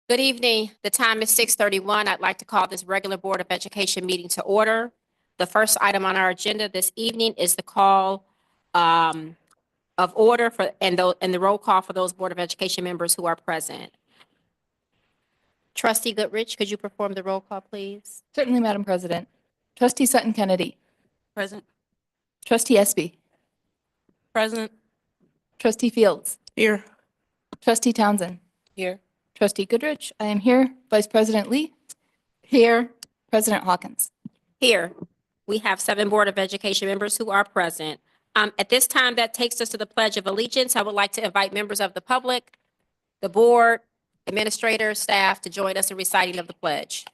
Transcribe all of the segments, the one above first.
Good evening. The time is 6:31. I'd like to call this regular Board of Education meeting to order. The first item on our agenda this evening is the call of order for, and the roll call for those Board of Education members who are present. Trustee Goodrich, could you perform the roll call, please? Certainly, Madam President. Trustee Sutton Kennedy. Present. Trustee Espy. Present. Trustee Fields. Here. Trustee Townsend. Here. Trustee Goodrich, I am here. Vice President Lee. Here. President Hawkins. Here. We have 7 Board of Education members who are present. At this time, that takes us to the Pledge of Allegiance. I would like to invite members of the public, the board, administrators, staff to join us in reciting of the pledge.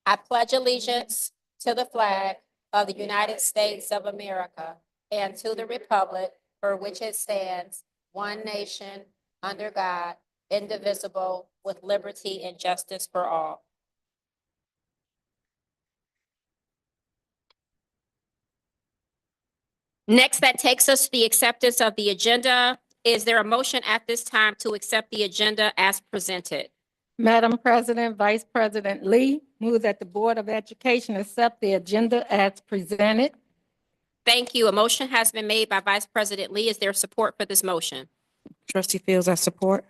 I pledge allegiance to the flag of the United States of America and to the republic for which it stands, one nation, under God, indivisible, with liberty and justice for all. Next, that takes us to the acceptance of the agenda. Is there a motion at this time to accept the agenda as presented? Madam President, Vice President Lee, move that the Board of Education accept the agenda as presented. Thank you. A motion has been made by Vice President Lee. Is there support for this motion? Trustee Fields, I support.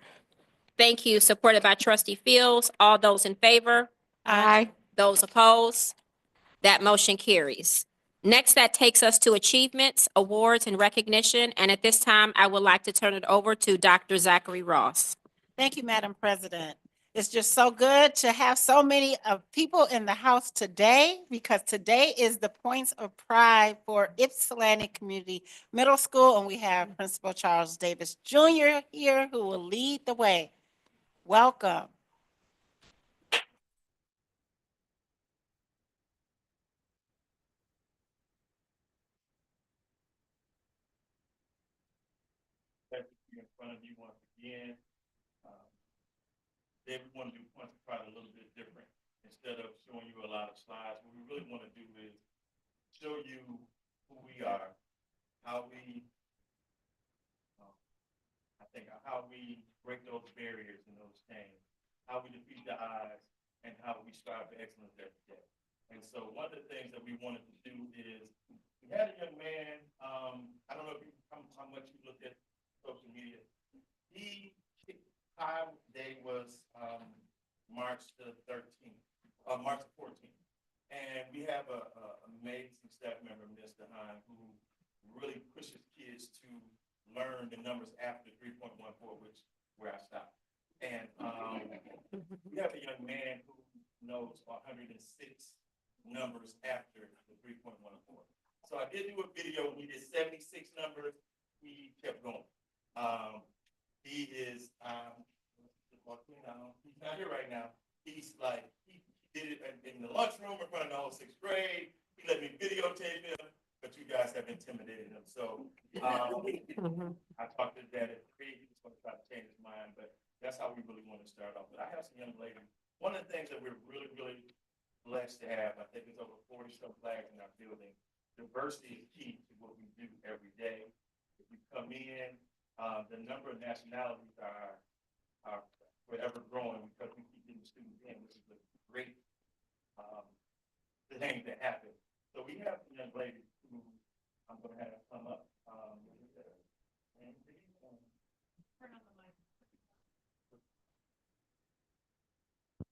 Thank you. Supported by Trustee Fields. All those in favor? Aye. Those opposed? That motion carries. Next, that takes us to achievements, awards, and recognition. And at this time, I would like to turn it over to Dr. Zachary Ross. Thank you, Madam President. It's just so good to have so many people in the house today, because today is the Points of Pride for Ypsilanti Community Middle School, and we have Principal Charles Davis Jr. here who will lead the way. Welcome. In front of you once again. Today we want to do Points of Pride a little bit different. Instead of showing you a lot of slides, what we really want to do is show you who we are, how we, how we break those barriers and those chains, how we defeat the odds, and how we strive for excellence every day. And so one of the things that we wanted to do is, we had a young man, I don't know if you, how much you looked at social media. High day was March the 13th, March the 14th. And we have a amazing staff member, Mr. Hahn, who really pushes kids to learn the numbers after 3.14, which where I stopped. And we have a young man who knows 106 numbers after the 3.14. So I did do a video. We did 76 numbers. He kept going. He is, he's not here right now. He's like, he did it in the lunchroom in front of the whole 6th grade. He let me videotape him, but you guys have intimidated him. So I talked to Dad at 3. He was going to try to change his mind, but that's how we really want to start off. But I have some young ladies. One of the things that we're really, really blessed to have, I think there's over 40 some flags in our building. Diversity is key to what we do every day. If you come in, the number of nationalities are forever growing because we keep getting students in, which is a great thing to happen. So we have some young ladies who I'm going to have come up.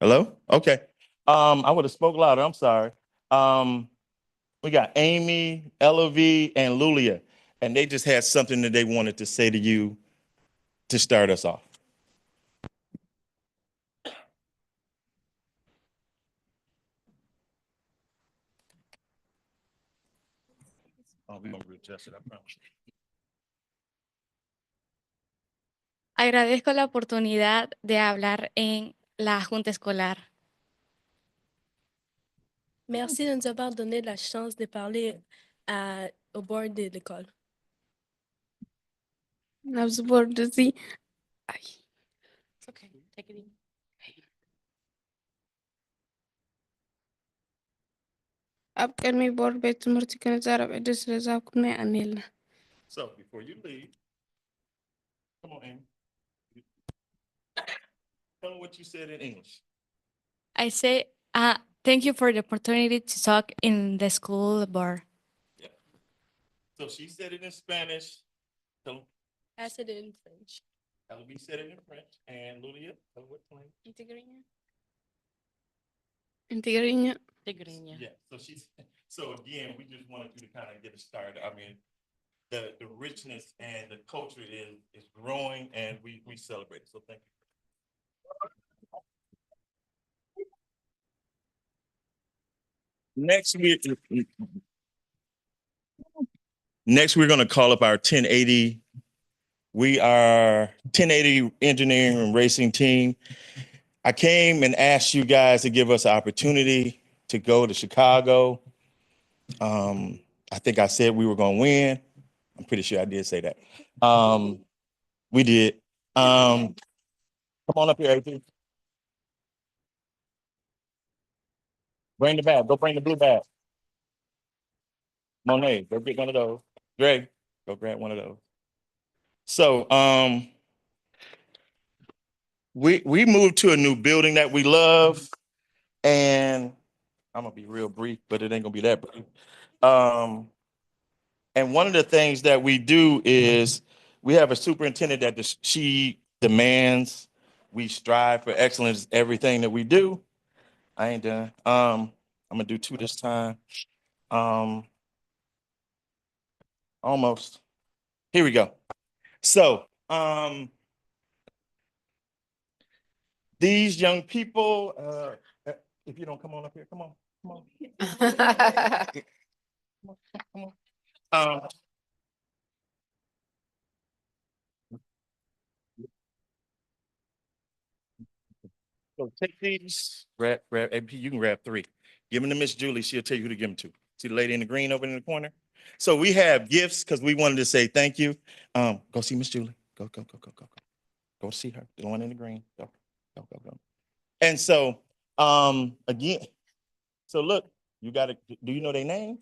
Hello? Okay. I would have spoke louder. I'm sorry. We got Amy, Elavie, and Lulia, and they just had something that they wanted to say to you to start us off. Oh, we're going to readjust it, I promise. Agradezco la oportunidad de hablar en la Junta Escolar. Merci de nous avoir donné la chance de parler au board de l'école. I was bored to see. It's okay. Take it easy. Ab كلمة بور بيت مرتي كانت زارب إدرس لزاكم أنيلنا. So before you leave, Come on, Amy. Tell me what you said in English. I say, thank you for the opportunity to talk in the school board. So she said it in Spanish. Tell I said it in French. Eloise said it in French. And Lulia, tell her what language. Integrinha. Yeah, so again, we just wanted you to kind of get it started. I mean, the richness and the culture is growing and we celebrate it. So thank you. Next, we're going to call up our 1080. We are 1080 engineering and racing team. I came and asked you guys to give us an opportunity to go to Chicago. I think I said we were going to win. I'm pretty sure I did say that. We did. Come on up here, AP. Bring the bag. Go bring the blue bag. Monet, go get one of those. Greg, go grab one of those. So we moved to a new building that we love, and I'm gonna be real brief, but it ain't gonna be that brief. And one of the things that we do is we have a superintendent that she demands we strive for excellence in everything that we do. I ain't done. I'm gonna do 2 this time. Almost. Here we go. So, these young people, if you don't come on up here, come on. Come on. So take these, grab, AP, you can grab 3. Give them to Miss Julie, she'll tell you who to give them to. See the lady in the green over in the corner? So we have gifts because we wanted to say thank you. Go see Miss Julie. Go. Go see her, the one in the green. Go. And so, again, so look, you gotta, do you know their names?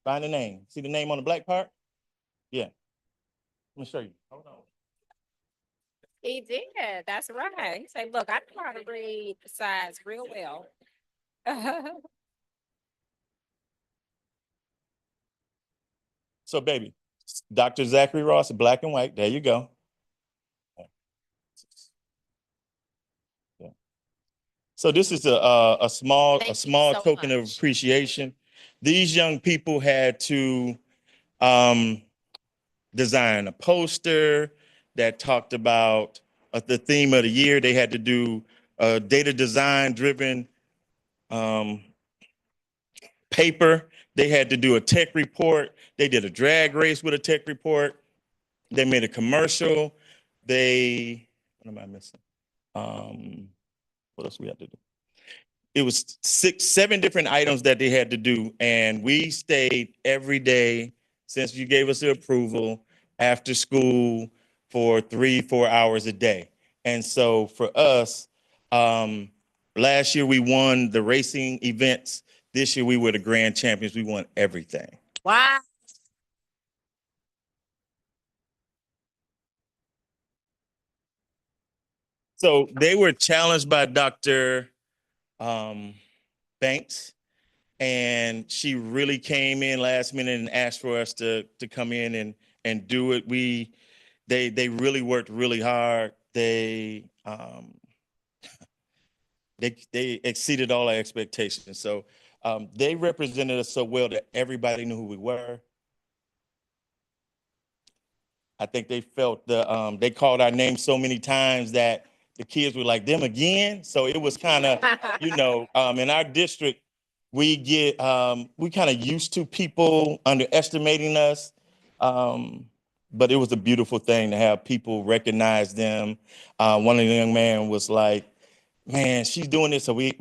Find the name. See the name on the black part? Yeah. Let me show you. Hold on. He did, that's right. He said, look, I know how to read the signs real well. So baby, Dr. Zachary Ross, black and white, there you go. Yeah. So this is a small Thank you so token of much. appreciation. These young people had to design a poster that talked about the theme of the year. They had to do a data design driven paper. They had to do a tech report. They did a drag race with a tech report. They made a commercial. What am I missing? What else we had to do? It was 7 different items that they had to do. And we stayed every day since you gave us the approval after school for 3-4 hours a day. And so for us, last year we won the racing events. This year we were the grand champions. We won everything. Wow. So they were challenged by Dr. Banks, and she really came in last minute and asked for us to come in and do it. They really worked really hard. They exceeded all our expectations. So they represented us so well that everybody knew who we were. I think they felt they called our name so many times that the kids were like, them again. So it was kind of, in our district, we kind of used to people underestimating us. But it was a beautiful thing to have people recognize them. One of the young men was like, man, she's doing this. So we're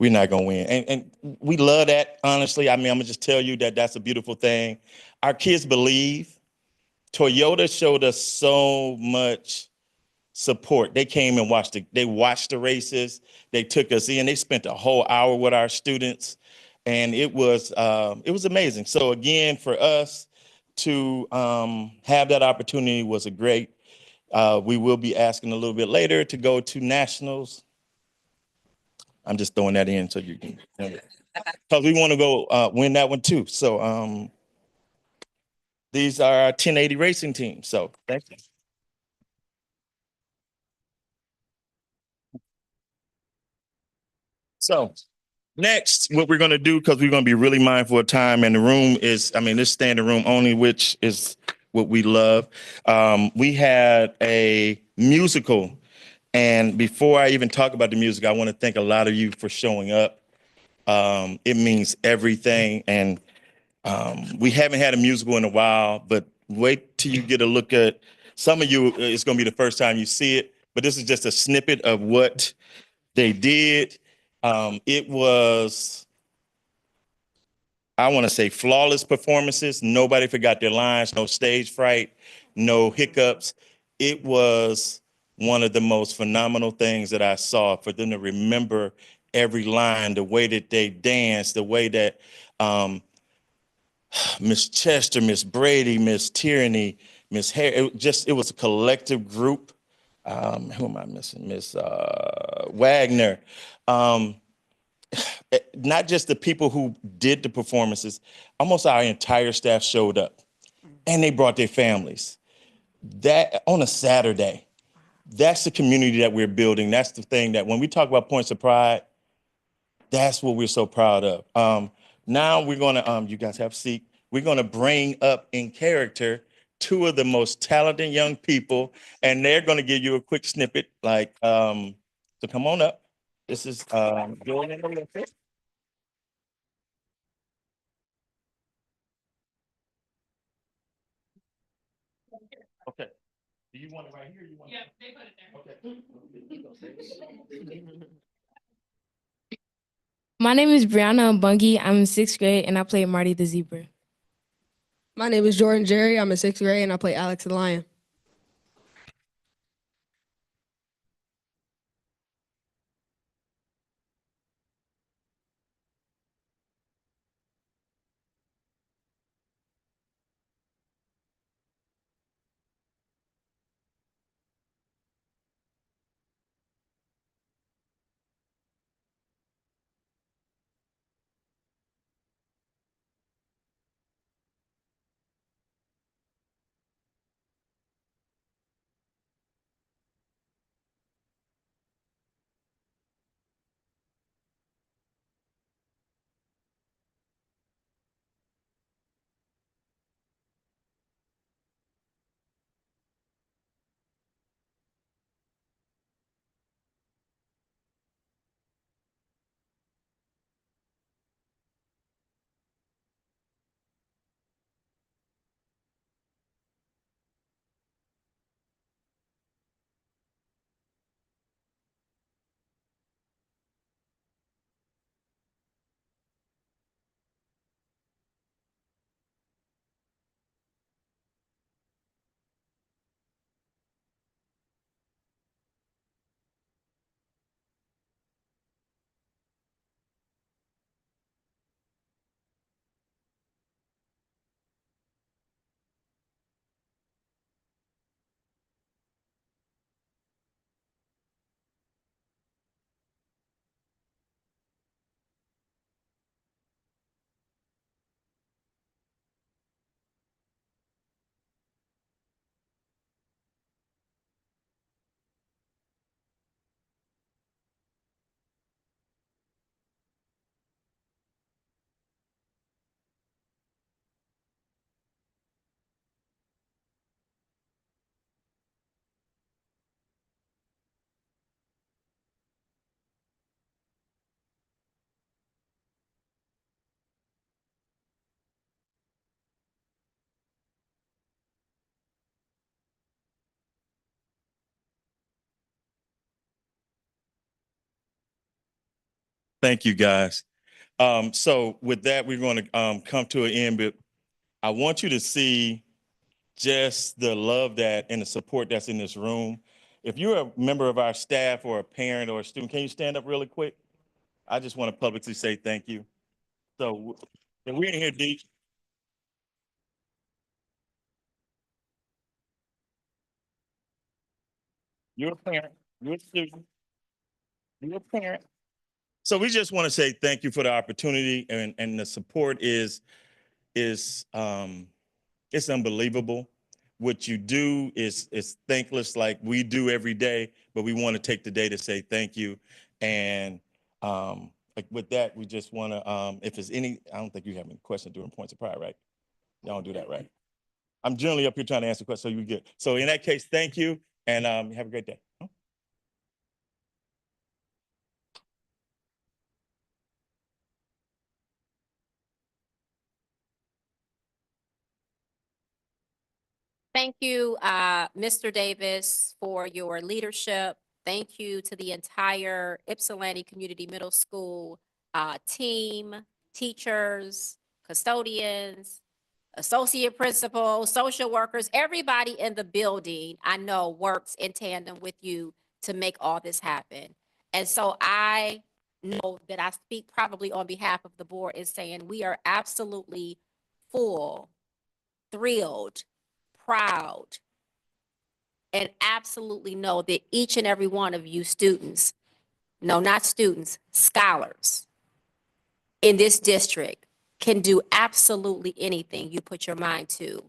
not going to win. And we love that, honestly. I mean, I'm going to just tell you that that's a beautiful thing. Our kids believe. Toyota showed us so much support. They came and watched the races. They took us in. They spent a whole hour with our students, and it was amazing. So again, for us, to have that opportunity was a great. We will be asking a little bit later to go to nationals. I'm just throwing that in so you can, because we want to go win that one too. So these are our 1080 racing team. So thank you. So next, what we're going to do, because we're going to be really mindful of time, and the room is, I mean, this standing room only, which is what we love. We had a musical. And before I even talk about the music, I want to thank a lot of you for showing up. It means everything. And we haven't had a musical in a while, but wait till you get a look at, some of you, it's going to be the first time you see it, but this is just a snippet of what they did. It was, I want to say, flawless performances. Nobody forgot their lines, no stage fright, no hiccups. It was one of the most phenomenal things that I saw, for them to remember every line, the way that they danced, the way that Miss Chester, Miss Brady, Miss Tierney, Miss Harry, it was a collective group. Who am I missing? Miss Wagner. Not just the people who did the performances, almost our entire staff showed up, and they brought their families. That on a Saturday, that's the community that we're building. That's the thing that when we talk about points of pride, that's what we're so proud of. Now we're gonna, you guys have a seat. We're gonna bring up in character two of the most talented young people, and they're gonna give you a quick snippet, like, so come on up. This is Jordan and Olympic. Okay. Do you want it right here? You want it? They put it there. Okay. My name is Brianna Bungie. I'm in 6th grade and I play Marty the Zebra. My name is Jordan Jerry. I'm in 6th grade and I play Alex the Lion. Thank you, guys. So with that, we're going to come to an end, but I want you to see just the love that and the support that's in this room. If you're a member of our staff or a parent or a student, can you stand up really quick? I just want to publicly say thank you. So, and we're in here deep. You're a parent, you're a student, you're a parent. So we just want to say thank you for the opportunity, and the support is it's unbelievable. What you do is thankless like we do every day, but we want to take the day to say thank you. And like with that, we just want to, if there's any, I don't think you have any questions during points of pride, right? Y'all don't do that, right? I'm generally up here trying to answer questions, so you get. So in that case, thank you, and have a great day. Thank you, Mr. Davis, for your leadership. Thank you to the entire Ypsilanti Community Middle School team, teachers, custodians, associate principals, social workers, everybody in the building, I know works in tandem with you to make all this happen. And so I know that I speak probably on behalf of the board in saying we are absolutely full, thrilled, proud, and absolutely know that each and every one of you students, no, not students, scholars in this district can do absolutely anything you put your mind to.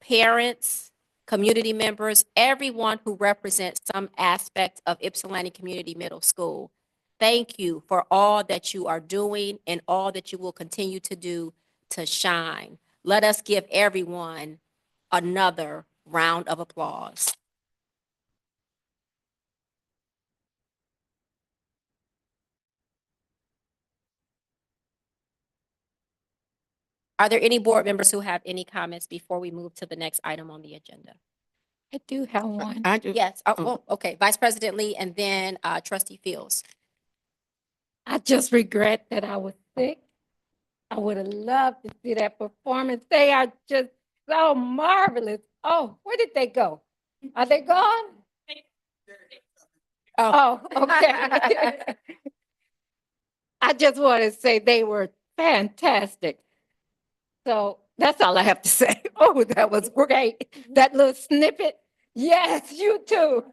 Parents, community members, everyone who represents some aspect of Ypsilanti Community Middle School, thank you for all that you are doing and all that you will continue to do to shine. Let us give everyone another round of applause. Are there any board members who have any comments before we move to the next item on the agenda? I do have one. I do. Yes, okay, Vice President Lee and then Trustee Fields. I just regret that I was sick. I would have loved to see that performance. They are just so marvelous. Oh, where did they go? Are they gone? Oh, okay. I just want to say they were fantastic. So that's all I have to say. Oh, that was great. That little snippet. Yes, you too.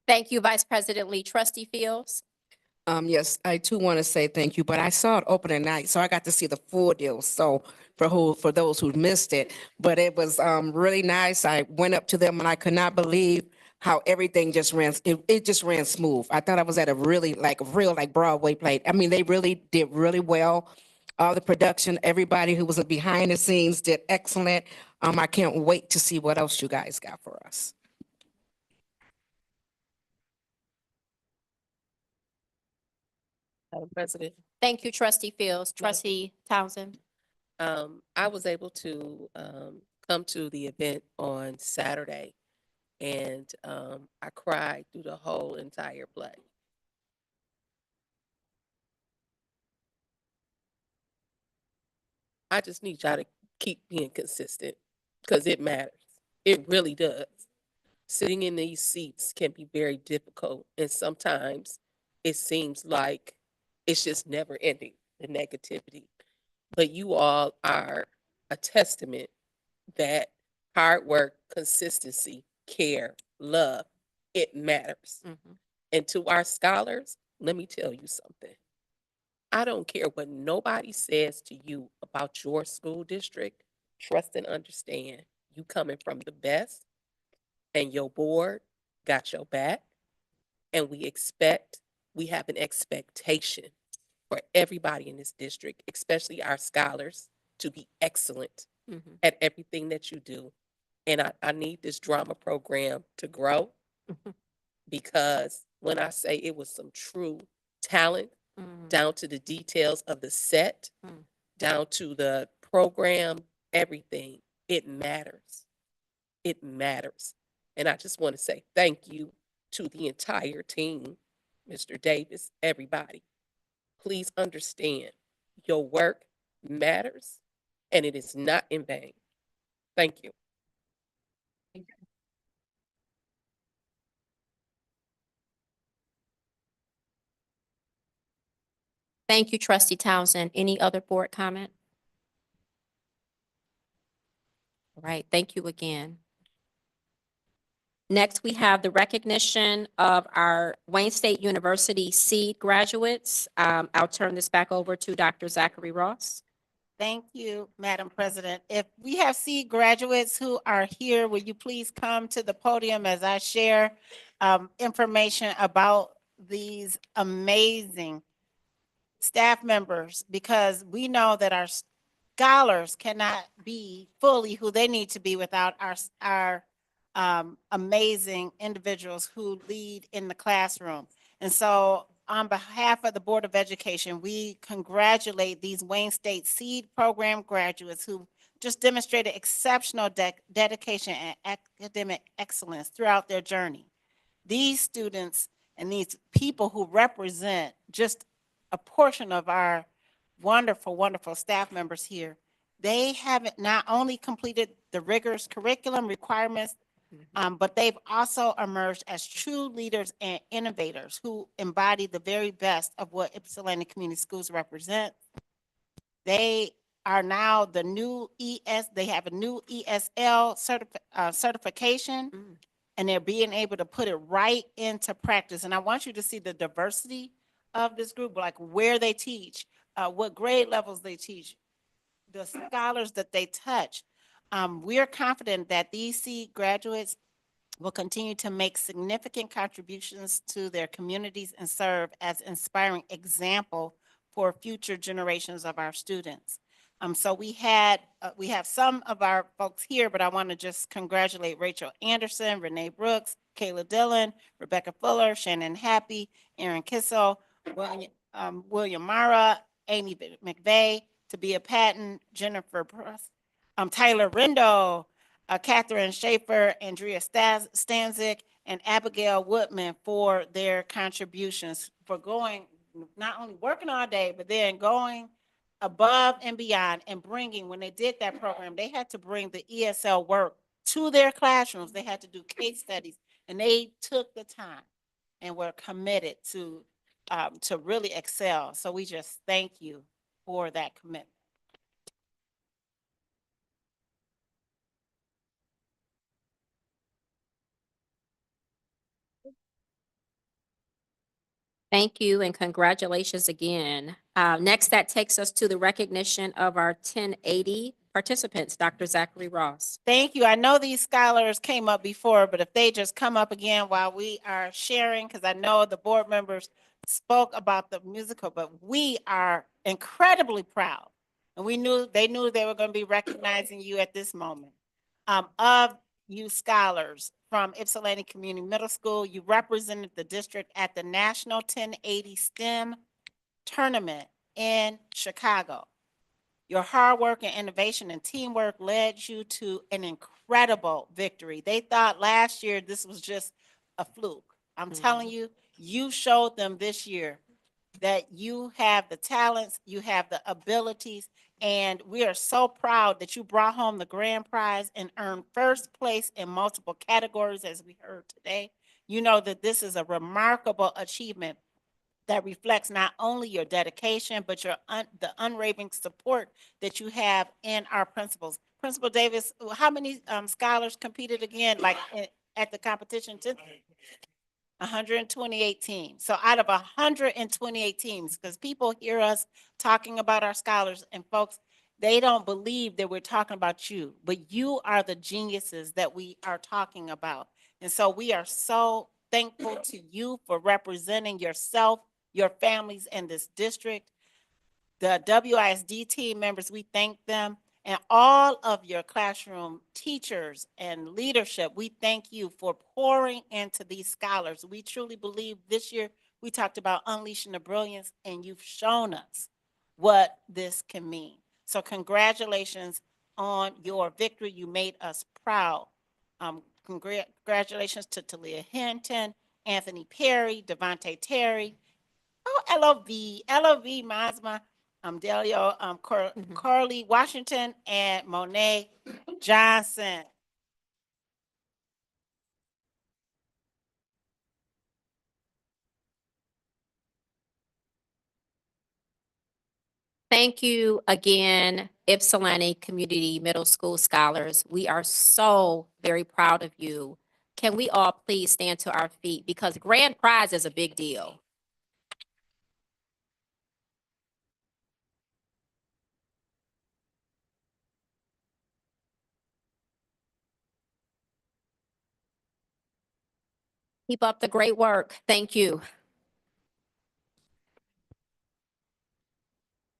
Thank you, Vice President Lee. Trustee Fields? Yes, I too want to say thank you, but I saw it opening night, so I got to see the full deal. So for those who missed it, but it was really nice. I went up to them and I could not believe how everything just ran. It just ran smooth. I thought I was at a really real Broadway play. I mean, they really did really well. All the production, everybody who was behind the scenes did excellent. I can't wait to see what else you guys got for us. Madam President, Thank you, Trustee Fields. Trustee Townsend? I was able to come to the event on Saturday, and I cried through the whole entire play. I just need y'all to keep being consistent because it matters. It really does. Sitting in these seats can be very difficult, and sometimes it seems like it's just never ending, the negativity. But you all are a testament that hard work, consistency, care, love, it matters. Mhm. And to our scholars, let me tell you something. I don't care what nobody says to you about your school district. Trust and understand you coming from the best, and your board got your back. And we have an expectation for everybody in this district, especially our scholars, to be excellent Mhm. at everything that you do. And I need this drama program to grow Mhm. because when I say it was some true talent, Mm. down to the details of the set, Mm. down to the program, everything, it matters. It matters. And I just want to say thank you to the entire team, Mr. Davis, everybody. Please understand your work matters and it is not in vain. Thank you. Thank you, Trustee Townsend. Any other board comment? All right, thank you again. Next, we have the recognition of our Wayne State University SEED graduates. I'll turn this back over to Dr. Zachary Ross. Thank you, Madam President. If we have SEED graduates who are here, will you please come to the podium as I share information about these amazing staff members? Because we know that our scholars cannot be fully who they need to be without our amazing individuals who lead in the classroom. And so on behalf of the Board of Education, we congratulate these Wayne State SEED program graduates who just demonstrated exceptional dedication and academic excellence throughout their journey. These students and these people who represent just a portion of our wonderful, wonderful staff members here, they haven't not only completed the rigorous curriculum requirements, but they've also emerged as true leaders and innovators who embody the very best of what Ypsilanti Community Schools represent. They are now the new they have a new ESL certification, and they're being able to put it right into practice. And I want you to see the diversity of this group, like where they teach, what grade levels they teach, the scholars that they touch. We are confident that these SEED graduates will continue to make significant contributions to their communities and serve as inspiring example for future generations of our students. So we have some of our folks here, but I want to just congratulate Rachel Anderson, Renee Brooks, Kayla Dillon, Rebecca Fuller, Shannon Happy, Aaron Kissel, William Mara, Amy McVeigh, Tabia Patton, Jennifer Bruss, Tyler Rindo, Catherine Schaefer, Andrea Stanzik, and Abigail Woodman for their contributions, for going, not only working all day, but then going above and beyond and bringing, when they did that program, they had to bring the ESL work to their classrooms. They had to do case studies, and they took the time and were committed to really excel. So we just thank you for that commitment. Thank you and congratulations again. Next, that takes us to the recognition of our 1080 participants, Dr. Zachary Ross. Thank you. I know these scholars came up before, but if they just come up again while we are sharing, because I know the board members spoke about the musical, but we are incredibly proud. And they knew they were going to be recognizing you at this moment. Of you scholars from Ypsilanti Community Middle School, you represented the district at the National 1080 STEM Tournament in Chicago. Your hard work and innovation and teamwork led you to an incredible victory. They thought last year this was just a fluke. I'm telling you, you showed them this year that you have the talents, you have the abilities, and we are so proud that you brought home the grand prize and earned first place in multiple categories, as we heard today. You know that this is a remarkable achievement that reflects not only your dedication, but the unwavering support that you have in our principals. Principal Davis, how many scholars competed again, like at the competition? 128 teams. So out of 128 teams, because people hear us talking about our scholars, and folks, they don't believe that we're talking about you, but you are the geniuses that we are talking about. And so we are so thankful to you for representing yourself, your families, and this district. The WISD team members, we thank them. And all of your classroom teachers and leadership, we thank you for pouring into these scholars. We truly believe this year we talked about unleashing the brilliance, and you've shown us what this can mean. So congratulations on your victory. You made us proud. Congratulations to Talia Hinton, Anthony Perry, Devontae Terry, LOV Mazma, Delio, Carly Washington, and Monet Johnson. Thank you again, Ypsilanti Community Middle School Scholars. We are so very proud of you. Can we all please stand to our feet because grand prize is a big deal. Keep up the great work. Thank you.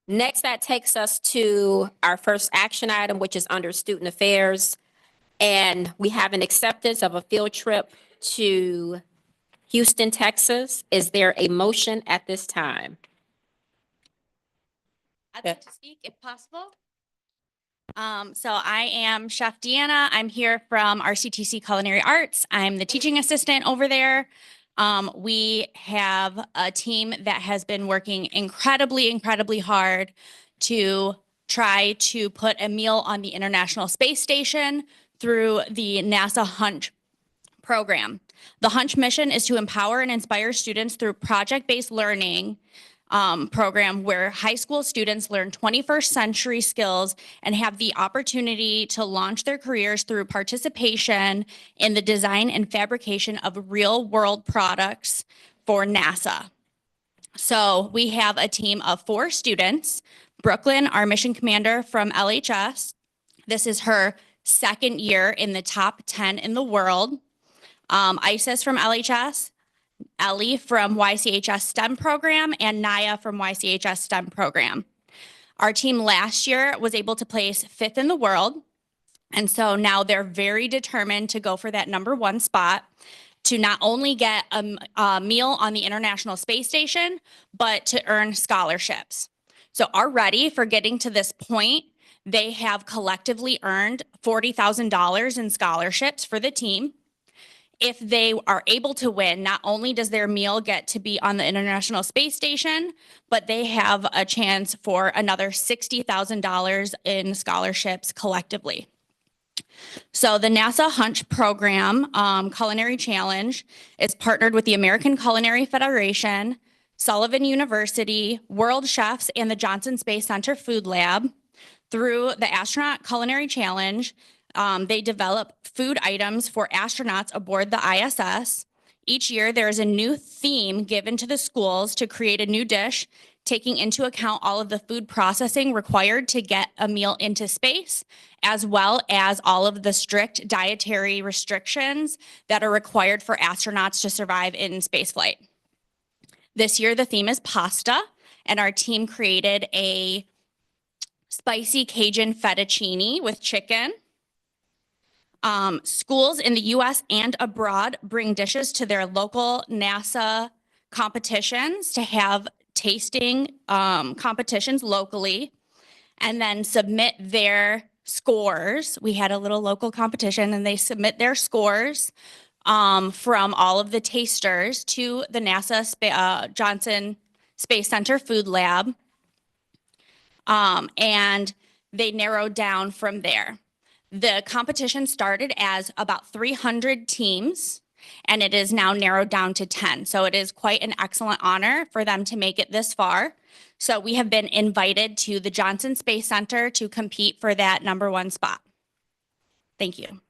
Next, that takes us to our first action item, which is under Student Affairs. And we have an acceptance of a field trip to Houston, Texas. Is there a motion at this time? I'd like to speak if possible. So I am Chef Deanna. I'm here from RCTC Culinary Arts. I'm the teaching assistant over there. We have a team that has been working incredibly hard to try to put a meal on the International Space Station through the NASA Hunch program. The Hunch mission is to empower and inspire students through project-based learning program where high school students learn 21st century skills and have the opportunity to launch their careers through participation in the design and fabrication of real world products for NASA. So we have a team of 4 students. Brooklyn, our mission commander from LHS. This is her 2nd year in the top 10 in the world. Isis from LHS. Ellie from YCHS STEM program, and Naya from YCHS STEM program. Our team last year was able to place 5th in the world. And so now they're very determined to go for that #1 spot to not only get a meal on the International Space Station, but to earn scholarships. So already for getting to this point, they have collectively earned $40,000 in scholarships for the team. If they are able to win, not only does their meal get to be on the International Space Station, but they have a chance for another $60,000 in scholarships collectively. So the NASA Hunch program, Culinary Challenge, is partnered with the American Culinary Federation, Sullivan University, World Chefs, and the Johnson Space Center Food Lab. Through the Astronaut Culinary Challenge, they develop food items for astronauts aboard the ISS. Each year, there is a new theme given to the schools to create a new dish, taking into account all of the food processing required to get a meal into space, as well as all of the strict dietary restrictions that are required for astronauts to survive in spaceflight. This year, the theme is pasta, and our team created a spicy Cajun fettuccine with chicken. Schools in the US and abroad bring dishes to their local NASA competitions to have tasting competitions locally and then submit their scores. We had a little local competition and they submit their scores from all of the tasters to the NASA Johnson Space Center Food Lab. And they narrowed down from there. The competition started as about 300 teams, and it is now narrowed down to 10. So it is quite an excellent honor for them to make it this far. So we have been invited to the Johnson Space Center to compete for that #1 spot. Thank you.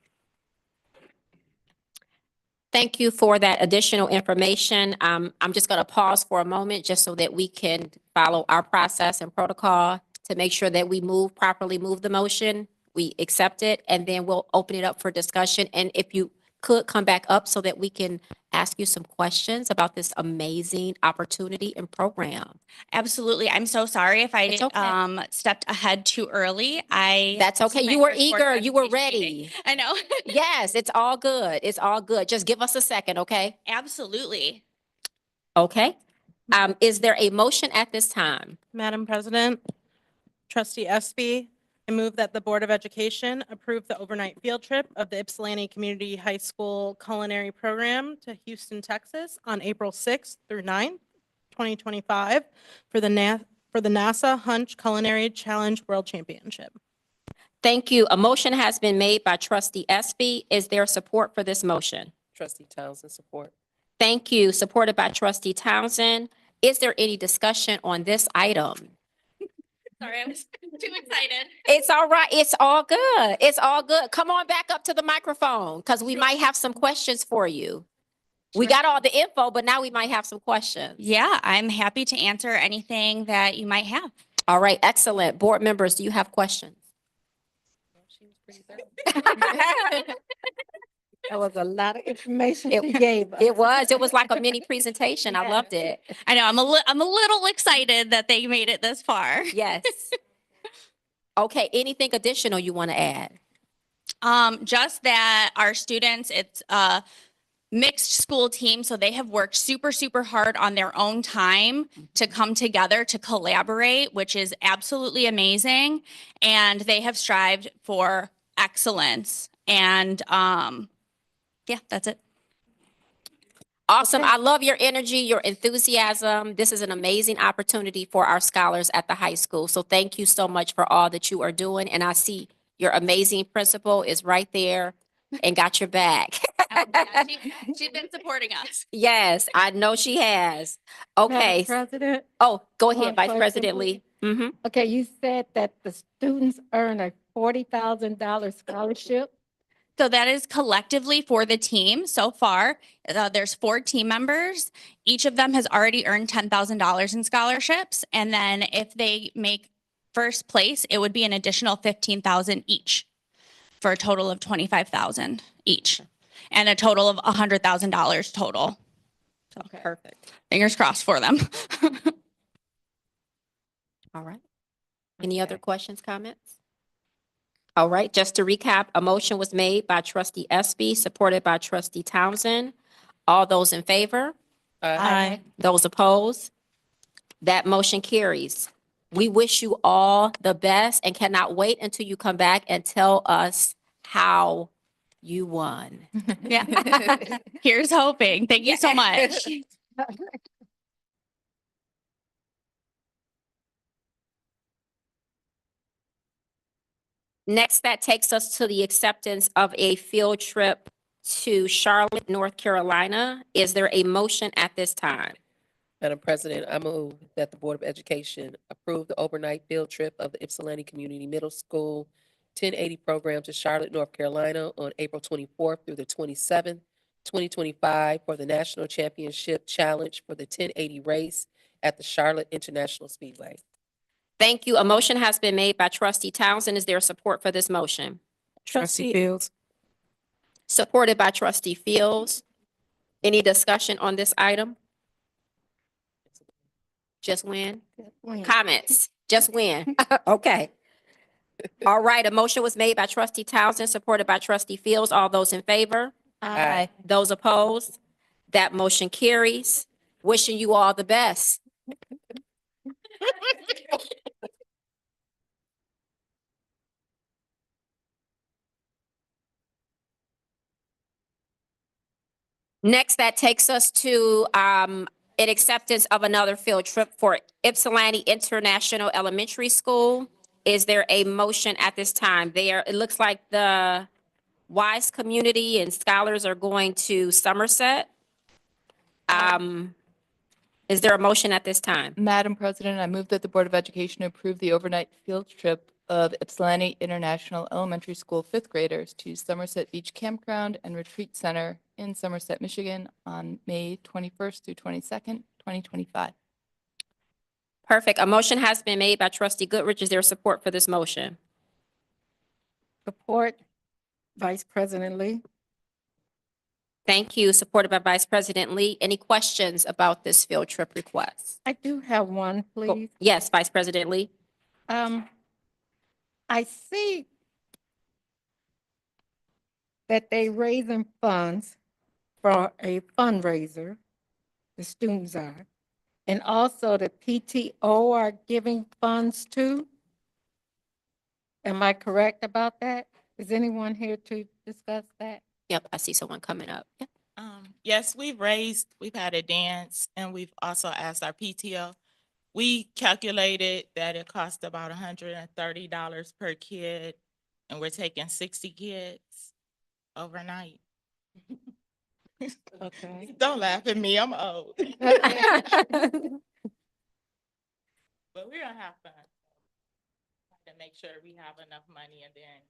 Thank you for that additional information. I'm just going to pause for a moment just so that we can follow our process and protocol to make sure that we move the motion, we accept it, and then we'll open it up for discussion. And if you could come back up so that we can ask you some questions about this amazing opportunity and program. Absolutely. I'm so sorry if I It's okay. stepped ahead too early. That's okay. this is my You were first board eager. You were presentation meeting. ready. I know. Yes, it's all good. It's all good. Just give us a second, okay? Absolutely. Okay. Is there a motion at this time? Madam President, Trustee Espy, I move that the Board of Education approve the overnight field trip of the Ypsilanti Community High School Culinary Program to Houston, Texas on April 6th through 9th, 2025 for the NASA Hunch Culinary Challenge World Championship. Thank you. A motion has been made by Trustee Espy. Is there support for this motion? Trustee Townsend, support. Thank you. Supported by Trustee Townsend. Is there any discussion on this item? Sorry, I was too excited. It's all right. It's all good. It's all good. Come on back up to the microphone because we might have some questions for you. We got all the info, but now we might have some questions. Yeah, I'm happy to answer anything that you might have. All right, excellent. Board members, do you have questions? She was pretty thorough. That was a lot of information It- she gave us. It was like a mini presentation. I loved it. I know I'm a little excited that they made it this far. Yes. Okay, anything additional you want to add? Just that our students, it's a mixed school team, so they have worked super, super hard on their own time to come together to collaborate, which is absolutely amazing. And they have strived for excellence. And yeah, that's it. Awesome. I love your energy, your enthusiasm. This is an amazing opportunity for our scholars at the high school. So thank you so much for all that you are doing. And I see your amazing principal is right there and got your back. She's been supporting us. Yes, I know she has. Okay. Madam President, Oh, go one ahead, Vice question, President please. Lee. Mm-hmm. okay, you said that the students earn a $40,000 scholarship. So that is collectively for the team so far. There's 4 team members. Each of them has already earned $10,000 in scholarships. And then if they make first place, it would be an additional $15,000 each for a total of $25,000 each and a total of $100,000 total. So Perfect. fingers crossed for them. All right. Any other questions, comments? All right, just to recap, a motion was made by trustee Espy, supported by trustee Townsend. All those in favor? Aye. Those opposed? That motion carries. We wish you all the best and cannot wait until you come back and tell us how you won. Yeah. Here's hoping. Thank you so much. Next, that takes us to the acceptance of a field trip to Charlotte, North Carolina. Is there a motion at this time? Madam President, I move that the Board of Education approve the overnight field trip of the Ypsilanti Community Middle School 1080 program to Charlotte, North Carolina on April 24th through the 27th, 2025 for the National Championship Challenge for the 1080 race at the Charlotte International Speedway. Thank you. A motion has been made by trustee Townsend. Is there support for this motion? Trustee Fields. Supported by trustee Fields. Any discussion on this item? Just win? Comments? Just win? Okay. All right, a motion was made by trustee Townsend, supported by trustee Fields. All those in favor? Aye. Those opposed? That motion carries. Wishing you all the best. Next, that takes us to an acceptance of another field trip for Ypsilanti International Elementary School. Is there a motion at this time? It looks like the WISE community and scholars are going to Somerset. Is there a motion at this time? Madam President, I move that the Board of Education approve the overnight field trip of Ypsilanti International Elementary School fifth graders to Somerset Beach Campground and Retreat Center in Somerset, Michigan on May 21st through 22nd, 2025. Perfect. A motion has been made by trustee Goodrich. Is there support for this motion? Support, Vice President Lee. Thank you. Supported by Vice President Lee. Any questions about this field trip request? I do have one, Go- please. Yes, Vice President Lee. I see that they raising funds for a fundraiser, the students are, and also the PTO are giving funds too. Am I correct about that? Is anyone here to discuss that? Yep, I see someone coming up. Yep. Yes, we've had a dance and we've also asked our PTO. We calculated that it cost about $130 per kid and we're taking 60 kids overnight. Okay. Don't laugh at me, I'm old. But we're gonna have fun. make sure we have enough money, and then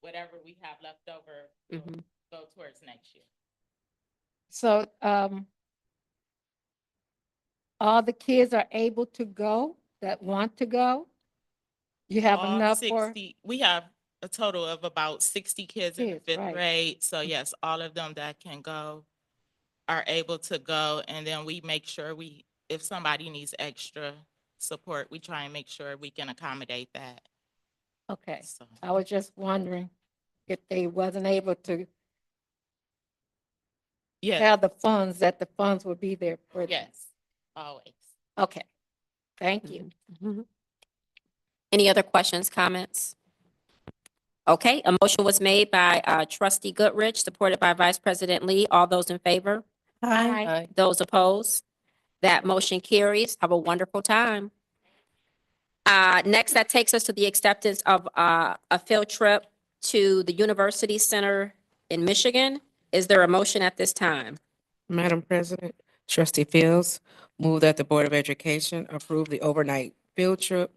whatever we have left over will Mhm. go towards next year. So, all the kids are able to go that want to go? You have All enough for? 60 we have a total of about 60 kids in the Kids, fifth right. grade. So yes, all of them that can go are able to go. And then we make sure if somebody needs extra support, we try and make sure we can accommodate that. Okay, So, I was just wondering if they wasn't able to yes, have the funds, that the funds would be there for them. yes, always. Okay, thank you. Any other questions, comments? Okay, a motion was made by trustee Goodrich, supported by Vice President Lee. All those in favor? Aye. Aye. Those opposed? That motion carries. Have a wonderful time. Next, that takes us to the acceptance of a field trip to the University Center in Michigan. Is there a motion at this time? Madam President, Trustee Fields, move that the Board of Education approve the overnight field trip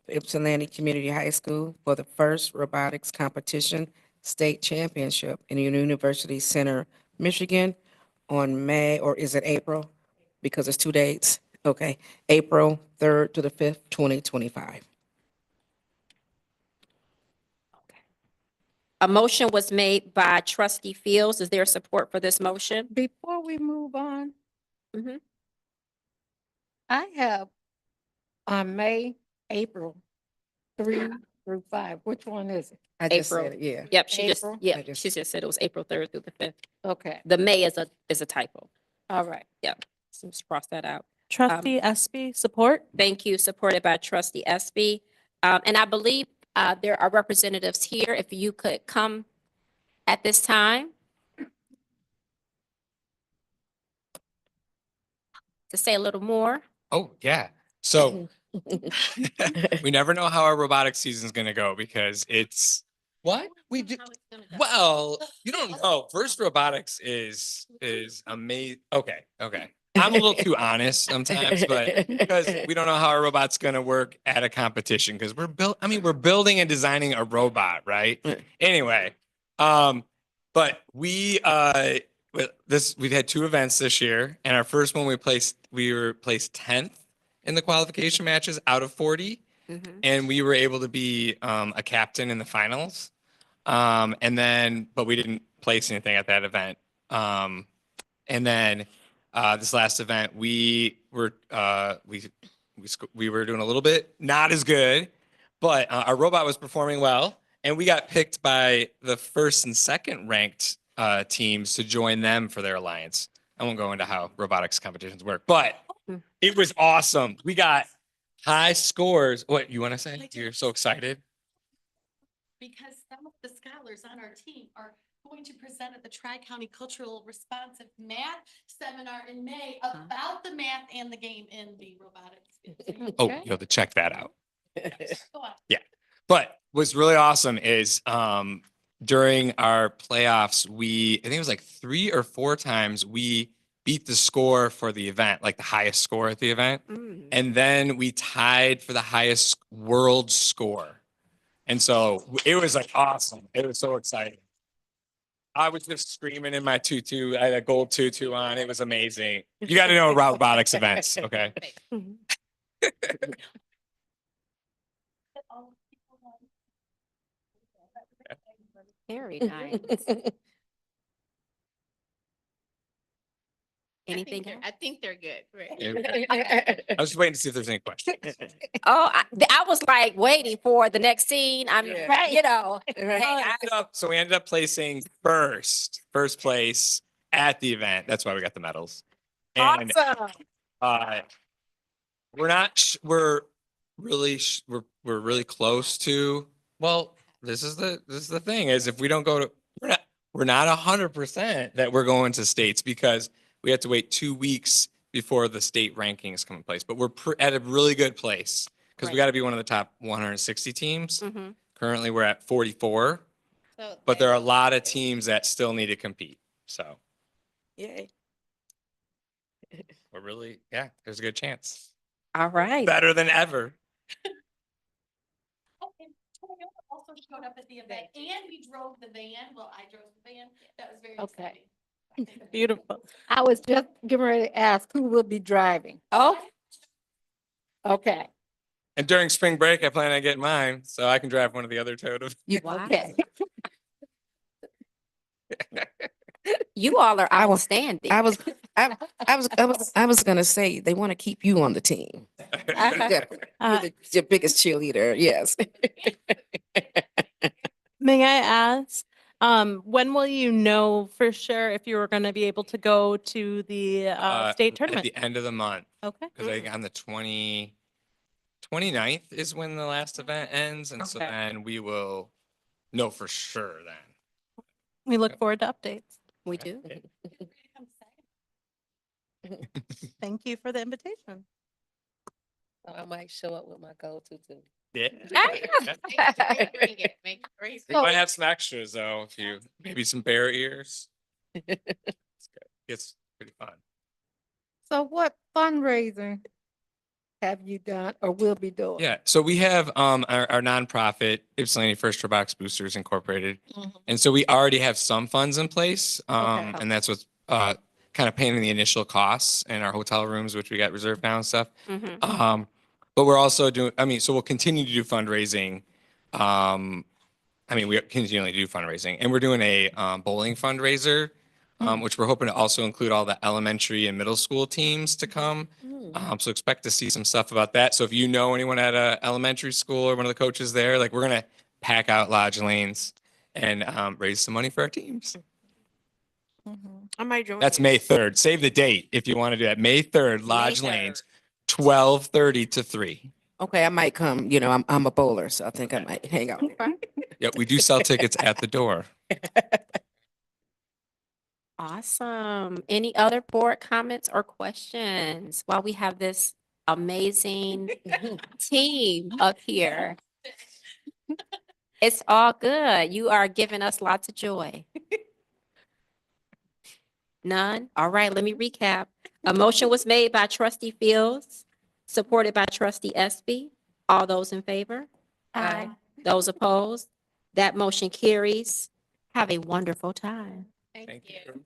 for Ypsilanti Community High School for the first robotics competition state championship in the University Center, Michigan on May, or is it April? Because it's 2 dates. Okay, April 3rd to the 5th, 2025. A motion was made by trustee Fields. Is there support for this motion? Before we move on, Mhm. I have on May, April, 3 through 5. Which one is it? I just April. said it, yeah. Yep, she just, April? yeah, I just- she just said it was April 3rd through the 5th. Okay, The May is a typo. all right. So just cross that out. Trustee Espy, support. Thank you, supported by trustee Espy. And I believe there are representatives here. If you could come at this time to say a little more. Oh, yeah. So we never know how our robotics season is going to go because it's what we do. Well, you don't know. First robotics is amazing. Okay. Okay. I'm a little too honest sometimes, but because we don't know how our robot's going to work at a competition because we're building and designing a robot, right? Anyway, but we've had 2 events this year, and our first one we were placed 10th in the qualification matches out of 40, and we were able to be a captain in the finals. But we didn't place anything at that event. And then this last event, we were doing a little bit not as good, but our robot was performing well, and we got picked by the first and second ranked teams to join them for their alliance. I won't go into how robotics competitions work, but it was awesome. We got high scores. What you want to say? You're so excited. Because some of the scholars on our team are going to present at the Tri-County Cultural Responsive Math Seminar in May about the math and the game in the robotics field. Oh, you have to check that out. Go on. Yeah. But what's really awesome is during our playoffs, I think it was like 3 or 4 times we beat the score for the event, like the highest score at the event. And then we tied for the highest world score. And so it was like awesome. It was so exciting. I was just screaming in my tutu. I had a gold tutu on. It was amazing. You got to know robotics events. Okay. Very nice. Anything else? I think they're good, right? I was just waiting to see if there's any questions. Oh, I was like waiting for the next scene. I'm, Yeah. you know. So we ended up placing first place at the event. That's why we got the medals. And we're really close to, well, this is the thing is if we don't go to, we're not 100% that we're going to states because we have to wait 2 weeks before the state rankings come in place, but we're at a really good place because we got to be one of the top 160 teams. Currently we're at 44, but there are a lot of teams that still need to compete. So Yay. we're really, there's a good chance. All right. Better than ever. also showed up at the event and we drove the van. Well, I drove the van. That was very Okay. exciting. Beautiful. I was just getting ready to ask who will be driving. Oh, Okay. And during spring break, I plan on getting mine, so I can drive one of the other Toyota. Okay. you all are I was- outstanding. I was gonna say, they want to keep you on the team. You're your biggest cheerleader, yes. May I ask, when will you know for sure if you were going to be able to go to the state At tournament? the end of the month, Okay. because I think on the 29th is when the last event ends, and so Okay. then we will know for sure then. We look forward to updates. We do. Thank you for the invitation. I might show up with my go-to too. Yeah. Bring We might have some extras though, if you, maybe some bear ears. It's good. It's pretty fun. So what fundraising have you done or will be doing? Yeah, so we have our nonprofit, Ypsilanti First Robotics Boosters Incorporated. And so we already have some funds in place. Okay. And that's what's kind of paying the initial costs in our hotel rooms, which we got reserved now and stuff. But we're also doing, so we'll continue to do fundraising. We continually do fundraising, and we're doing a bowling fundraiser, which we're hoping to also include all the elementary and middle school teams to come. So expect to see some stuff about that. So if you know anyone at a elementary school or one of the coaches there, like we're gonna pack out Lodge Lanes and raise some money for our teams. I might join. That's May 3rd. Save the date if you want to do that. May 3rd, Lodge Lanes, 12:30 to 3. Okay, I might come, I'm a bowler, so I think I might hang out there. Yeah, we do sell tickets at the door. Awesome. Any other board comments or questions while we have this amazing team up here? It's all good. You are giving us lots of joy. None? All right, let me recap. A motion was made by trustee Fields, supported by trustee Espy. All those in favor? Aye. Those opposed? That motion carries. Have a wonderful time. Thank you.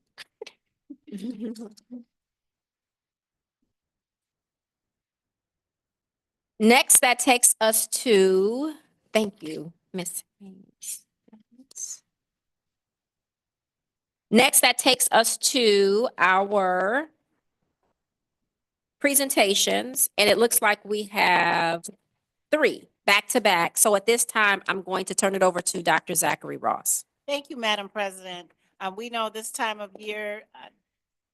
Next, that takes us to, thank you, Ms. Haynes. Next, that takes us to our presentations, and it looks like we have 3 back to back. So at this time, I'm going to turn it over to Dr. Zachary Ross. Thank you, Madam President. We know this time of year,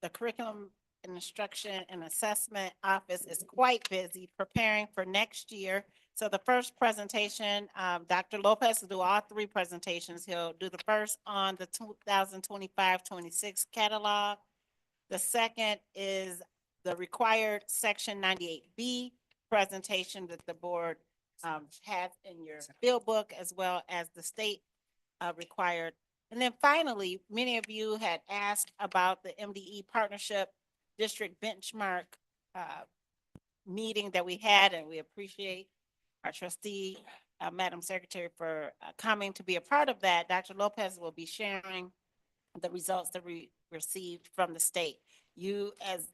the Curriculum and Instruction and Assessment Office is quite busy preparing for next year. So the first presentation, Dr. Lopez will do all 3 presentations. He'll do the first on the 2025-26 catalog. The second is the required Section 98B presentation that the board has in your field book, as well as the state required. And then finally, many of you had asked about the MDE Partnership District Benchmark meeting that we had, and we appreciate our trustee, Madam Secretary, for coming to be a part of that. Dr. Lopez will be sharing the results that we received from the state. You, as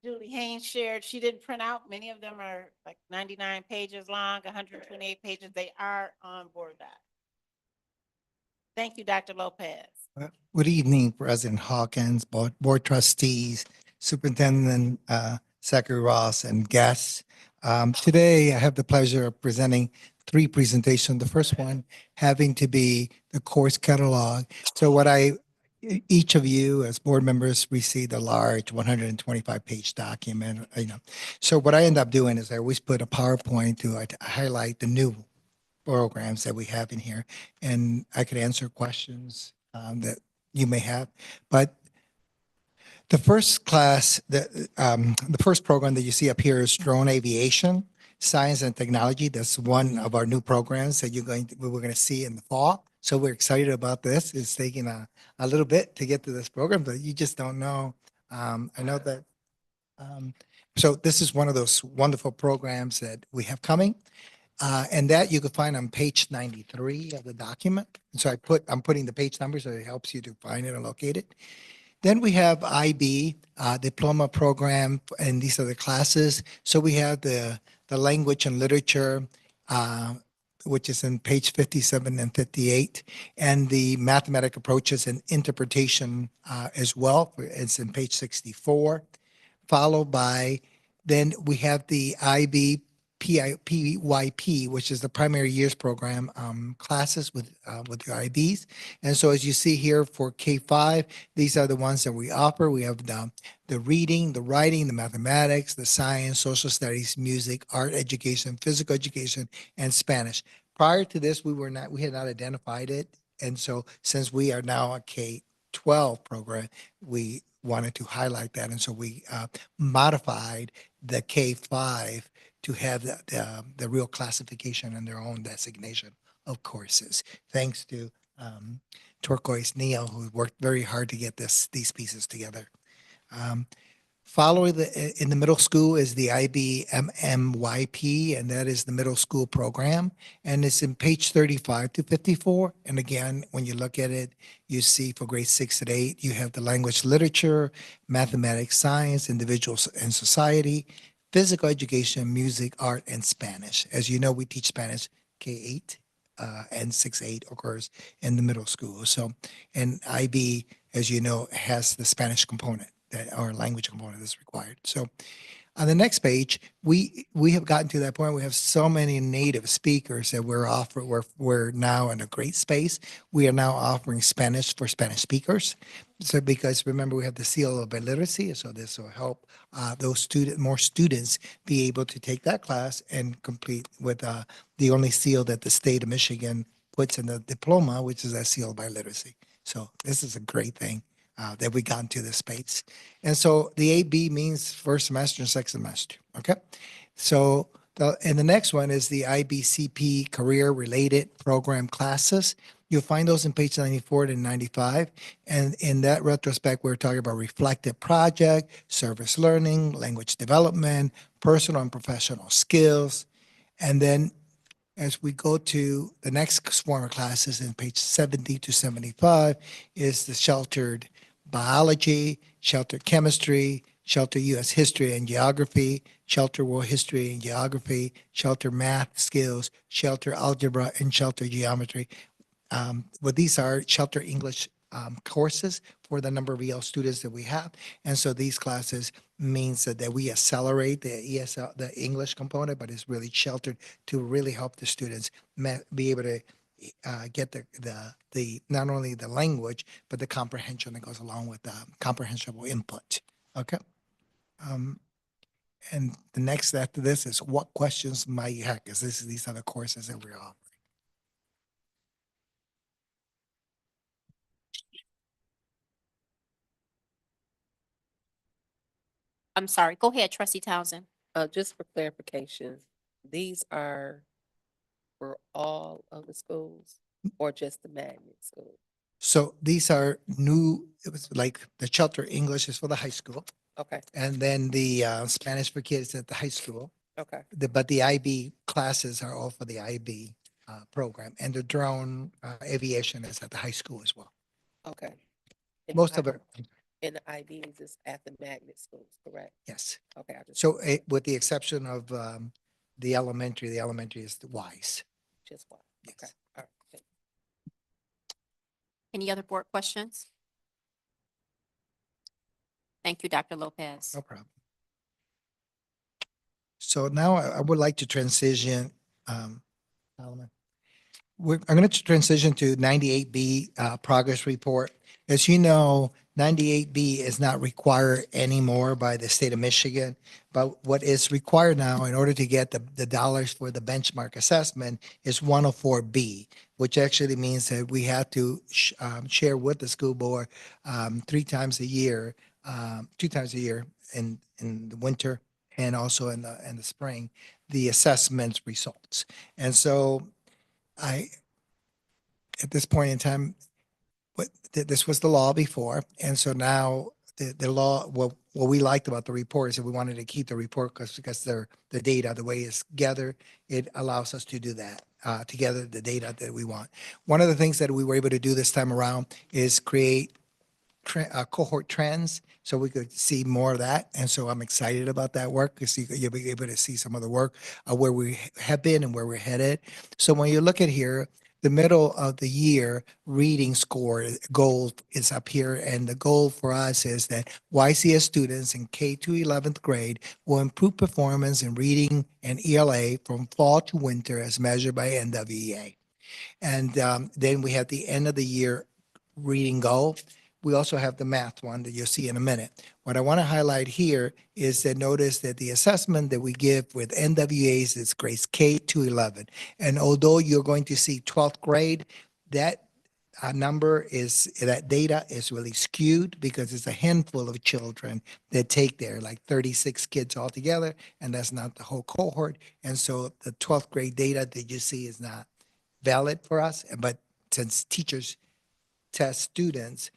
Julie Haynes shared, she didn't print out. Many of them are like 99 pages long, 128 pages. They are on Board Doc. Thank you, Dr. Lopez. Good evening, President Hawkins, board trustees, Superintendent Zachary Ross, and guests. Today, I have the pleasure of presenting 3 presentations. The first one having to be the course catalog. So each of you as board members received a large 125-page document. So what I end up doing is I always put a PowerPoint to highlight the new programs that we have in here, and I could answer questions that you may have. But the first class, the first program that you see up here is Drone Aviation, Science and Technology. That's one of our new programs that we're going to see in the fall. So we're excited about this. It's taking a little bit to get to this program, but you just don't know. I know that. So this is one of those wonderful programs that we have coming. And that you can find on page 93 of the document. And so I'm putting the page number so it helps you to find it and locate it. Then we have IB, diploma program, and these are the classes. So we have the language and literature, which is in page 57 and 58, and the mathematic approaches and interpretation as well. It's in page 64, followed by, then we have the IB PYP, which is the primary years program classes with the IBs. And so as you see here for K5, these are the ones that we offer. We have the reading, the writing, the mathematics, the science, social studies, music, art education, physical education, and Spanish. Prior to this, we had not identified it. And so since we are now a K-12 program, we wanted to highlight that. And so we modified the K-5 to have the real classification and their own designation of courses, thanks to Turquoise Neal, who worked very hard to get these pieces together. Following in the middle school is the IBMMYP, and that is the middle school program. And it's in page 35 to 54. And again, when you look at it, you see for grades 6 and 8, you have the language, literature, mathematics, science, individuals and society, physical education, music, art, and Spanish. As you know, we teach Spanish K-8 and 6-8 occurs in the middle school. So, and IB, as you know, has the Spanish component. That our language component is required. So on the next page, we have gotten to that point. We have so many native speakers that we're now in a great space. We are now offering Spanish for Spanish speakers. So because remember, we have the seal of illiteracy, so this will help more students be able to take that class and complete with the only seal that the state of Michigan puts in the diploma, which is that seal by literacy. So this is a great thing. That we got into this space. And so the AB means first semester and second semester, okay? So, and the next one is the IBCP career-related program classes. You'll find those in page 94 to 95. And in that retrospect, we're talking about reflective project, service learning, language development, personal and professional skills. And then as we go to the next form of classes in page 70 to 75 is the sheltered biology, sheltered chemistry, sheltered U.S. history and geography, sheltered world history and geography, sheltered math skills, sheltered algebra, and sheltered geometry. These are sheltered English courses for the number of EL students that we have. And so these classes means that we accelerate the ESL, the English component, but it's really sheltered to really help the students be able to get the not only the language, but the comprehension that goes along with the comprehensible input. Okay. And the next after this is what questions might you have? Because these are the courses that we're offering. I'm sorry, go ahead, trustee Townsend. Just for clarification, these are for all of the schools or just the magnet schools? So these are new, it was like the shelter English is for the high school. Okay, And then the Spanish for kids at the high school. okay, But the IB classes are all for the IB program. And the drone aviation is at the high school as well. okay. And Most of it, And the IBs is at the magnet schools, correct? yes. Okay, I just, So with the exception of the elementary is the WISE. just one. Okay, Yes. all right. Thank you. Any other board questions? Thank you, Dr. Lopez. No problem. So now I would like to transition, Solomon. I'm going to transition to 98B progress report. As you know, 98B is not required anymore by the state of Michigan, but what is required now in order to get the dollars for the benchmark assessment is 104B, which actually means that we have to share with the school board 3 times a year, 2 times a year in the winter and also in the spring, the assessment results. And so at this point in time, this was the law before. And so now the law, well, what we liked about the report is that we wanted to keep the report because the data, the way it's gathered, it allows us to do that, to gather the data that we want. One of the things that we were able to do this time around is create cohort trends so we could see more of that. And so I'm excited about that work because you'll be able to see some of the work where we have been and where we're headed. So when you look at here, the middle of the year reading score goal is up here. And the goal for us is that YCS students in K to 11th grade will improve performance in reading and ELA from fall to winter as measured by NWEA. And then we have the end of the year reading goal. We also have the math one that you'll see in a minute. What I want to highlight here is that notice that the assessment that we give with NWEAs is grades K to 11. And although you're going to see 12th grade, that that data is really skewed because it's a handful of children that take there, like 36 kids altogether, and that's not the whole cohort. And so the 12th grade data that you see is not valid for us. But since teachers test students,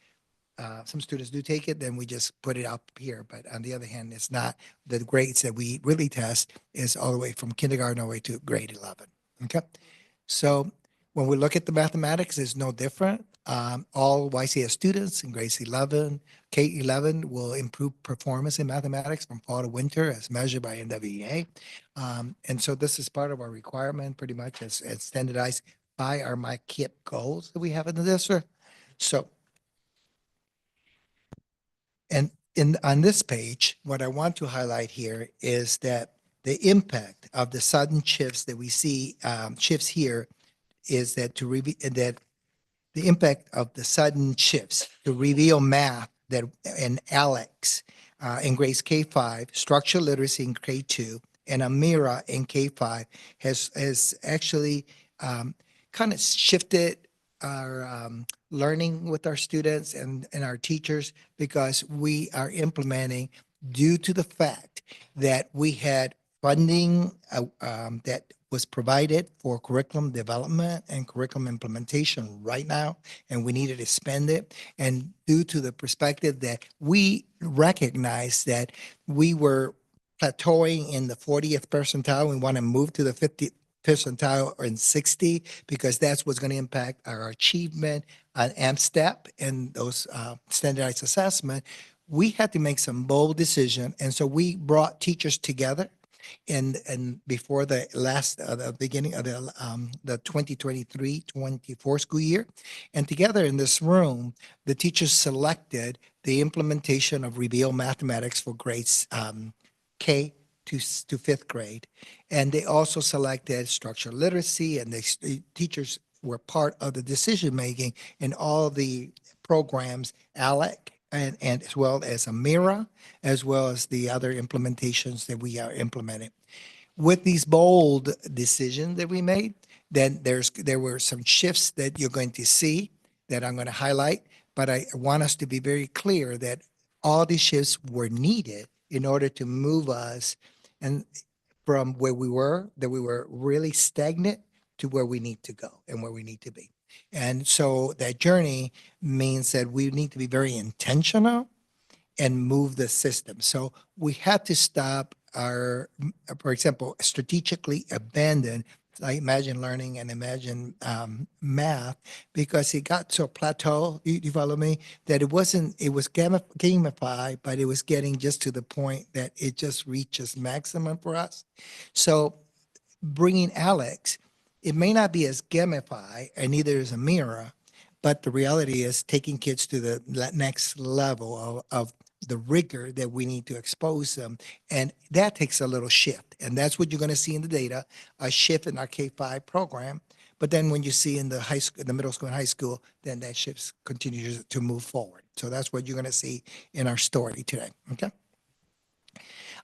some students do take it, then we just put it up here. But on the other hand, it's not the grades that we really test is all the way from kindergarten all the way to grade 11. Okay. So when we look at the mathematics, it's no different. All YCS students in grades 11, K-11 will improve performance in mathematics from fall to winter as measured by NWEA. And so this is part of our requirement pretty much as standardized by our MyKIP goals that we have in the district. So, and on this page, what I want to highlight here is that the impact of the sudden shifts that we see, shifts here, is that the impact of the sudden shifts to reveal math that in ALEX in grades K5, structural literacy in K2, and Amira in K5 has actually kind of shifted our learning with our students and our teachers because we are implementing due to the fact that we had funding that was provided for curriculum development and curriculum implementation right now, and we needed to spend it. And due to the perspective that we recognize that we were plateauing in the 40th percentile, we want to move to the 50th percentile or in 60 because that's what's going to impact our achievement on AMP-STEP and those standardized assessment. We had to make some bold decision, and so we brought teachers together. And before the beginning of the 2023-24 school year, and together in this room, the teachers selected the implementation of Reveal Mathematics for grades K to fifth grade, and they also selected structural literacy, and the teachers were part of the decision making in all the programs, ALEC, and as well as Amira, as well as the other implementations that we are implementing. With these bold decisions that we made, then there were some shifts that you're going to see that I'm going to highlight, but I want us to be very clear that all these shifts were needed in order to move us and from where we were, that we were really stagnant, to where we need to go and where we need to be. And so that journey means that we need to be very intentional and move the system. So we have to stop our, for example, strategically abandon like Imagine Learning and Imagine Math, because it got to a plateau, you follow me, that it was gamified, but it was getting just to the point that it just reaches maximum for us. So bringing Alex, it may not be as gamified, and neither is Amira, but the reality is taking kids to the next level of the rigor that we need to expose them. And that takes a little shift. And that's what you're going to see in the data, a shift in our K-5 program. But then when you see in the high school, the middle school and high school, then that shift continues to move forward. So that's what you're going to see in our story today. Okay.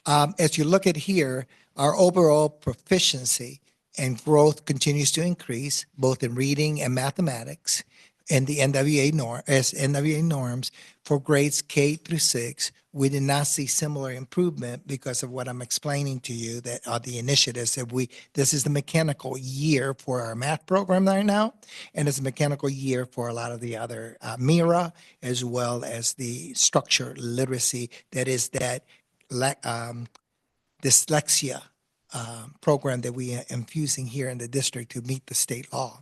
As you look at here, our overall proficiency and growth continues to increase, both in reading and mathematics. in the NWA norms for grades K through 6. We did not see similar improvement because of what I'm explaining to you, that are the initiatives that this is the mechanical year for our math program right now, and it's a mechanical year for a lot of the other MIRA, as well as the structured literacy, that is that dyslexia program that we are infusing here in the district to meet the state law.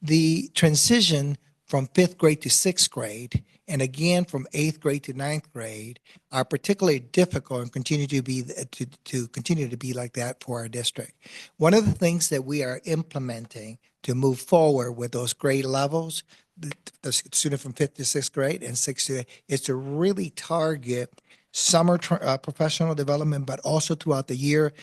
The transition from 5th grade to 6th grade, and again from 8th grade to 9th grade, are particularly difficult and continue to be continue to be like that for our district. One of the things that we are implementing to move forward with those grade levels, the student from 5th to 6th grade and 6th to 8th, is to really target summer professional development, but also throughout the year,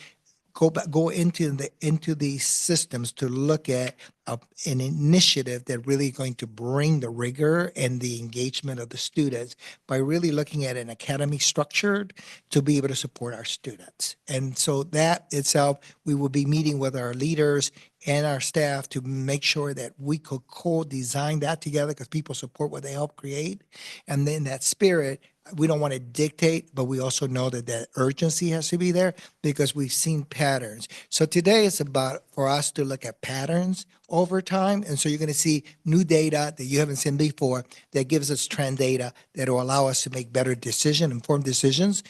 go into these systems to look at an initiative that really going to bring the rigor and the engagement of the students by really looking at an academy structured to be able to support our students. And so that itself, we will be meeting with our leaders and our staff to make sure that we could co-design that together, because people support what they help create. And then that spirit, we don't want to dictate, but we also know that that urgency has to be there because we've seen patterns. So today it's about for us to look at patterns over time. And so you're going to see new data that you haven't seen before that gives us trend data that will allow us to make better informed decisions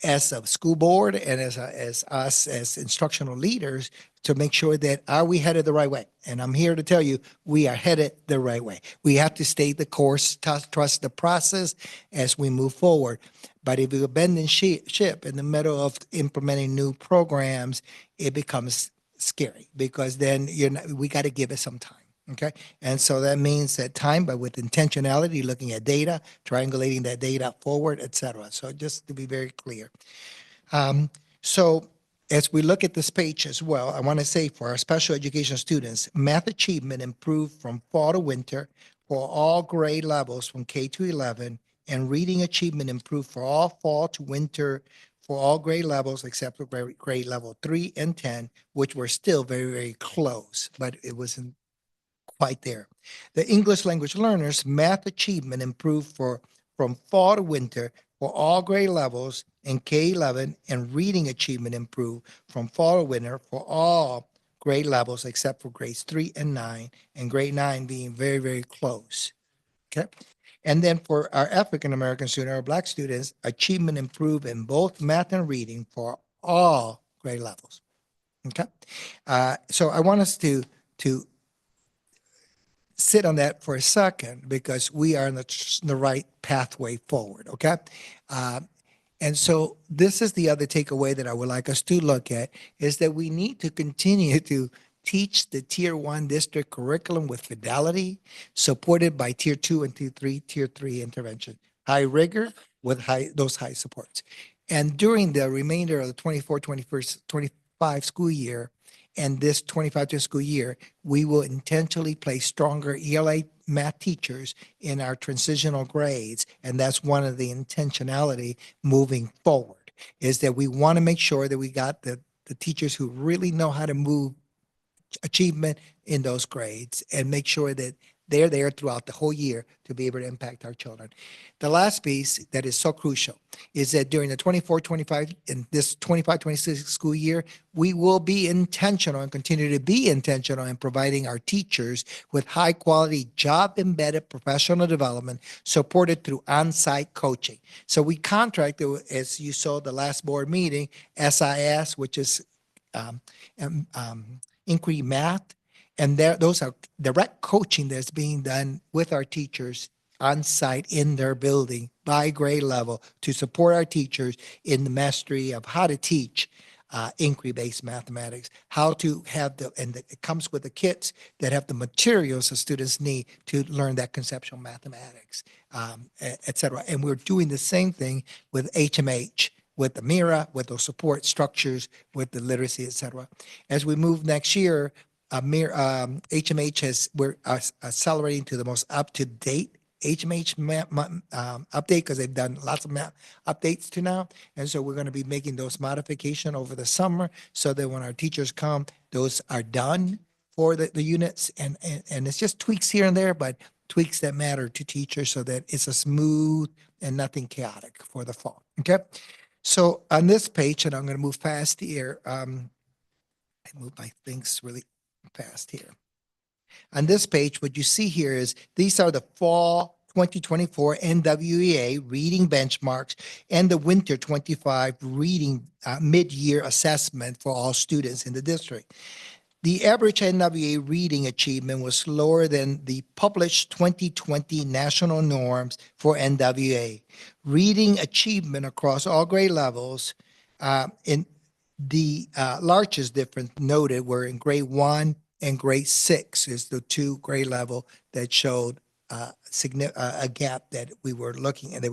as a school board and as us as instructional leaders to make sure that are we headed the right way? And I'm here to tell you, we are headed the right way. We have to stay the course, trust the process as we move forward. But if we abandon ship in the middle of implementing new programs, it becomes scary because then we got to give it some time. Okay. And so that means that time, but with intentionality, looking at data, triangulating that data forward, et cetera. So just to be very clear. So as we look at this page as well, I want to say for our special education students, math achievement improved from fall to winter for all grade levels from K to 11, and reading achievement improved for all fall to winter for all grade levels except for grade level 3 and 10, which were still very, very close, but it wasn't quite there. The English language learners, math achievement improved from fall to winter for all grade levels in K-11, and reading achievement improved from fall to winter for all grade levels except for grades 3 and 9, and grade 9 being very, very close. Okay. And then for our African American students, our Black students, achievement improved in both math and reading for all grade levels. Okay. So I want us to sit on that for a second because we are in the right pathway forward. Okay. And so this is the other takeaway that I would like us to look at, is that we need to continue to teach the Tier 1 district curriculum with fidelity, supported by Tier 2 and Tier 3 intervention, high rigor with those high supports. And during the remainder of the 24-25 school year and this 25 school year, we will intentionally place stronger ELA math teachers in our transitional grades. And that's one of the intentionality moving forward, is that we want to make sure that we got the teachers who really know how to move achievement in those grades and make sure that they're there throughout the whole year to be able to impact our children. The last piece that is so crucial is that during the 24-25 and this 25-26 school year, we will be intentional and continue to be intentional in providing our teachers with high quality job embedded professional development supported through on-site coaching. So we contracted, as you saw the last board meeting, SIS, which is Inquiry Math. And those are direct coaching that's being done with our teachers on site in their building by grade level to support our teachers in the mastery of how to teach inquiry-based mathematics, how to have it comes with the kits that have the materials the students need to learn that conceptual mathematics, et cetera. And we're doing the same thing with HMH, with the MIRA, with those support structures, with the literacy, et cetera. As we move next year, HMH we're accelerating to the most up-to-date HMH update because they've done lots of updates to now. And so we're going to be making those modifications over the summer so that when our teachers come, those are done for the units. And it's just tweaks here and there, but tweaks that matter to teachers so that it's a smooth and nothing chaotic for the fall. Okay. So on this page, and I'm going to move fast here. I move my things really fast here. On this page, what you see here is these are the fall 2024 NWEA reading benchmarks and the winter 25 reading mid-year assessment for all students in the district. The average NWEA reading achievement was lower than the published 2020 national norms for NWEA. Reading achievement across all grade levels in the largest difference noted were in grade 1 and grade 6 is the two grade level that showed a gap that we were looking at.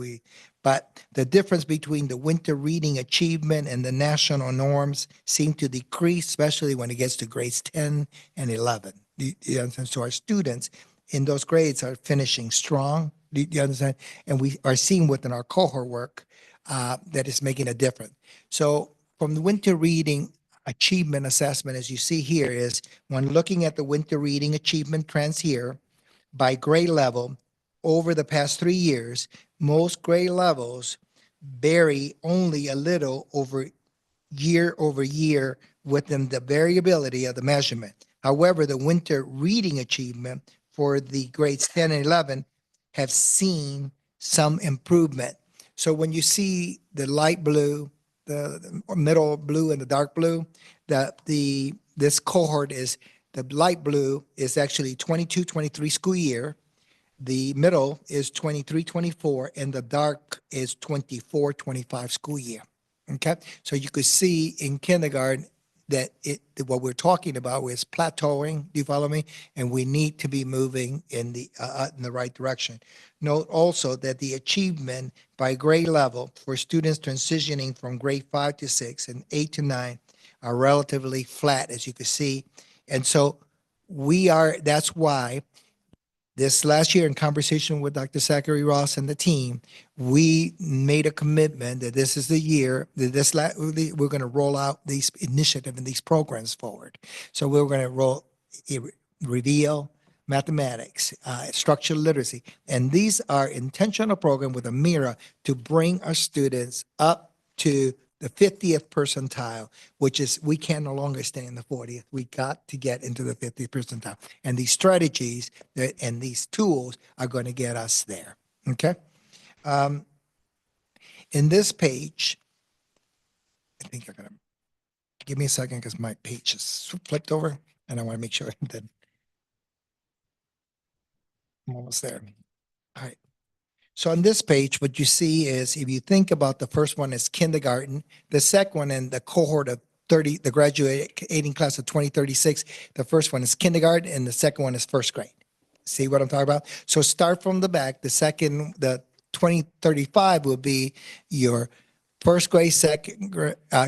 But the difference between the winter reading achievement and the national norms seem to decrease, especially when it gets to grades 10 and 11. You understand? So our students in those grades are finishing strong. Do you understand? And we are seeing within our cohort work that is making a difference. So from the winter reading achievement assessment, as you see here, is when looking at the winter reading achievement trends here by grade level over the past 3 years, most grade levels vary only a little over year within the variability of the measurement. However, the winter reading achievement for the grades 10 and 11 have seen some improvement. So when you see the light blue, the middle blue and the dark blue, this cohort is, the light blue is actually 22-23 school year. The middle is 23-24, and the dark is 24-25 school year. Okay, so you could see in kindergarten that what we're talking about is plateauing. Do you follow me? And we need to be moving in the right direction. Note also that the achievement by grade level for students transitioning from grade 5 to 6 and 8 to 9 are relatively flat, as you can see. And so that's why this last year in conversation with Dr. Zachary Ross and the team, we made a commitment that this is the year that we're going to roll out these initiatives and these programs forward. So we're going to reveal mathematics, structural literacy, and these are intentional programs with a mirror to bring our students up to the 50th percentile, which is, we can no longer stay in the 40th. We got to get into the 50th percentile. And these strategies and these tools are going to get us there. Okay. In this page, I think you're going to give me a second because my page is flipped over and I want to make sure that I'm almost there. All right. So on this page, what you see is, if you think about the first one is kindergarten, the second one in the cohort of 30, the graduating class of 2036, the first one is kindergarten and the second one is first grade. See what I'm talking about? So start from the back. The 2035 will be your first grade,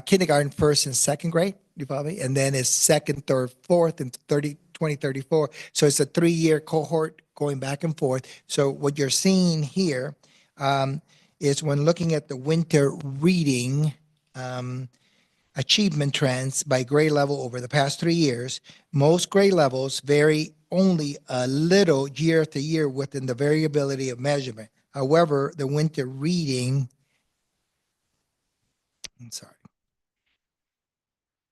kindergarten, first and second grade. You follow me? And then it's second, third, fourth, and 2034. So it's a 3-year cohort going back and forth. So what you're seeing here is when looking at the winter reading achievement trends by grade level over the past 3 years, most grade levels vary only a little year to year within the variability of measurement. However, the winter reading,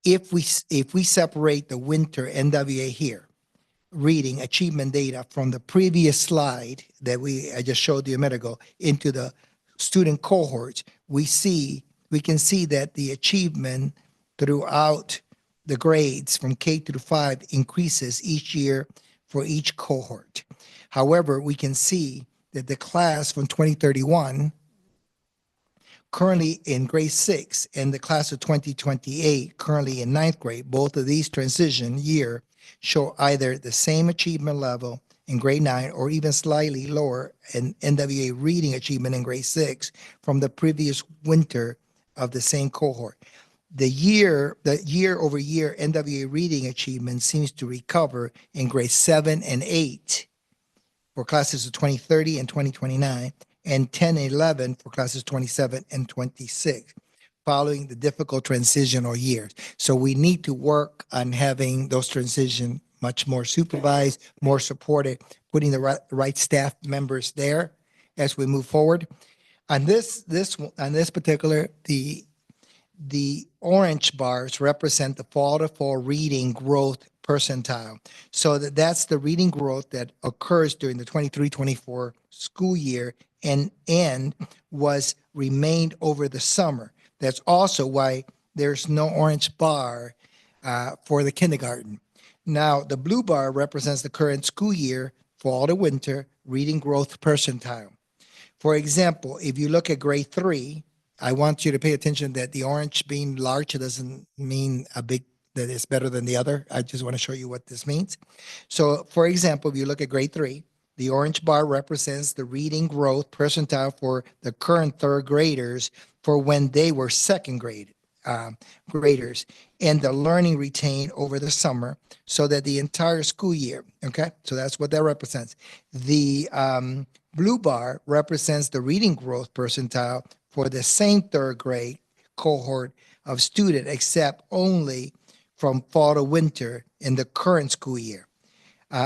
if we separate the winter NWEA here, reading achievement data from the previous slide that I just showed you a minute ago into the student cohorts, we can see that the achievement throughout the grades from K through 5 increases each year for each cohort. However, we can see that the class from 2031 currently in grade 6 and the class of 2028 currently in 9th grade, both of these transition year show either the same achievement level in grade 9 or even slightly lower in NWEA reading achievement in grade 6 from the previous winter of the same cohort. The year over year NWEA reading achievement seems to recover in grade 7 and 8 for classes of 2030 and 2029, and 10 and 11 for classes 27 and 26, following the difficult transitional years. So we need to work on having those transition much more supervised, more supported putting the right staff members there as we move forward. On this particular, the orange bars represent the fall to fall reading growth percentile. So that's the reading growth that occurs during the 23-24 school year and was remained over the summer. That's also why there's no orange bar for the kindergarten. Now, the blue bar represents the current school year, fall to winter, reading growth percentile. For example, if you look at grade 3, I want you to pay attention that the orange being large doesn't mean that it's better than the other. I just want to show you what this means. So, for example, if you look at grade 3, the orange bar represents the reading growth percentile for the current third graders for when they were second grade graders, and the learning retained over the summer so that the entire school year, okay? So that's what that represents. The blue bar represents the reading growth percentile for the same third grade cohort of student, except only from fall to winter in the current school year.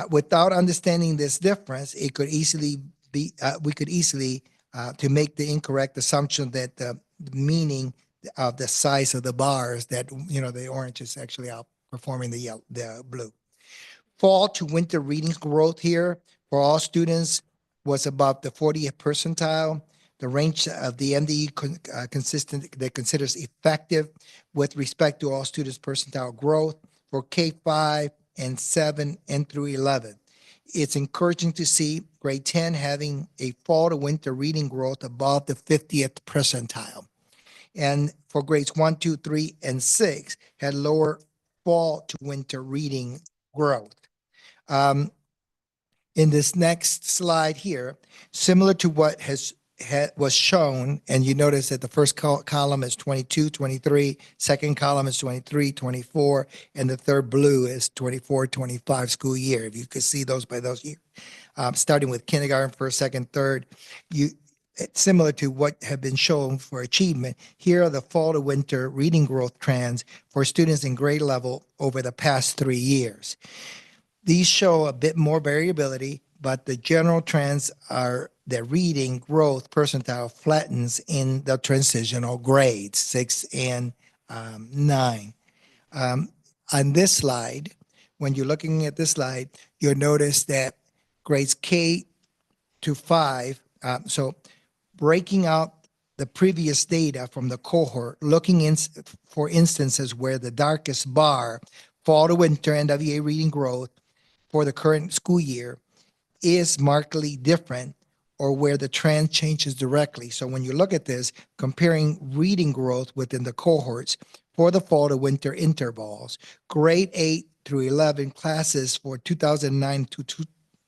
Without understanding this difference, it could easily be, we could easily to make the incorrect assumption that the meaning of the size of the bars that, the orange is actually outperforming the blue. Fall to winter reading growth here for all students was about the 40th percentile. The range of the MDE consistent that considers effective with respect to all students' percentile growth for K-5 and 7 and through 11. It's encouraging to see grade 10 having a fall to winter reading growth above the 50th percentile. And for grades 1, 2, 3, and 6 had lower fall to winter reading growth. In this next slide here, similar to what was shown, and you notice that the first column is 22, 23, second column is 23, 24, and the third blue is 24, 25 school year. If you could see those by those years, starting with kindergarten, first, second, third, similar to what have been shown for achievement, here are the fall to winter reading growth trends for students in grade level over the past 3 years. These show a bit more variability, but the general trends are that reading growth percentile flattens in the transitional grades, 6 and 9. On this slide, when you're looking at this slide, you'll notice that grades K to 5, so breaking out the previous data from the cohort, looking for instances where the darkest bar, fall to winter NWA reading growth for the current school year, is markedly different or where the trend changes directly. So when you look at this, comparing reading growth within the cohorts for the fall to winter intervals, grade 8 through 11 classes for 2009 through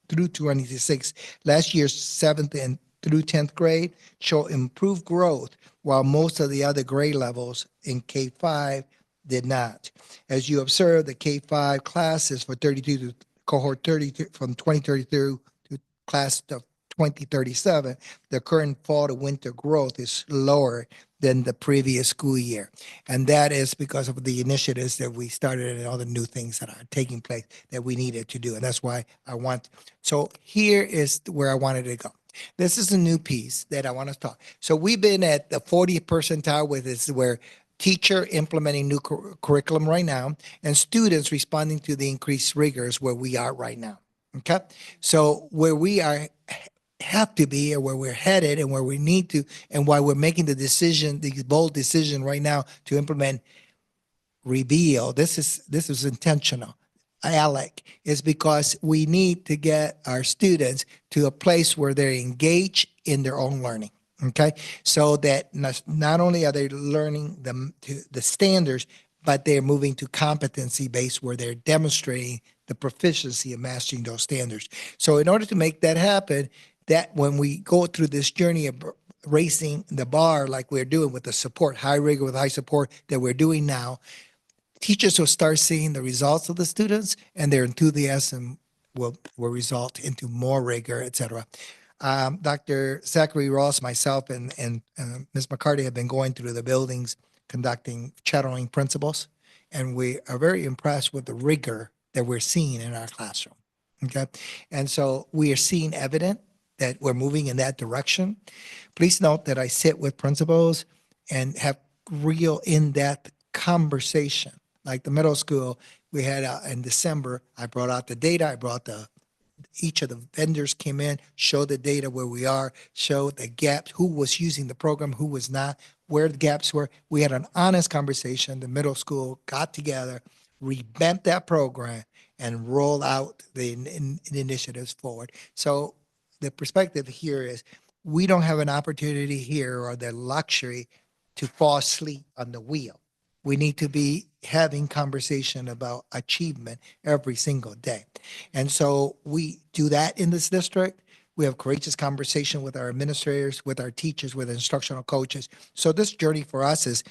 2026, last year's 7th and through 10th grade show improved growth, while most of the other grade levels in K-5 did not. As you observe, the K-5 classes for 32 to cohort 32 from 2032 to class of 2037, the current fall to winter growth is lower than the previous school year. And that is because of the initiatives that we started and all the new things that are taking place that we needed to do. And that's why so here is where I wanted to go. This is a new piece that I want to talk. So we've been at the 40th percentile with this, where teacher implementing new curriculum right now and students responding to the increased rigors where we are right now. Okay. So where we have to be, or where we're headed and where we need to, and why we're making the bold decision right now to implement Reveal. This is intentional. Alec, is because we need to get our students to a place where they're engaged in their own learning. Okay, so that not only are they learning the standards, but they're moving to competency based where they're demonstrating the proficiency of mastering those standards. So in order to make that happen, that when we go through this journey of raising the bar like we're doing with the support, high rigor with high support that we're doing now, teachers will start seeing the results of the students, and their enthusiasm will result into more rigor, et cetera. Dr. Zachary Ross, myself, and Ms. McCarty have been going through the buildings conducting shadowing principles, and we are very impressed with the rigor that we're seeing in our classroom. Okay. And so we are seeing evident that we're moving in that direction. Please note that I sit with principals and have real in-depth conversation. Like the middle school, we had in December, I brought out the data, each of the vendors came in, showed the data where we are, showed the gaps, who was using the program, who was not, where the gaps were. We had an honest conversation. The middle school got together, revamped that program, and roll out the initiatives forward. So the perspective here is we don't have an opportunity here or the luxury to fall asleep on the wheel. We need to be having conversation about achievement every single day. And so we do that in this district. We have courageous conversation with our administrators, with our teachers, with instructional coaches. So this journey for us is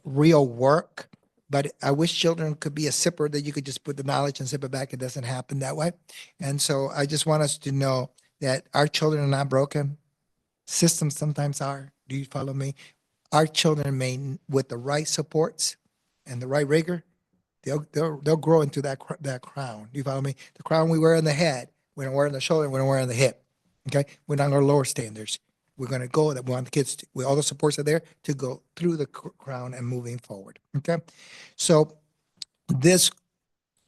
real work, but I wish children could be a sipper that you could just put the knowledge and sip it back. It doesn't happen that way. And so I just want us to know that our children are not broken. Systems sometimes are. Do you follow me? Our children may, with the right supports and the right rigor, they'll grow into that crown. You follow me? The crown we wear on the head, we don't wear on the shoulder, we don't wear on the hip. Okay, we're not going to lower standards. We're going to go that we want the kids to, with all the supports are there to go through the crown and moving forward. Okay, so this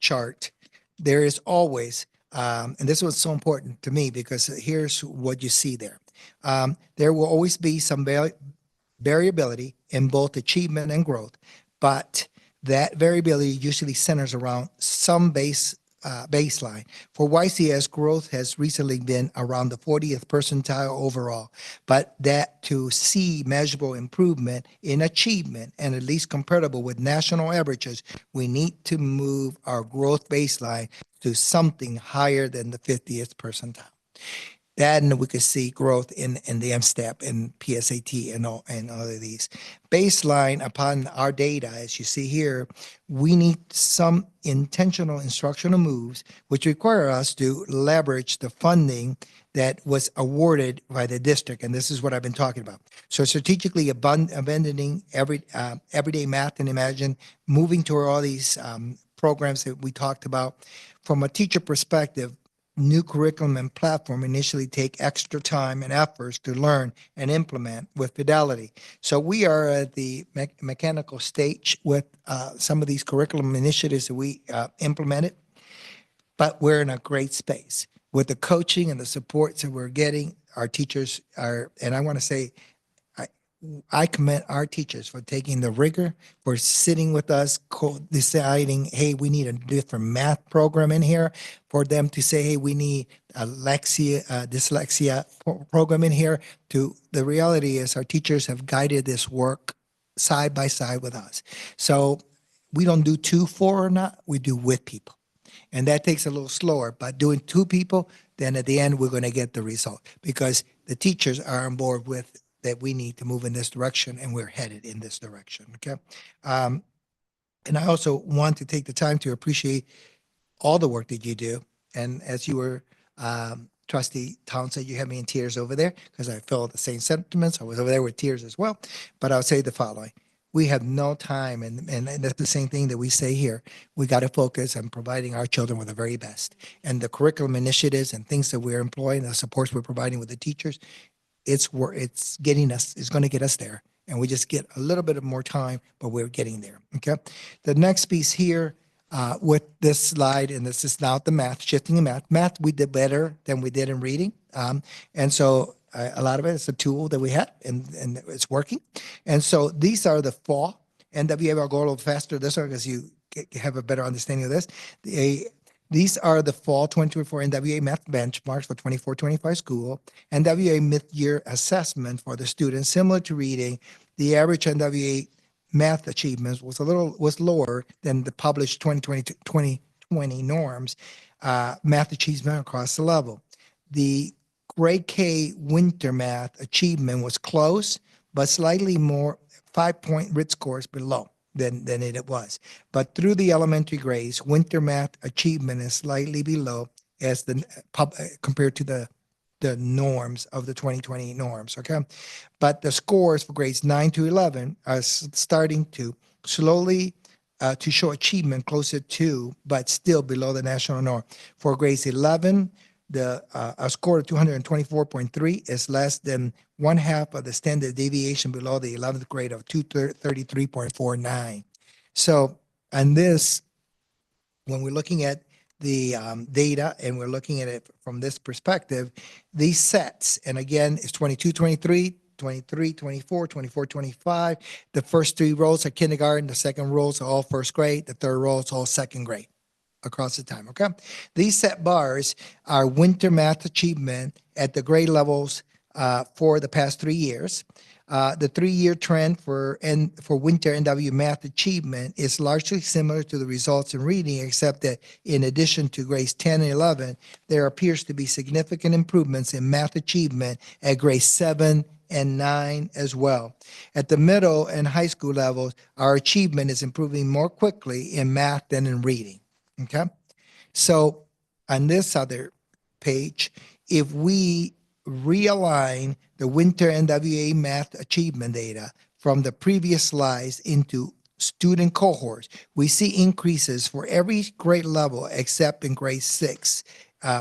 chart, there is always, and this was so important to me because here's what you see there. There will always be some variability in both achievement and growth, but that variability usually centers around some baseline. For YCS, growth has recently been around the 40th percentile overall, but that to see measurable improvement in achievement and at least comparable with national averages, we need to move our growth baseline to something higher than the 50th percentile. That, and we could see growth in the MSTEP and PSAT and all of these. Baseline upon our data, as you see here, we need some intentional instructional moves, which require us to leverage the funding that was awarded by the district. And this is what I've been talking about. So strategically abandoning everyday math and Imagine, moving to all these programs that we talked about. From a teacher perspective, new curriculum and platform initially take extra time and efforts to learn and implement with fidelity. So we are at the mechanical stage with some of these curriculum initiatives that we implemented, but we're in a great space with the coaching and the supports that we're getting. Our teachers are, and I want to say, I commend our teachers for taking the rigor, for sitting with us, deciding, hey, we need a different math program in here, for them to say, hey, we need a dyslexia program in here. The reality is our teachers have guided this work side by side with us. So we don't do two for or not, we do with people. And that takes a little slower, but doing two people, then at the end, we're going to get the result because the teachers are on board with that we need to move in this direction and we're headed in this direction, okay? And I also want to take the time to appreciate all the work that you do. And as you were, Trustee Townsend, you had me in tears over there because I felt the same sentiments. I was over there with tears as well. But I'll say the following. We have no time, and that's the same thing that we say here. We got to focus on providing our children with the very best. And the curriculum initiatives and things that we're employing, the supports we're providing with the teachers, it's getting us, it's going to get us there. And we just get a little bit of more time, but we're getting there. Okay. The next piece here with this slide, and this is now the math, shifting in math. Math, we did better than we did in reading. And so a lot of it is a tool that we had and it's working. And so these are the fall NWA. I'll go a little faster this one because you have a better understanding of this. These are the fall 2024 NWA math benchmarks for 24-25 school. NWA mid-year assessment for the students, similar to reading. The average NWA math achievements was lower than the published 2020 norms, math achievement across the level. The grade K winter math achievement was close, but slightly more 5-point RIT scores below than it was. But through the elementary grades, winter math achievement is slightly below as compared to the norms of the 2020 norms, okay? But the scores for grades 9 to 11 are starting to slowly to show achievement closer to, but still below the national norm. For grades 11, a score of 224.3 is less than one half of the standard deviation below the 11th grade of 233.49. So on this, when we're looking at the data and we're looking at it from this perspective, these sets, and again, it's 22, 23, 23, 24, 24, 25. The first three rows are kindergarten, the second rows are all first grade, the third row is all second grade across the time, okay? These set bars are winter math achievement at the grade levels for the past 3 years. The 3-year trend for winter NW math achievement is largely similar to the results in reading, except that in addition to grades 10 and 11, there appears to be significant improvements in math achievement at grades 7 and 9 as well. At the middle and high school levels, our achievement is improving more quickly in math than in reading. Okay, so on this other page, if we realign the winter NWA math achievement data from the previous slides into student cohorts, we see increases for every grade level except in grade 6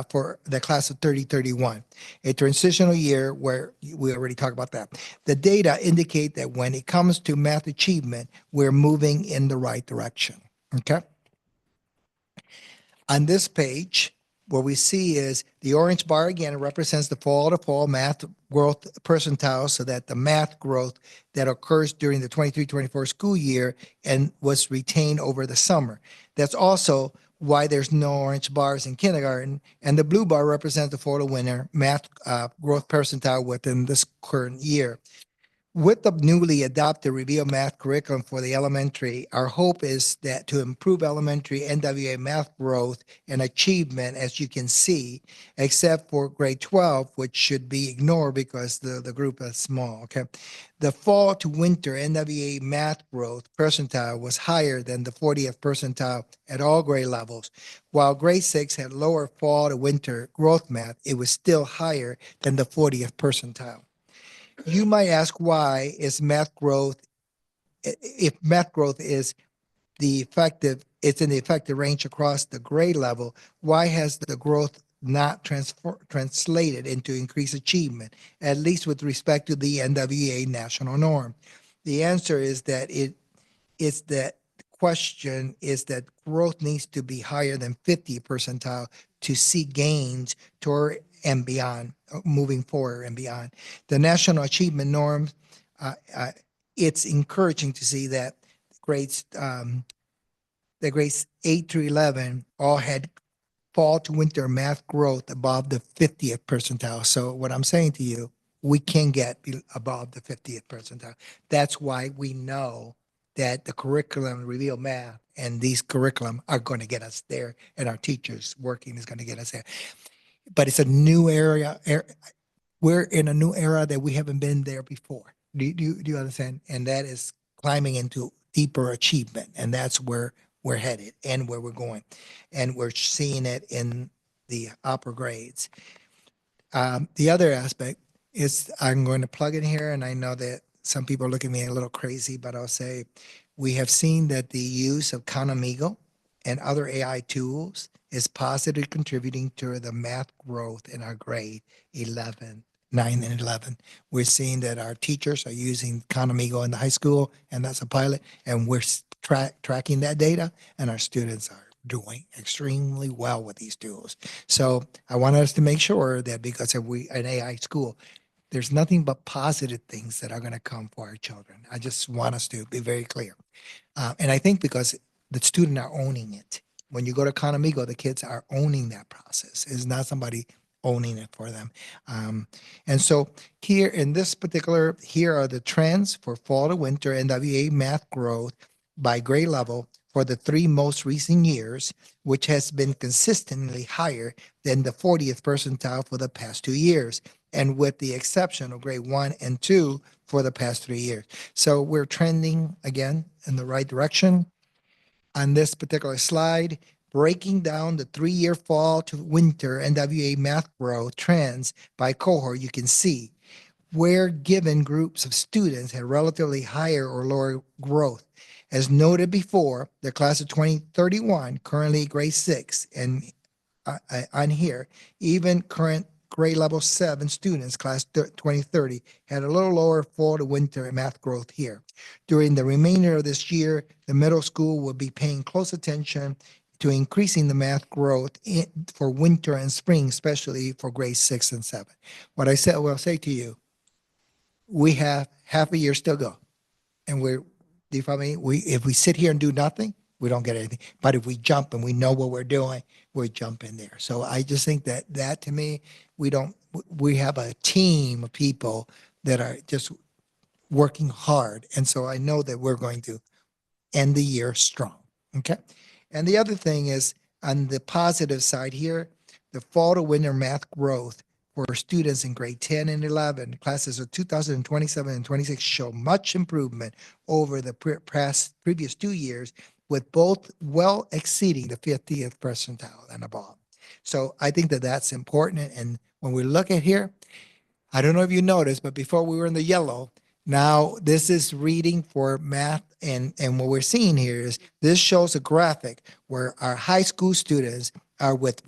for the class of 3031, a transitional year where we already talked about that. The data indicate that when it comes to math achievement, we're moving in the right direction. Okay. On this page, what we see is the orange bar again represents the fall to fall math growth percentile, so that the math growth that occurs during the 23-24 school year and was retained over the summer. That's also why there's no orange bars in kindergarten. And the blue bar represents the fall to winter math growth percentile within this current year. With the newly adopted Reveal Math curriculum for the elementary, our hope is that to improve elementary NWA math growth and achievement, as you can see, except for grade 12, which should be ignored because the group is small, okay? The fall to winter NWA math growth percentile was higher than the 40th percentile at all grade levels. While grade 6 had lower fall to winter growth math, it was still higher than the 40th percentile. You might ask, why is math growth, if math growth is it's in the effective range across the grade level, why has the growth not translated into increased achievement, at least with respect to the NWA national norm? The answer is that question is that growth needs to be higher than 50 percentile to see gains toward and beyond, moving forward and beyond. The national achievement norms, it's encouraging to see that grades 8 through 11 all had fall to winter math growth above the 50th percentile. So what I'm saying to you, we can get above the 50th percentile. That's why we know that the curriculum Reveal Math and these curriculum are going to get us there, and our teachers working is going to get us there. But it's a new area. We're in a new era that we haven't been there before. Do you understand? And that is climbing into deeper achievement. And that's where we're headed and where we're going. And we're seeing it in the upper grades. The other aspect is, I'm going to plug in here, and I know that some people look at me a little crazy, but I'll say we have seen that the use of Khan Amigo and other AI tools is positively contributing to the math growth in our grade 11, 9 and 11. We're seeing that our teachers are using Khan Amigo in the high school, and that's a pilot, and we're tracking that data, and our students are doing extremely well with these tools. So I want us to make sure that because if we an AI school, there's nothing but positive things that are going to come for our children. I just want us to be very clear. And I think because the students are owning it. When you go to Khan Amigo, the kids are owning that process. It's not somebody owning it for them. And so here in this particular, here are the trends for fall to winter NWA math growth by grade level for the 3 most recent years, which has been consistently higher than the 40th percentile for the past 2 years, and with the exception of grade 1 and 2 for the past 3 years. So we're trending again in the right direction. On this particular slide, breaking down the 3-year fall to winter NWA math growth trends by cohort, you can see where given groups of students had relatively higher or lower growth. As noted before, the class of 2031, currently grade 6, and on here, even current grade level 7 students, class 2030, had a little lower fall to winter math growth here. During the remainder of this year, the middle school will be paying close attention to increasing the math growth for winter and spring, especially for grade 6 and 7. What I said, will say to you, we have half a year still go. And do you follow me? If we sit here and do nothing, we don't get anything. But if we jump and we know what we're doing, we jump in there. So I just think that to me, we have a team of people that are just working hard. And so I know that we're going to end the year strong. Okay. And the other thing is, on the positive side here, the fall to winter math growth for students in grade 10 and 11, classes of 2027 and 26 show much improvement over the previous 2 years, with both well exceeding the 50th percentile and above. So I think that that's important. And when we look at here, I don't know if you noticed, but before we were in the yellow, now this is reading for math. And what we're seeing here is this shows a graphic where our high school students are with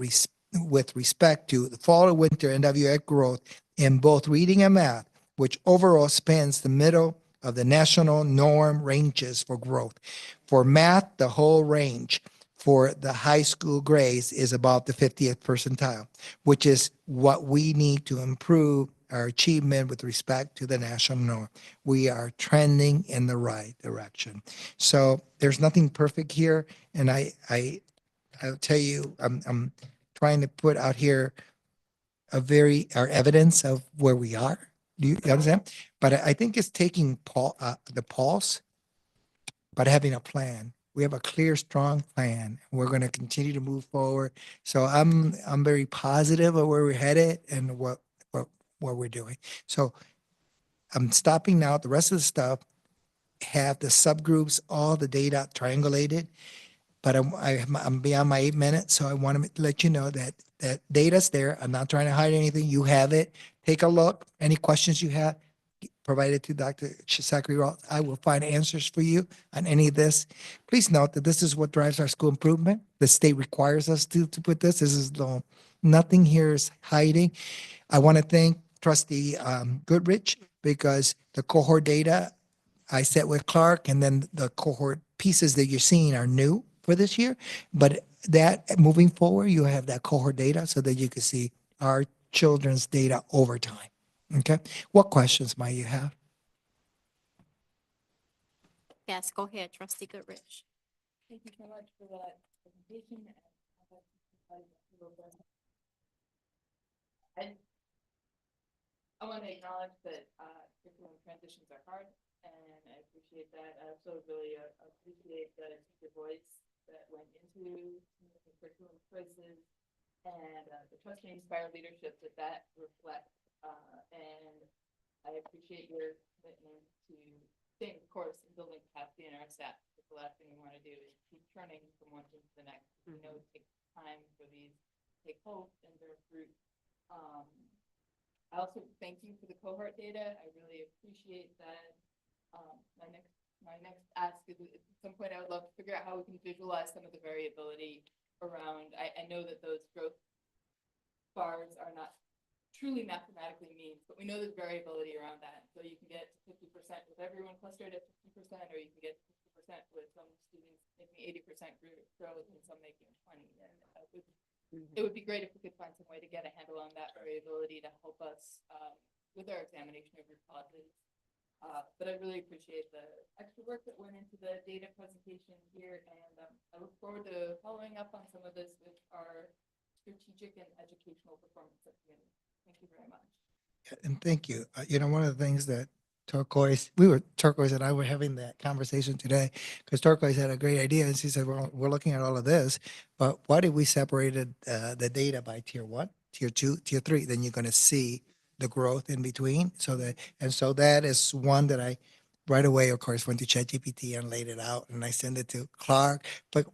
respect to the fall and winter NWA growth in both reading and math, which overall spans the middle of the national norm ranges for growth. For math, the whole range for the high school grades is about the 50th percentile, which is what we need to improve our achievement with respect to the national norm. We are trending in the right direction. So there's nothing perfect here. And I'll tell you, I'm trying to put out here our evidence of where we are. Do you understand? But I think it's taking the pulse, but having a plan. We have a clear, strong plan. We're going to continue to move forward. So I'm very positive of where we're headed and what we're doing. So I'm stopping now. The rest of the stuff have the subgroups, all the data triangulated. But I'm beyond my 8 minutes, so I want to let you know that data's there. I'm not trying to hide anything. You have it. Take a look. Any questions you have, provide it to Dr. Zachary Ross. I will find answers for you on any of this. Please note that this is what drives our school improvement. The state requires us to put this. This is nothing here is hiding. I want to thank Trustee Goodrich, because the cohort data I set with Clark, and then the cohort pieces that you're seeing are new for this year. But that moving forward, you have that cohort data so that you can see our children's data over time. Okay. What questions might you have? Yes, go ahead, Trustee Goodrich. Thank you so much for that presentation. I want to acknowledge that curriculum transitions are hard, and I appreciate that. I also really appreciate the teacher voice that went into the curriculum choices and the trust and inspire leadership that reflects. And I appreciate your commitment to staying the course and building capacity in our staff. Because the last thing we want to do is keep turning from one thing to the next. We know it takes time for these to take hold and bear fruit. I also thank you for the cohort data. I really appreciate that. My next ask is, at some point, I would love to figure out how we can visualize some of the variability around. I know that those growth bars are not truly mathematically means, but we know there's variability around that. So you can get 50% with everyone clustered at 50%, or you can get 50% with some students making 80% growth and some making 20. And it would be great if we could find some way to get a handle on that variability to help us with our examination of root causes. But I really appreciate the extra work that went into the data presentation here, and I look forward to following up on some of this with our strategic and educational performance subcommittee. Thank you very much. And thank you. One of the things that Turquoise and I were having that conversation today, because Turquoise had a great idea, and she said, well, we're looking at all of this, but why did we separated the data by tier 1, tier 2, tier 3? Then you're going to see the growth in between. So that is one that I right away, of course, went to ChatGPT and laid it out, and I sent it to Clark, but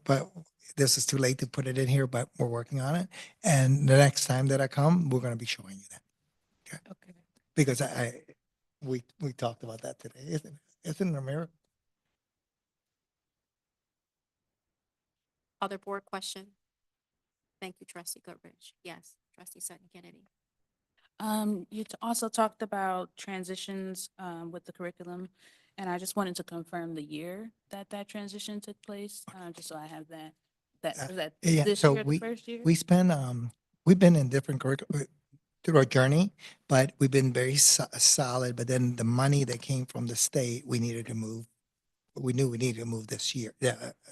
this is too late to put it in here, but we're working on it. And the next time that I come, we're going to be showing you that. Okay. Because we talked about that today. Isn't it a miracle? Other board question? Thank you, trustee Goodrich. Yes, trustee Sutton Kennedy. Also talked about transitions with the curriculum, and I just wanted to confirm the year that that transition took place, just so I have that. Was that Yeah, this so year, the first year? we spend, we've been in different curriculum through our journey, but we've been very solid. But then the money that came from the state, we needed to move. We knew we needed to move this year,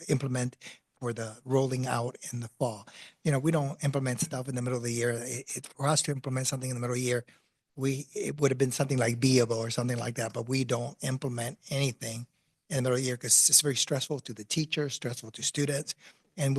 implement for the rolling out in the fall. You know, we don't implement stuff in the middle of the year. For us to implement something in the middle of the year, it would have been something like Beable or something like that, but we don't implement anything in the middle of the year because it's very stressful to the teachers, stressful to students, and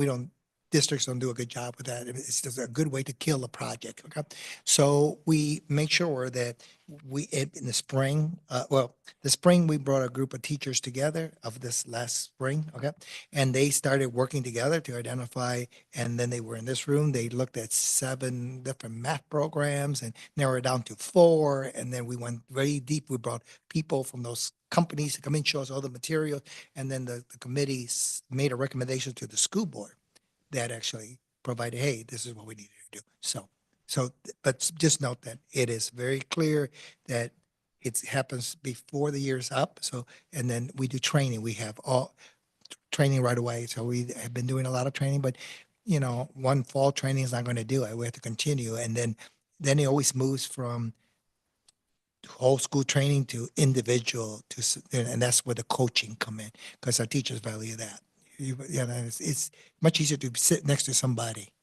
districts don't do a good job with that. It's just a good way to kill a project. Okay. So we make sure that in the spring, the spring, we brought a group of teachers together of this last spring. Okay. And they started working together to identify, and then they were in this room. They looked at 7 different math programs and narrowed it down to 4. And then we went very deep. We brought people from those companies to come in, show us all the materials. And then the committee made a recommendation to the school board that actually provided, hey, this is what we needed to do. But just note that it is very clear that it happens before the year's up. So, and then we do training. We have all training right away. So we have been doing a lot of training, but you know, one fall training is not going to do it. We have to continue. And then it always moves from whole school training to individual and that's where the coaching come in because our teachers value that. It's much easier to sit next to somebody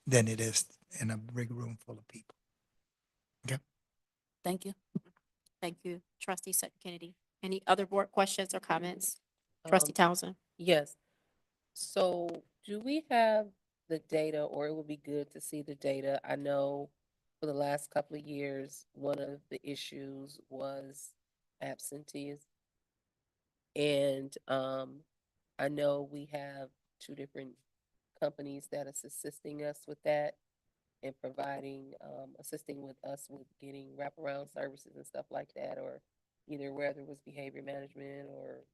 than it is in a big room full of people. Okay. Thank you. Thank you, trustee Sutton Kennedy. Any other board questions or comments? Trustee Townsend? Yes. So do we have the data, or it would be good to see the data? I know for the last couple of years, one of the issues was absenteeism. And I know we have 2 different companies that is assisting us with that and providing, assisting with us with getting wraparound services and stuff like that, or either whether it was behavior management or,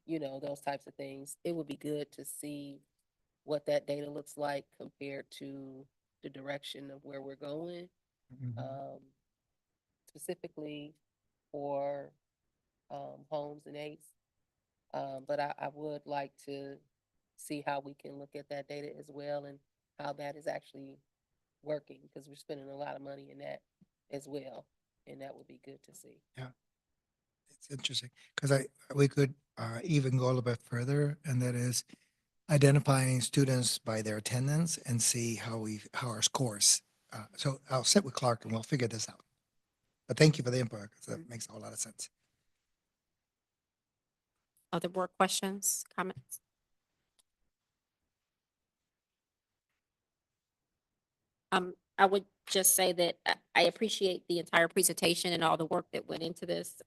you know, those types of things. It would be good to see what that data looks like compared to the direction of where we're going, specifically for homes and ACE. But I would like to see how we can look at that data as well and how that is actually working because we're spending a lot of money in that as well. And that would be good to see. Yeah. It's interesting because we could even go a little bit further, and that is identifying students by their attendance and see how our scores. So I'll sit with Clark and we'll figure this out. But thank you for the input because that makes a whole lot of sense. Other board questions, comments? I would just say that I appreciate the entire presentation and all the work that went into this.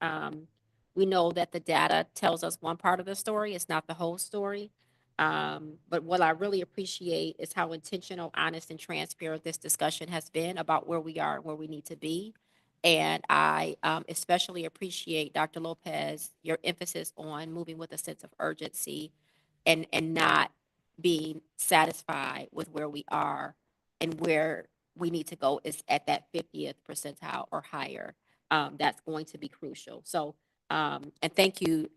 We know that the data tells us one part of the story. It's not the whole story. But what I really appreciate is how intentional, honest, and transparent this discussion has been about where we are and where we need to be. And I especially appreciate, Dr. Lopez, your emphasis on moving with a sense of urgency and not being satisfied with where we are and where we need to go is at that 50th percentile or higher. That's going to be crucial. So, and thank you,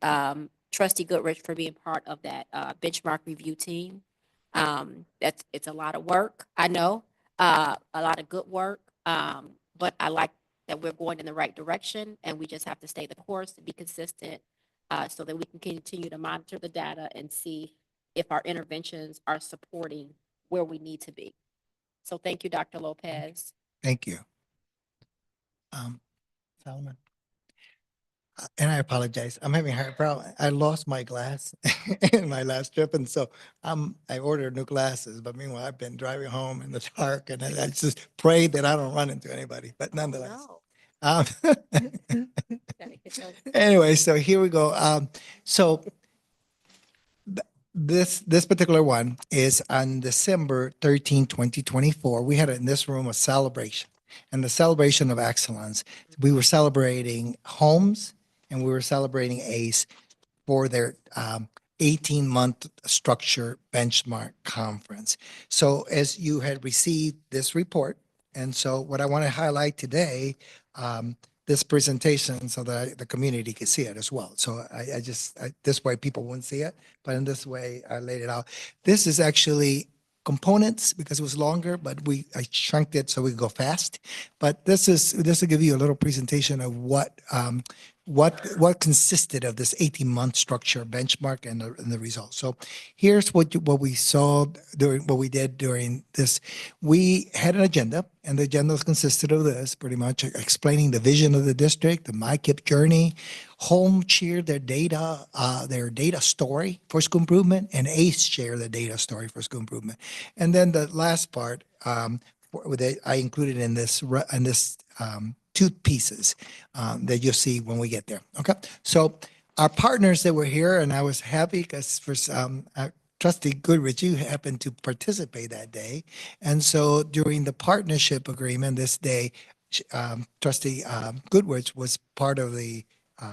Trustee Goodrich, for being part of that benchmark review team. It's a lot of work, I know, a lot of good work, but I like that we're going in the right direction, and we just have to stay the course and be consistent so that we can continue to monitor the data and see if our interventions are supporting where we need to be. So thank you, Dr. Lopez. Thank you. Solomon. And I apologize. I'm having a hard problem. I lost my glass in my last trip. And so I ordered new glasses, but meanwhile, I've been driving home in the dark and I just pray that I don't run into anybody, but nonetheless. Anyway, so here we go. So this particular one is on December 13, 2024. We had in this room a celebration, and the celebration of excellence. We were celebrating homes and we were celebrating ACE for their 18-month structure benchmark conference. So as you had received this report, and so what I want to highlight today, this presentation so that the community can see it as well. So this way people wouldn't see it, but in this way I laid it out. This is actually components because it was longer, but I shrunk it so we could go fast. But this will give you a little presentation of what consisted of this 18-month structure benchmark and the results. So here's what we saw during what we did during this. We had an agenda, and the agenda consisted of this pretty much explaining the vision of the district, the MyKIP journey, Home shared their data story for school improvement, and ACE share the data story for school improvement. And then the last part I included in this two pieces that you'll see when we get there. Okay, so our partners that were here, and I was happy because for Trustee Goodrich, you happened to participate that day, and so during the partnership agreement this day, Trustee Goodrich was part of the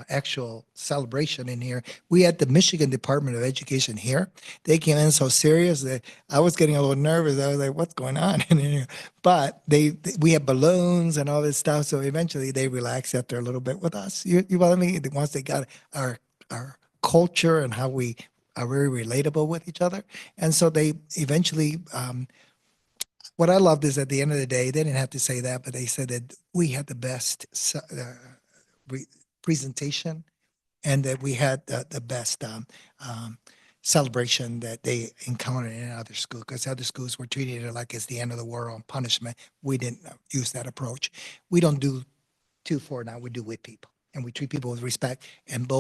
actual celebration in here. We had the Michigan Department of Education here. They came in so serious that I was getting a little nervous. I was like, what's going on in here? But we had balloons and all this stuff. So eventually they relaxed after a little bit with us. You follow me? Once they got our culture and how we are very relatable with each other. And so they eventually, what I loved is at the end of the day, they didn't have to say that, but they said that we had the best presentation and that we had the best celebration that they encountered in other schools, because other schools were treating it like it's the end of the world and punishment. We didn't use that approach. We don't do 2-4 now, we do with people, and we treat people with respect, and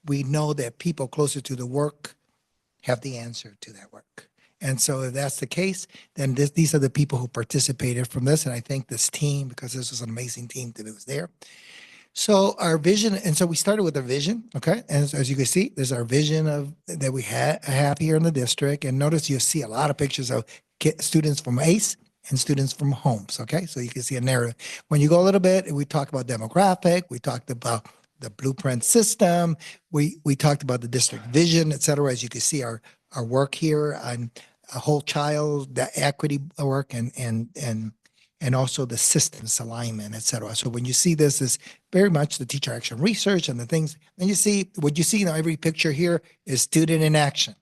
we know that people closer to the work have the answer to that work. And so if that's the case, then these are the people who participated from this, and I thank this team because this was an amazing team that was there. So our vision, and so we started with a vision, okay? And as you can see, there's our vision that we have here in the district. And notice you'll see a lot of pictures of students from ACE and students from homes, okay? So you can see a narrative. When you go a little bit, we talk about demographic, we talked about the blueprint system, we talked about the district vision, et cetera. As you can see, our work here on a whole child, the equity work, and also the systems alignment, et cetera. So when you see this is very much the teacher action research and the things, and you see, what you see in every picture here is student in action.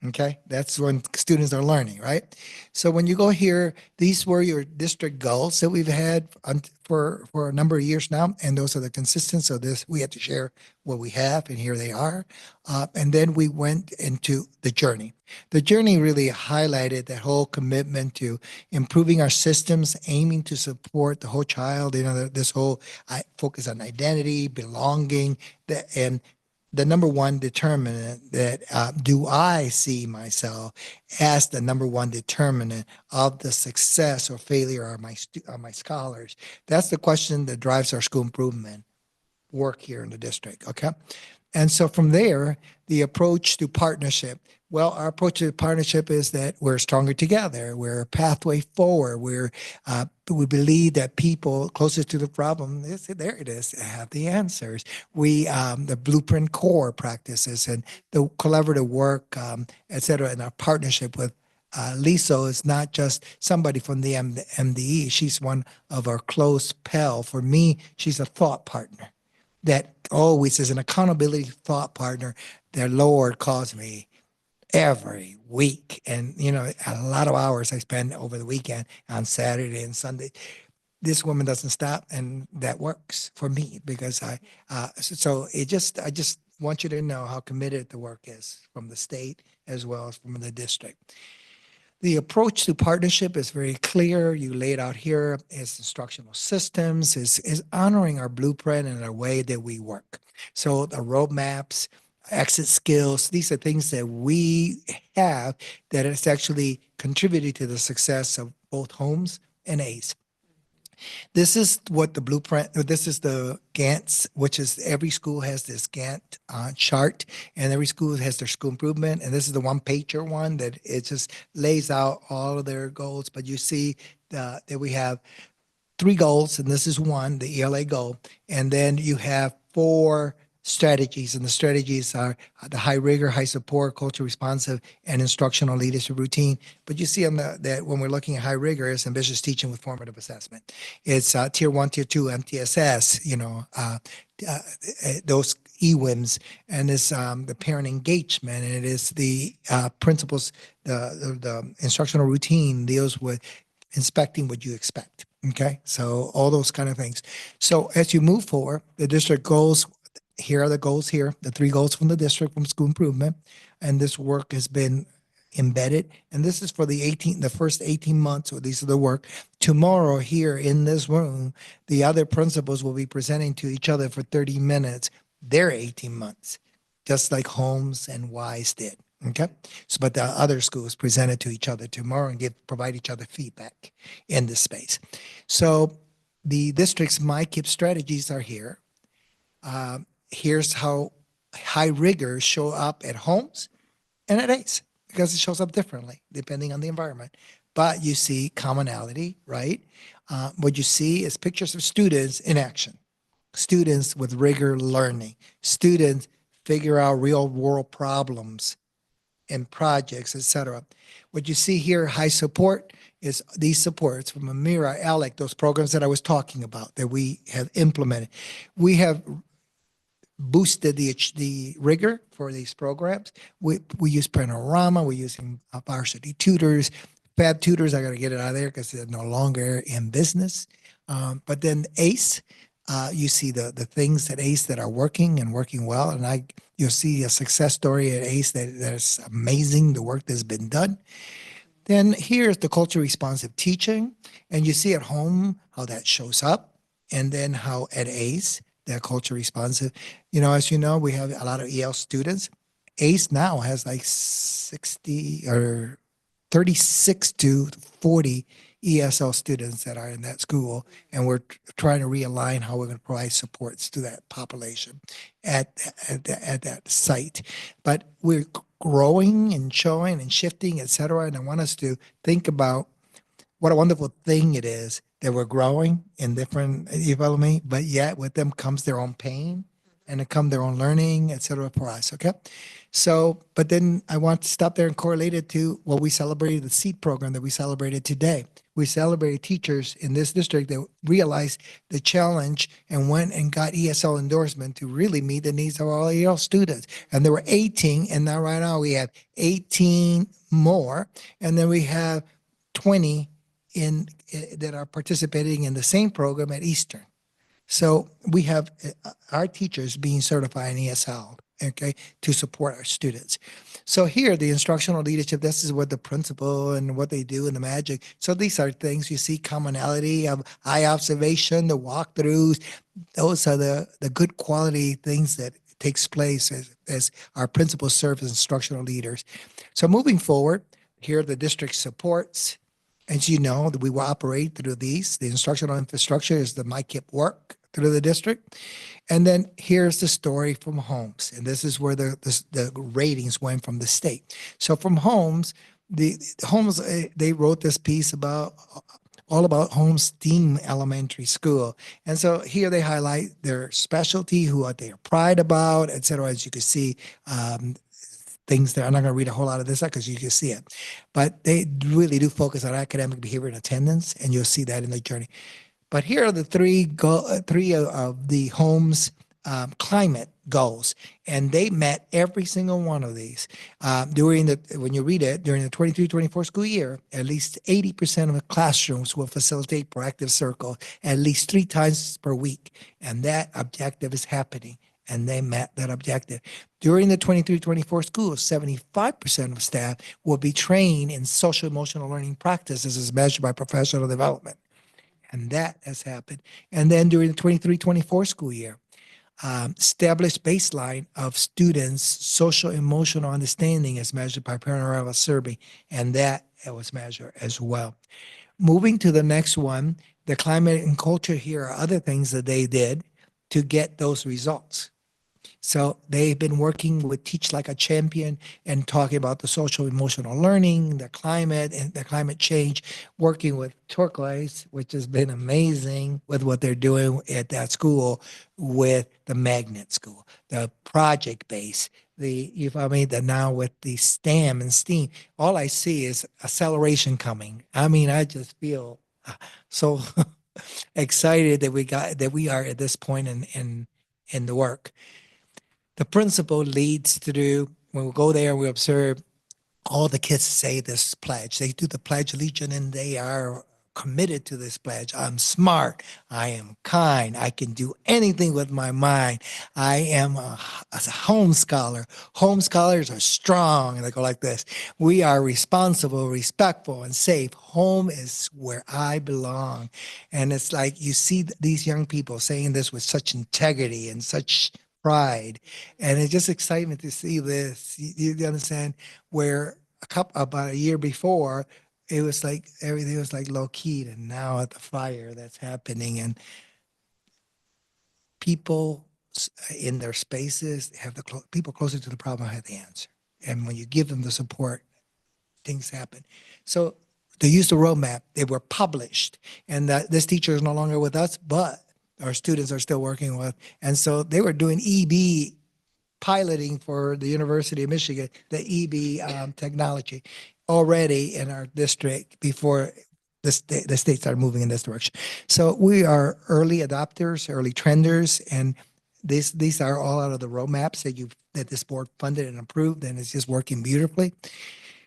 Okay, that's when students are learning, right? So when you go here, these were your district goals that we've had for a number of years now, and those are the consistent. So this, we had to share what we have, and here they are. And then we went into the journey. The journey really highlighted that whole commitment to improving our systems, aiming to support the whole child. You know, this whole focus on identity, belonging, and the number one determinant that do I see myself as the number one determinant of the success or failure of my scholars? That's the question that drives our school improvement work here in the district, okay? And so from there, the approach to partnership. Well, our approach to partnership is that we're stronger together. We're a pathway forward. We believe that people closest to the problem, there it is, have the answers. The blueprint core practices and the collaborative work, et cetera, and our partnership with Liso is not just somebody from the MDE. She's one of our close pal. For me, she's a thought partner that always is an accountability thought partner that Lord calls me every week. And, you know, a lot of hours I spend over the weekend on Saturday and Sunday. This woman doesn't stop, and that works for me because I just want you to know how committed the work is from the state as well as from the district. The approach to partnership is very clear. You laid out here is instructional systems, is honoring our blueprint and our way that we work. So the roadmaps, exit skills, these are things that we have that has actually contributed to the success of both homes and ACE. This is what the blueprint, this is the Gantt, which is every school has this Gantt chart, and every school has their school improvement. And this is the one-pager one that it just lays out all of their goals. But you see that we have 3 goals, and this is one, the ELA goal. And then you have 4 strategies, and the strategies are the high rigor, high support, culture responsive, and instructional leadership routine. But you see on that when we're looking at high rigor, it's ambitious teaching with formative assessment. It's tier 1, tier 2, MTSS, those EWIMs, and it's the parent engagement, and it is the principles, the instructional routine deals with inspecting what you expect. Okay, so all those kind of things. So as you move forward, the district goals, here are the goals here, the 3 goals from the district from school improvement. And this work has been embedded. And this is for the first 18 months, or these are the work. Tomorrow here in this room, the other principals will be presenting to each other for 30 minutes, their 18 months, just like Holmes and Wise did. Okay, so but the other schools presented to each other tomorrow and provide each other feedback in this space. So the district's MyKIP strategies are here. Here's how high rigor show up at Holmes and at ACE, because it shows up differently depending on the environment. But you see commonality, right? What you see is pictures of students in action, students with rigor learning, students figure out real world problems and projects, etc. What you see here, high support, is these supports from Amira, ALEC, those programs that I was talking about that we have implemented. We have boosted the rigor for these programs. We use Panorama, we're using varsity tutors, Fab tutors. I got to get it out of there because they're no longer in business. But then ACE, you see the things at ACE that are working and working well, and you'll see a success story at ACE that's amazing, the work that's been done. Then here's the culture responsive teaching, and you see at home how that shows up, and then how at ACE, that culture responsive. As you know, we have a lot of EL students. ACE now has like 60 or 36 to 40 ESL students that are in that school, and we're trying to realign how we're going to provide supports to that population at that site. But we're growing and showing and shifting, et cetera, and I want us to think about what a wonderful thing it is that we're growing in different development, but yet with them comes their own pain and it comes their own learning, et cetera, for us, okay? So, but then I want to stop there and correlate it to what we celebrated, the SEED program that we celebrated today. We celebrated teachers in this district that realized the challenge and went and got ESL endorsement to really meet the needs of all EL students. And there were 18, and now right now we have 18 more, and then we have 20 that are participating in the same program at Eastern. So we have our teachers being certified in ESL, okay, to support our students. So here, the instructional leadership, this is what the principal and what they do and the magic. So these are things you see, commonality of eye observation, the walkthroughs. Those are the good quality things that takes place as our principals serve as instructional leaders. So moving forward, here are the district supports. As you know, we will operate through these. The instructional infrastructure is the MyKIP work through the district. And then here's the story from Holmes. And this is where the ratings went from the state. So from Holmes, Holmes, they wrote this piece all about Holmes Theme Elementary School. And so here they highlight their specialty, what they are pride about, et cetera, as you can see. Things there. I'm not going to read a whole lot of this because you can see it, but they really do focus on academic behavior and attendance, and you'll see that in the journey. But here are the three of the Holmes climate goals, and they met every single one of these. When you read it, during the 23-24 school year, at least 80% of the classrooms will facilitate proactive circle at least 3 times per week, and that objective is happening. And they met that objective. During the 23-24 schools, 75% of staff will be trained in social emotional learning practices as measured by professional development. And that has happened. And then during the 23-24 school year, established baseline of students' social emotional understanding as measured by Panorama survey. And that was measured as well. Moving to the next one, the climate and culture, here are other things that they did to get those results. So they've been working with Teach Like a Champion and talking about the social emotional learning, the climate and the climate change, working with Turquoise, which has been amazing with what they're doing at that school with the magnet school, the project base, if I mean that now with the STEM and STEAM, all I see is acceleration coming. I mean, I just feel so excited that we are at this point in the work. The principal leads through, when we go there, we observe all the kids say this pledge. They do the Pledge of Allegiance and they are committed to this pledge. I'm smart. I am kind. I can do anything with my mind. I am a home scholar. Home scholars are strong. And they go like this. We are responsible, respectful, and safe. Home is where I belong. And it's like you see these young people saying this with such integrity and such pride. And it's just excitement to see this. You understand? Where about a year before, it was like everything was like low key, and now at the fire that's happening, and people in their spaces have people closer to the problem have the answer. And when you give them the support, things happen. So they used the roadmap. They were published, and that this teacher is no longer with us, but our students are still working with. And so they were doing EB piloting for the University of Michigan, the EB technology already in our district before the state started moving in this direction. So we are early adopters, early trenders, and these are all out of the roadmaps that this board funded and approved, and it's just working beautifully.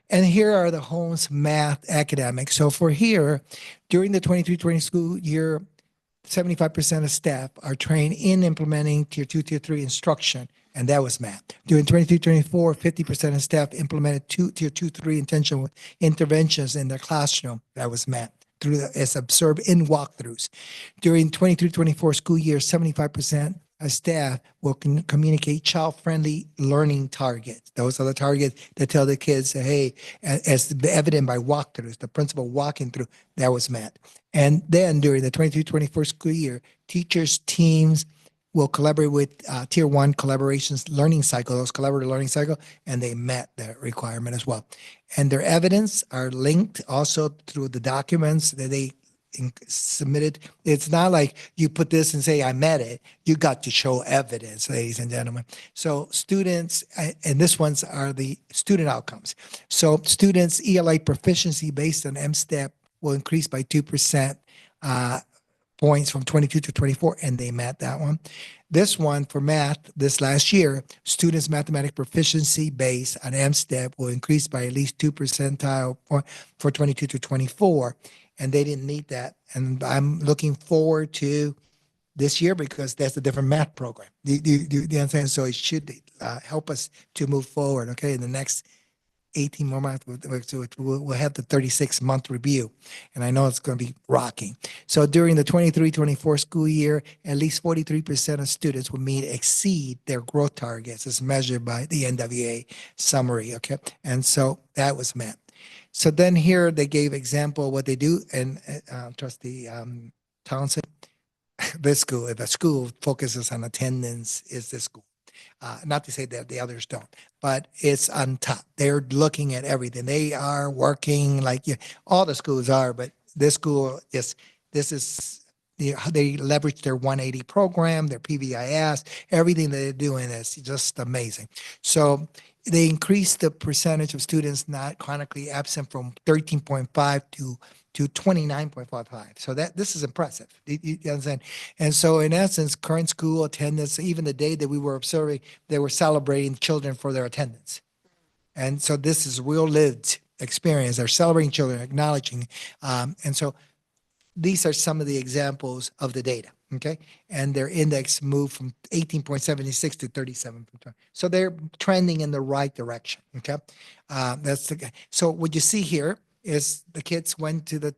And here are the home's math academics. So for here, during the 23-20 school year, 75% of staff are trained in implementing tier 2, tier 3 instruction, and that was math. During 23-24, 50% of staff implemented tier 2, 3 intentional interventions in their classroom. That was math. As observed in walkthroughs. During 23-24 school year, 75% of staff will communicate child-friendly learning targets. Those are the targets that tell the kids, hey, as evident by walkthroughs, the principal walking through, that was math. And then during the 23-24 school year, teachers, teams will collaborate with tier 1 collaborations learning cycle, those collaborative learning cycle, and they met that requirement as well. And their evidence are linked also through the documents that they submitted. It's not like you put this and say, I met it. You got to show evidence, ladies and gentlemen. So students, and this ones are the student outcomes. So students' ELA proficiency based on MSTEP will increase by 2% points from 22 to 24, and they met that one. This one for math, this last year, students' mathematics proficiency base on MSTEP will increase by at least 2 percentile point for 22 to 24, and they didn't need that. And I'm looking forward to this year because that's a different math program. Do you understand? So it should help us to move forward, okay, in the next 18 more months, we'll have the 36-month review, and I know it's going to be rocking. So during the 23-24 school year, at least 43% of students will exceed their growth targets as measured by the NWA summary, okay? And so that was met. So then here they gave example of what they do, and Trustee Townsend, this school, if a school focuses on attendance, is this school. Not to say that the others don't, but it's on top. They're looking at everything. They are working like all the schools are, but this school they leverage their 180 program, their PBIS, everything they're doing is just amazing. So they increased the percentage of students not chronically absent from 13.5 to 29.55. So this is impressive. You understand? And so in essence, current school attendance, even the day that we were observing, they were celebrating children for their attendance. And so this is real lived experience. They're celebrating children, acknowledging. And so these are some of the examples of the data, okay? And their index moved from 18.76 to 37. So they're trending in the right direction, okay? So what you see here is the kids went to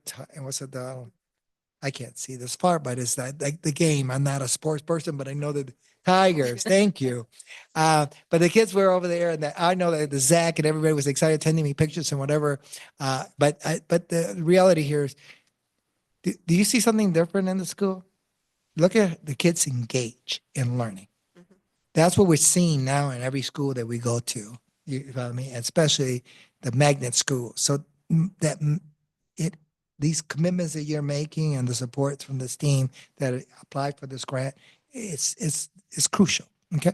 I can't see this far, but it's that like the game. I'm not a sports person, but I know that the Tigers, thank you. But the kids were over there, and I know that the Zach and everybody was excited, sending me pictures and whatever. But the reality here is, do you see something different in the school? Look at the kids engage in learning. That's what we're seeing now in every school that we go to. You follow me? Especially the magnet school. So these commitments that you're making and the support from this team that applied for this grant, it's crucial. Okay.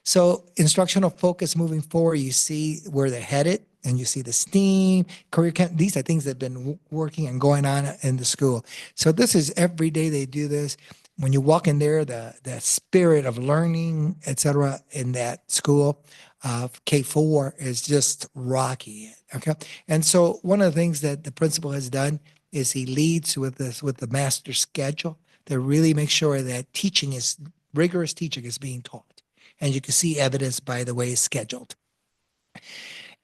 So instructional focus moving forward, you see where they're headed and you see the STEAM, career camp. These are things that have been working and going on in the school. So this is every day they do this. When you walk in there, the spirit of learning, et cetera, in that school of K4 is just rocky. Okay. And so one of the things that the principal has done is he leads with the master schedule to really make sure that rigorous teaching is being taught. And you can see evidence by the way it's scheduled.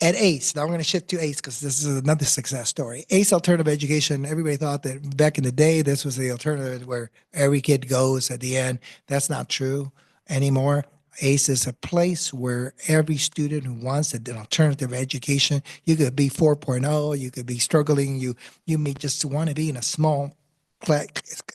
At ACE, now I'm going to shift to ACE because this is another success story. ACE Alternative Education, everybody thought that back in the day, this was the alternative where every kid goes at the end. That's not true anymore. ACE is a place where every student who wants an alternative education, you could be 4.0, you could be struggling, you may just want to be in a small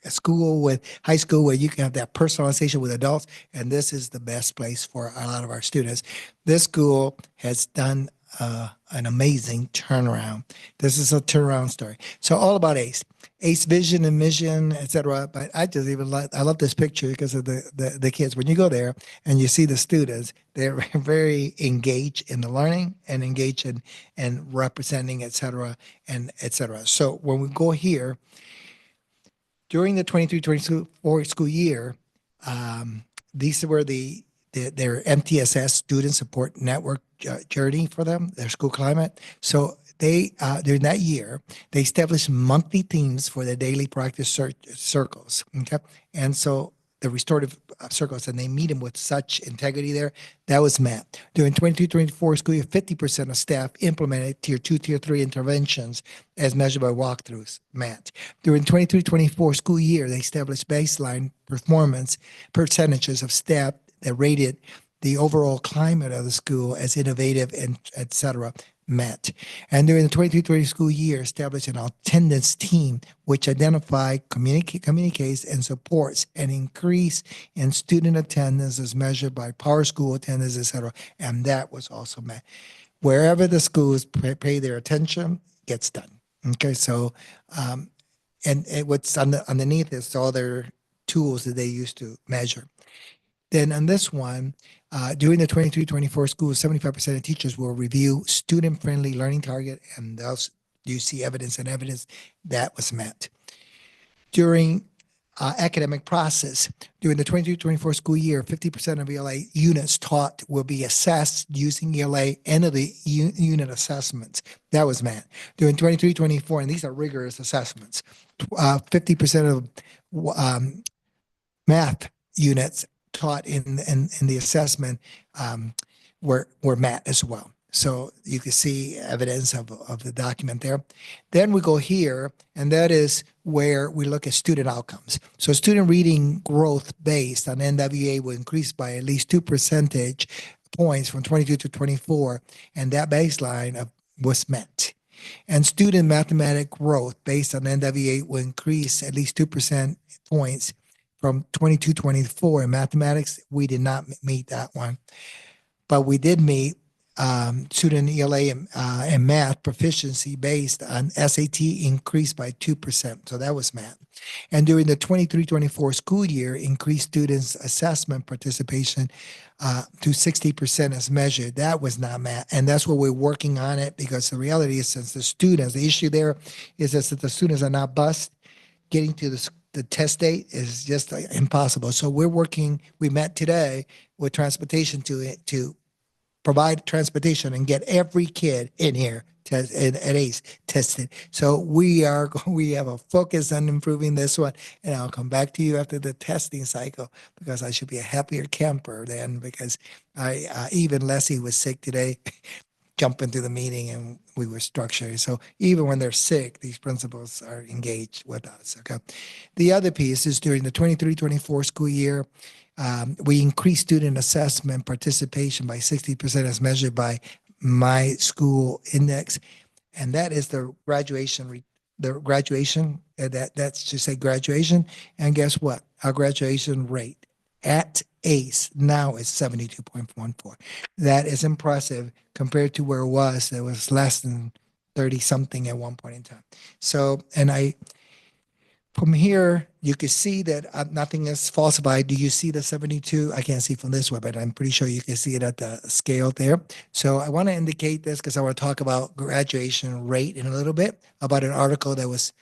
school with high school where you can have that personalization with adults, and this is the best place for a lot of our students. This school has done an amazing turnaround. This is a turnaround story. So all about ACE vision and mission, etc. But I just I love this picture because of the kids. When you go there and you see the students, they're very engaged in the learning and engaged in representing, etc. and etc. So when we go here, during the 23-24 school year, these were their MTSS student support network journey for them, their school climate. So they during that year, they established monthly themes for their daily practice circles. Okay, and so the restorative circles, and they meet them with such integrity there. That was met. During 23-24 school year, 50% of staff implemented tier 2, tier 3 interventions as measured by walkthroughs, met. During 23-24 school year, they established baseline performance percentages of staff that rated the overall climate of the school as innovative and et cetera, met. And during the 23-24 school year, established an attendance team which identified, communicates, and supports an increase in student attendance as measured by Power School attendance, et cetera. And that was also met. Wherever the schools pay their attention, gets done. Okay, so and what's underneath is all their tools that they use to measure. Then on this one, during the 23-24 school, 75% of teachers will review student-friendly learning target, and thus you see evidence that was met. During academic process, during the 23-24 school year, 50% of ELA units taught will be assessed using ELA and the unit assessments. That was met. During 23-24, and these are rigorous assessments, 50% of math units taught in the assessment were met as well. So you can see evidence of the document there. Then we go here, and that is where we look at student outcomes. So student reading growth based on NWA will increase by at least 2 percentage points from 22 to 24, and that baseline was met. And student mathematic growth based on NWA will increase at least 2% points from 22 to 24. In mathematics, we did not meet that one, but we did meet student ELA and math proficiency based on SAT increased by 2%. So that was math. And during the 23-24 school year, increased students' assessment participation to 60% as measured. That was not math. And that's what we're working on it, because the reality is, since the issue there is that the students are not bused, getting to the test date is just impossible. So we met today with transportation to provide transportation and get every kid in here at ACE tested. So we have a focus on improving this one, and I'll come back to you after the testing cycle, because I should be a happier camper then, because even Leslie was sick today, jump into the meeting, and we were structured. So even when they're sick, these principals are engaged with us. Okay. The other piece is during the 23-24 school year, we increased student assessment participation by 60% as measured by My School Index, and that is the graduation. That's to say graduation. And guess what? Our graduation rate at ACE now is 72.14. That is impressive compared to where it was. It was less than 30 something at one point in time. So, from here, you can see that nothing is falsified. Do you see the 72? I can't see from this way, but I'm pretty sure you can see it at the scale there. So I want to indicate this because I want to talk about graduation rate in a little bit, about an article that was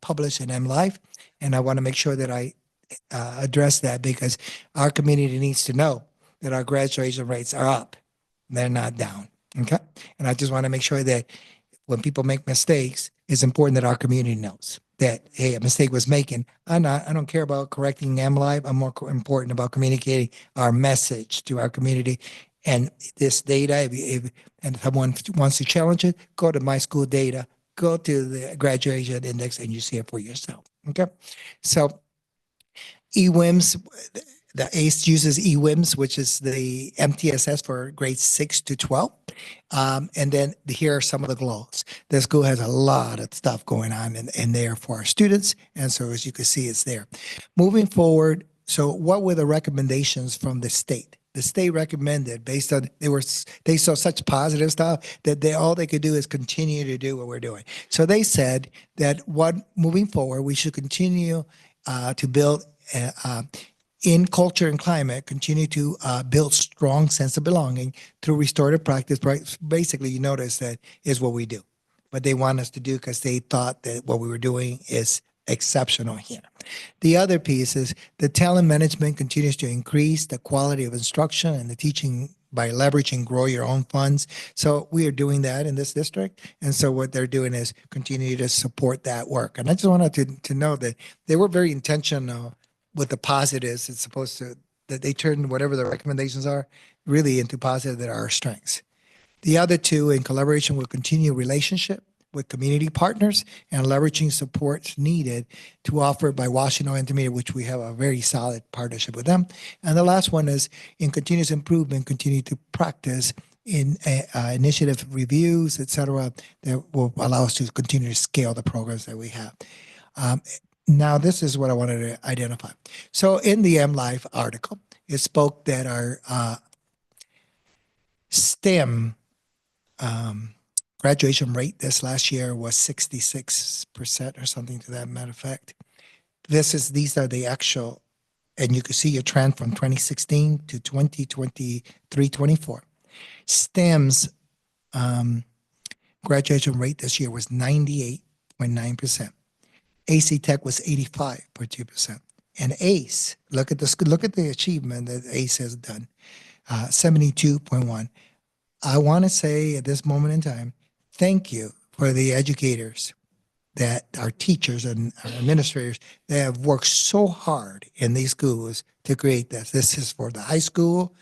published in MLife. And I want to make sure that I address that because our community needs to know that our graduation rates are up. They're not down. Okay. And I just want to make sure that when people make mistakes, it's important that our community knows that, hey, a mistake was making. I don't care about correcting MLive. I'm more important about communicating our message to our community. And this data, and someone wants to challenge it, go to My School Data, go to the graduation index, and you see it for yourself. Okay. So EWIMS, the ACE uses EWIMS, which is the MTSS for grades 6 to 12. And then here are some of the goals. The school has a lot of stuff going on in there for our students. And so as you can see, it's there. Moving forward, so what were the recommendations from the state? The state recommended based on, they saw such positive stuff that all they could do is continue to do what we're doing. So they said that moving forward, we should continue to build in culture and climate, continue to build strong sense of belonging through restorative practice. Basically, you notice that is what we do. But they want us to do because they thought that what we were doing is exceptional here. The other piece is the talent management continues to increase the quality of instruction and the teaching by leveraging grow your own funds. So we are doing that in this district. And so what they're doing is continue to support that work. And I just wanted to know that they were very intentional with the positives. It's supposed to, that they turn whatever the recommendations are really into positive that are our strengths. The other two, in collaboration, will continue relationship with community partners and leveraging supports needed to offer by Washington Intermediate, which we have a very solid partnership with them. And the last one is in continuous improvement, continue to practice in initiative reviews, et cetera, that will allow us to continue to scale the programs that we have. Now, this is what I wanted to identify. So in the MLife article, it spoke that our STEM graduation rate this last year was 66% or something to that matter of fact. These are the actual, and you can see a trend from 2016 to 2023-24. STEM's graduation rate this year was 98.9%. AC Tech was 85.2%. And ACE, look at the achievement that ACE has done, 72.1. I want to say at this moment in time, thank you for the educators that our teachers and our administrators that have worked so hard in these schools to create this. This is for the high school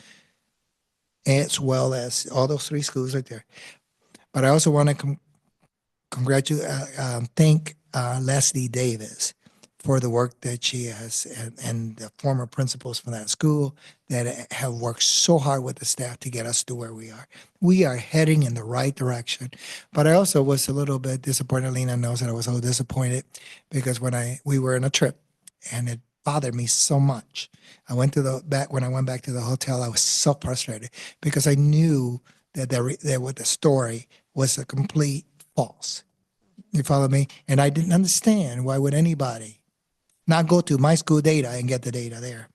as well as all those three schools right there. But I also want to thank Leslie Davis for the work that she has and the former principals from that school that have worked so hard with the staff to get us to where we are. We are heading in the right direction. But I also was a little bit disappointed. Lena knows that I was a little disappointed because when we were in a trip and it bothered me so much. When I went back to the hotel, I was so frustrated because I knew that what the story was a complete false. You follow me? And I didn't understand why would anybody not go to My School Data and get the data there,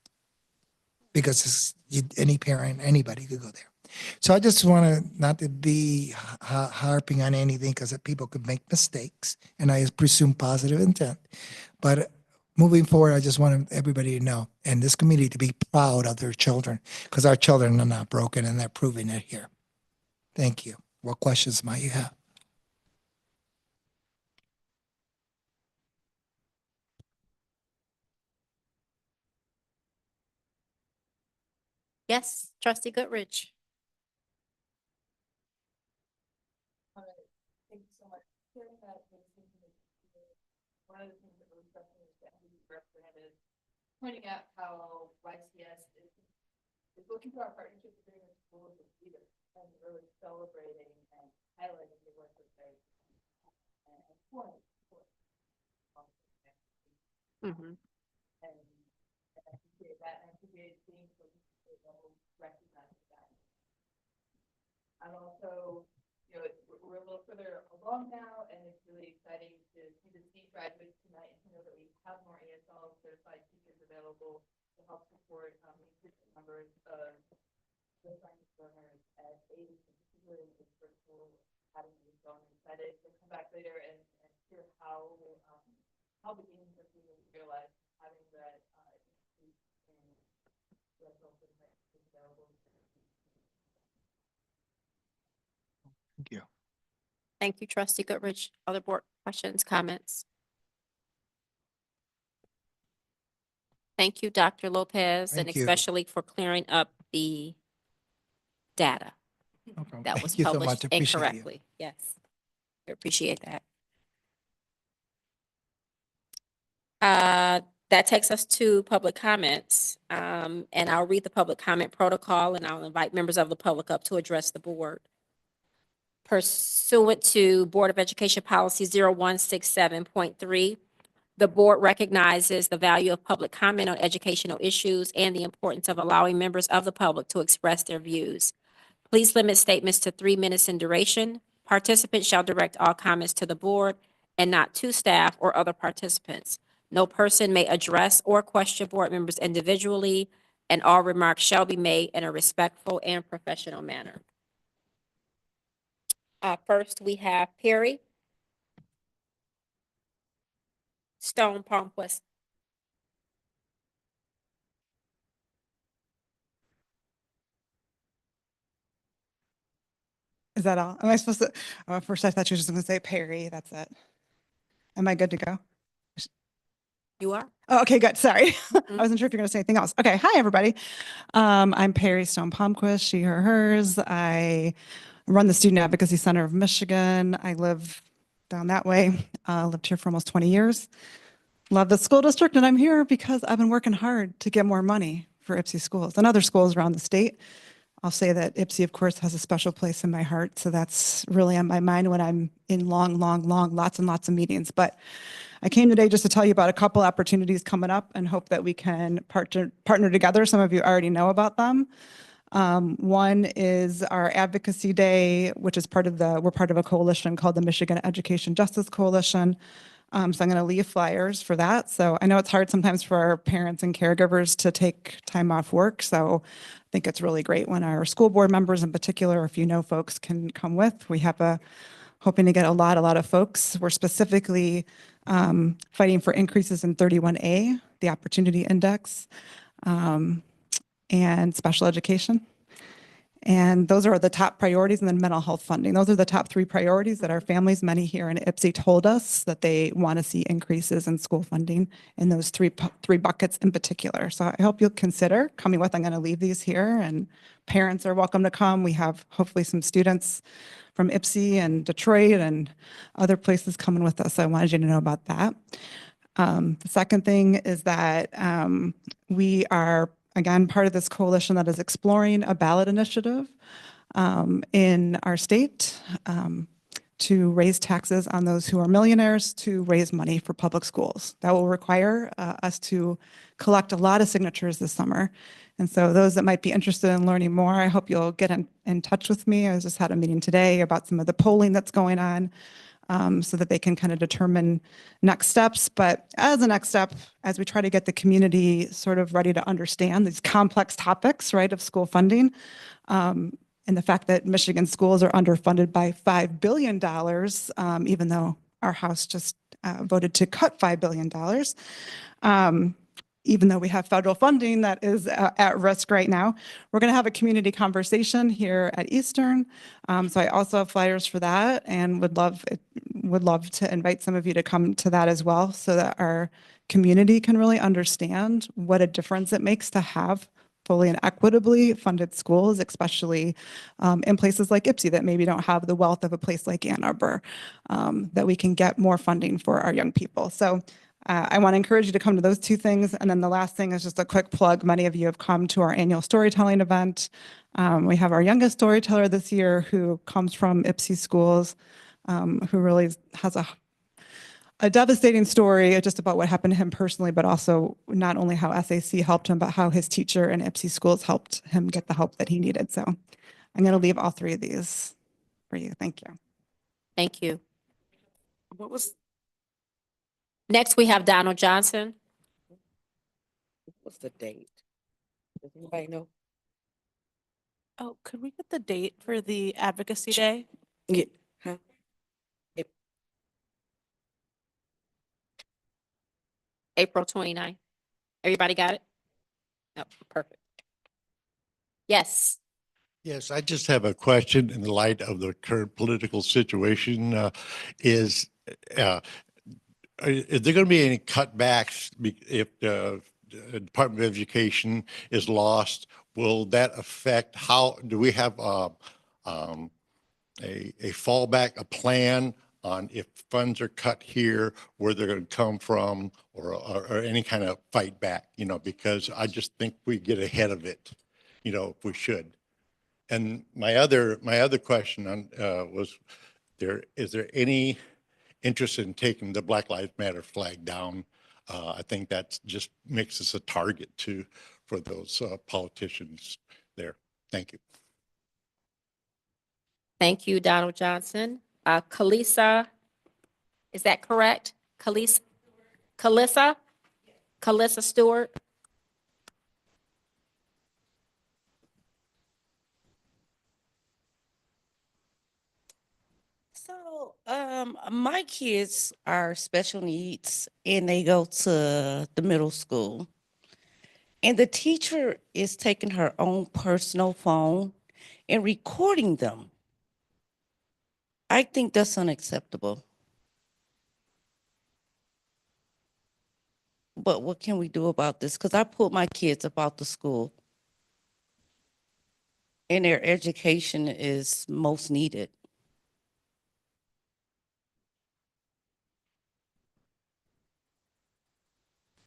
because any parent, anybody could go there. So I just want to not to be harping on anything because people could make mistakes, and I presume positive intent. But moving forward, I just want everybody to know, and this community to be proud of their children, because our children are not broken, and they're proving it here. Thank you. What questions might you have? Yes, Trustee Goodrich. Thank you so much. One of the things that really struck me is that we represented pointing out how YCS is looking to our partnership agreement with schools with leaders and really celebrating and highlighting the work that they and for Mm-hmm. and I appreciate that. And I appreciate seeing the level recognize that. I'm also, we're a little further along now, and it's really exciting to see the STEAM graduates tonight and to know that we have more ASL certified teachers available to help support increasing numbers of the science learners at ACE, particularly in this virtual academy. So I'm excited to come back later and hear how the games are being realized, having that increase in ASL certified available. Thank you. Thank you, Trustee Goodrich. Other board questions, comments? Thank you, Dr. Lopez, and Thank you. especially for clearing up the data No problem. that was Thank you so published much. Appreciate you. incorrectly. Yes, I appreciate that. That takes us to public comments, and I'll read the public comment protocol, and I'll invite members of the public up to address the board. Pursuant to Board of Education Policy 0167.3, the board recognizes the value of public comment on educational issues and the importance of allowing members of the public to express their views. Please limit statements to 3 minutes in duration. Participants shall direct all comments to the board and not to staff or other participants. No person may address or question board members individually, and all remarks shall be made in a respectful and professional manner. First, we have Perry Stone Palmquist. Is that all? Am I supposed to? First, I thought you were just going to say Perry. That's it. Am I good to go? You are? Oh, okay, good. Sorry. I wasn't sure if you're going to say anything else. Okay. Hi, everybody. I'm Perry Stone Palmquist, she, her, hers. I run the Student Advocacy Center of Michigan. I live down that way. Lived here for almost 20 years. Love the school district, and I'm here because I've been working hard to get more money for IPSI schools and other schools around the state. I'll say that IPSI, of course, has a special place in my heart. So that's really on my mind when I'm in long, lots and lots of meetings. But I came today just to tell you about a couple opportunities coming up and hope that we can partner together. Some of you already know about them. One is our Advocacy Day, which is we're part of a coalition called the Michigan Education Justice Coalition. So I'm going to leave flyers for that. So I know it's hard sometimes for our parents and caregivers to take time off work. So I think it's really great when our school board members in particular, if you know folks, can come with. We have hoping to get a lot of folks. We're specifically fighting for increases in 31A, the Opportunity Index, and special education. And those are the top priorities, and then mental health funding. Those are the top 3 priorities that our families, many here in IPSI, told us that they want to see increases in school funding in those three buckets in particular. So I hope you'll consider coming with. I'm going to leave these here, and parents are welcome to come. We have hopefully some students from IPSI and Detroit and other places coming with us. So I wanted you to know about that. The second thing is that we are, again, part of this coalition that is exploring a ballot initiative in our state to raise taxes on those who are millionaires to raise money for public schools. That will require us to collect a lot of signatures this summer. And so those that might be interested in learning more, I hope you'll get in touch with me. I just had a meeting today about some of the polling that's going on. So that they can kind of determine next steps. But as a next step, as we try to get the community sort of ready to understand these complex topics, right, of school funding, and the fact that Michigan schools are underfunded by $5 billion, even though our House just voted to cut $5 billion. Even though we have federal funding that is at risk right now. We're going to have a community conversation here at Eastern. So I also have flyers for that, and would love to invite some of you to come to that as well, so that our community can really understand what a difference it makes to have fully and equitably funded schools, especially in places like IPSI that maybe don't have the wealth of a place like Ann Arbor, that we can get more funding for our young people. So I want to encourage you to come to those 2 things. And then the last thing is just a quick plug. Many of you have come to our annual storytelling event. We have our youngest storyteller this year who comes from IPSI schools, who really has a devastating story just about what happened to him personally, but also not only how SAC helped him, but how his teacher and IPSI schools helped him get the help that he needed. So I'm going to leave all three of these for you. Thank you. Thank you. What was, Next, we have Donald Johnson. what's the date? Does anybody know? Oh, could we get the date for the Advocacy Day? Yeah, huh? April 29th. Everybody got it? Oh, perfect. Yes. Yes, I just have a question in the light of the current political situation. Is there going to be any cutbacks if the Department of Education is lost? Will that affect how, do we have a fallback, a plan on if funds are cut here, where they're going to come from, or any kind of fight back, because I just think we get ahead of it, if we should. And my other question was, is there any interest in taking the Black Lives Matter flag down? I think that just makes us a target for those politicians there. Thank you. Thank you, Donald Johnson. Kalisa, is that correct? Kalisa Stewart. So, my kids are special needs and they go to the middle school. And the teacher is taking her own personal phone and recording them. I think that's unacceptable. But what can we do about this? Because I put my kids about the school. And their education is most needed.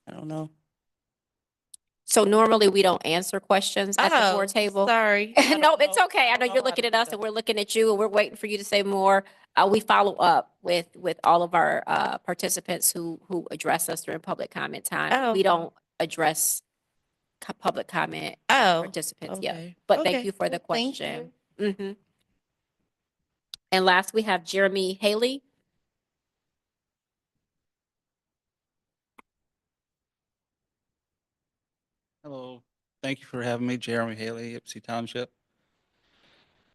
I don't know. So normally we don't answer questions at the board table. Sorry. No, it's okay. I know you're looking at us and we're looking at you and we're waiting for you to say more. We follow up with all of our participants who address us during public comment time. Oh. We don't address public comment participants yet. okay. But thank Okay. you for the Well, thank question. Mhm. And last, we have Jeremy Haley. Hello, thank you for having me, Jeremy Haley, Ypsi Township.